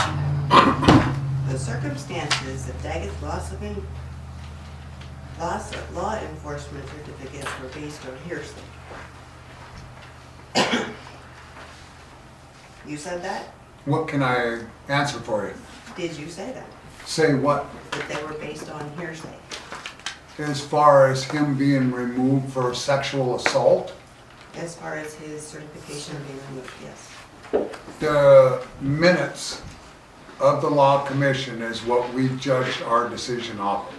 the circumstances of Daggett's law enforcement certificates were based on hearsay. You said that? What can I answer for you? Did you say that? Say what? That they were based on hearsay? As far as him being removed for sexual assault? As far as his certification being removed, yes. The minutes of the law commission is what we judged our decision off of.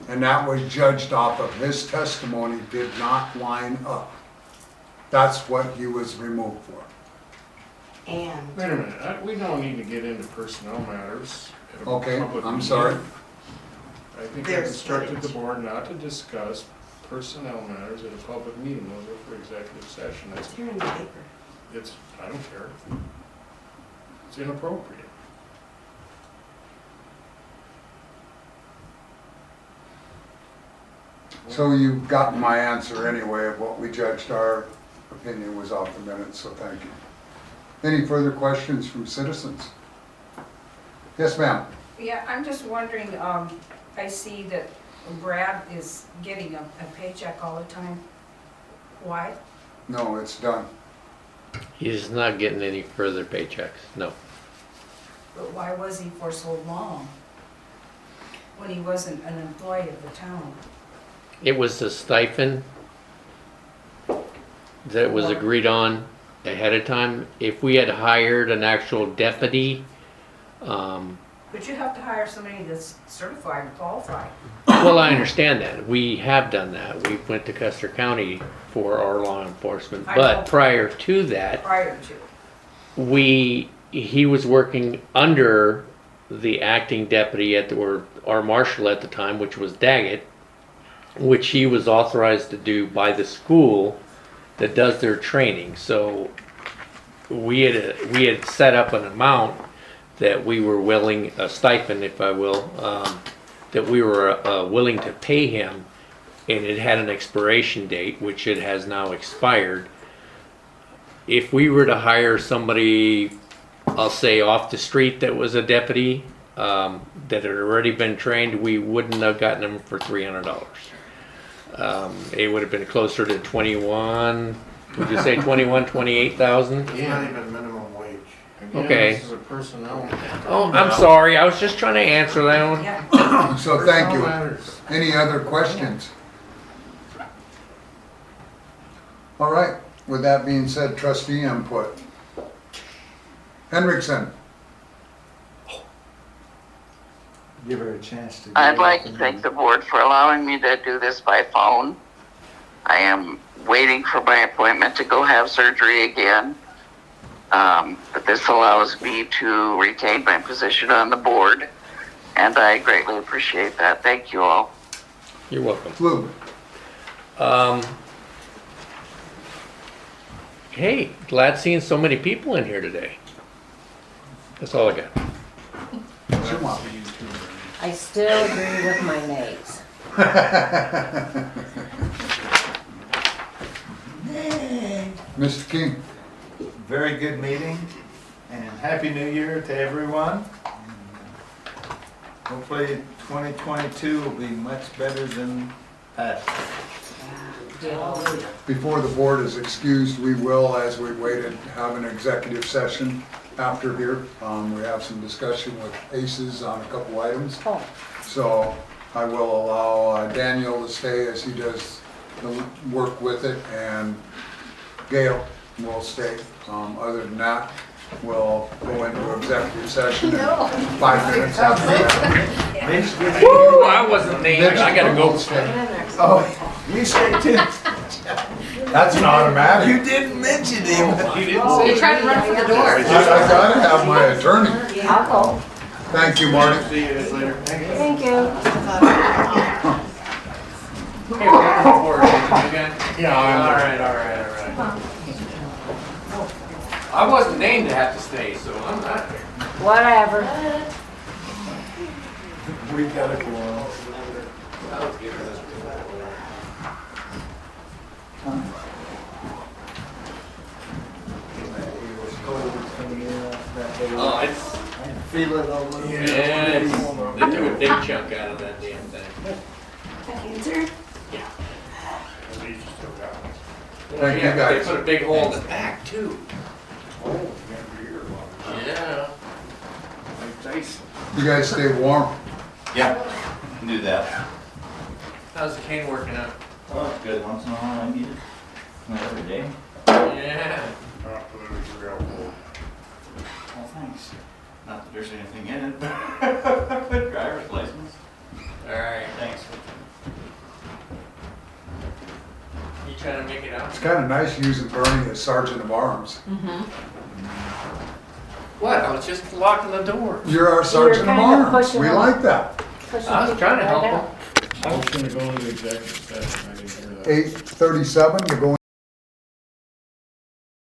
And that was judged off of his testimony did not line up. That's what he was removed for. And Wait a minute, we don't need to get into personnel matters. at a Okay, public I'm meeting. sorry. I think I've There's instructed the footage. board not to discuss personnel matters at a public meeting, those are for executive session. it's here in the paper. I don't care. It's inappropriate. So you've gotten my answer anyway of what we judged our opinion was off the minutes, so thank you. Any further questions from citizens? Yes, ma'am. Yeah, I'm just wondering, I see that Brad is getting a paycheck all the time. Why? No, it's done. He's not getting any further paychecks, no. But why was he for so long? When he wasn't an employee of the town? It was the stipend that was agreed on ahead of time. If we had hired an actual deputy, But you have to hire somebody that's certified and qualified. well, I understand that. We have done that. We went to Custer County for our law enforcement. I But know. prior to that, Prior to. he was working under the acting deputy or our marshal at the time, which was Daggett, which he was authorized to do by the school that does their training. So we had set up an amount that we were willing, a stipend, if I will, that we were willing to pay him, and it had an expiration date, which it has now expired. If we were to hire somebody, I'll say off the street that was a deputy, that had already been trained, we wouldn't have gotten them for $300. It would have been closer to 21, would you say 21, 28,000? It's not even minimum wage. Again, Okay. This is a personnel. Oh, I'm sorry, I was just trying to answer that one. So thank you. Personnel matters. Any other questions? All right, with that being said, trustee input. Henriksen. Give her a chance to. I'd like to thank the board for allowing me to do this by phone. I am waiting for my appointment to go have surgery again. But this allows me to retain my position on the board, and I greatly appreciate that. Thank you all. You're welcome. Lou. Hey, glad seeing so many people in here today. That's all I got. I still agree with my nays. Mr. King. Very good meeting, and Happy New Year to everyone. Hopefully 2022 will be much better than past. Before the board is excused, we will, as we waited, have an executive session after here. We have some discussion with ACES on a couple items. Oh. So I will allow Daniel to stay as he does the work with it, and Gail will stay. Other than that, we'll go into executive session in 5 minutes after that. Woo, I wasn't named, I gotta go. Oh, You say too. that's an automatic. You didn't mention him. You didn't say. You tried to run for the door. I gotta have my attorney. I'll go. Thank you, Marty. See you guys later. Thank you. Hey, welcome aboard, again. Yeah, I'm- All right. I wasn't named to have to stay, so I'm not here. Whatever. We got a quorum. Oh, it's, I can feel it all over. yeah, they took a big chunk out of that damn thing. Yeah. At least you still got it. Thank you, Yeah, guys. They put a big hole in the back too. Oh, you got your ear long. Yeah. Like Tyson. You guys stay warm. Yeah, can do that. How's the cane working out? Oh, it's good. Once in a while I need it. Not every day. Yeah. Not that it was real cold. Well, thanks. Not that there's anything in it, but driver's license. Alright. Thanks. You trying to make it out? It's kind of nice using Bernie as sergeant of arms. What? I was just locking the door. You're our sergeant of kinda arms. pushing We him. like that. I was trying to help him. I was gonna go into executive session, I didn't hear that. 8:37 to go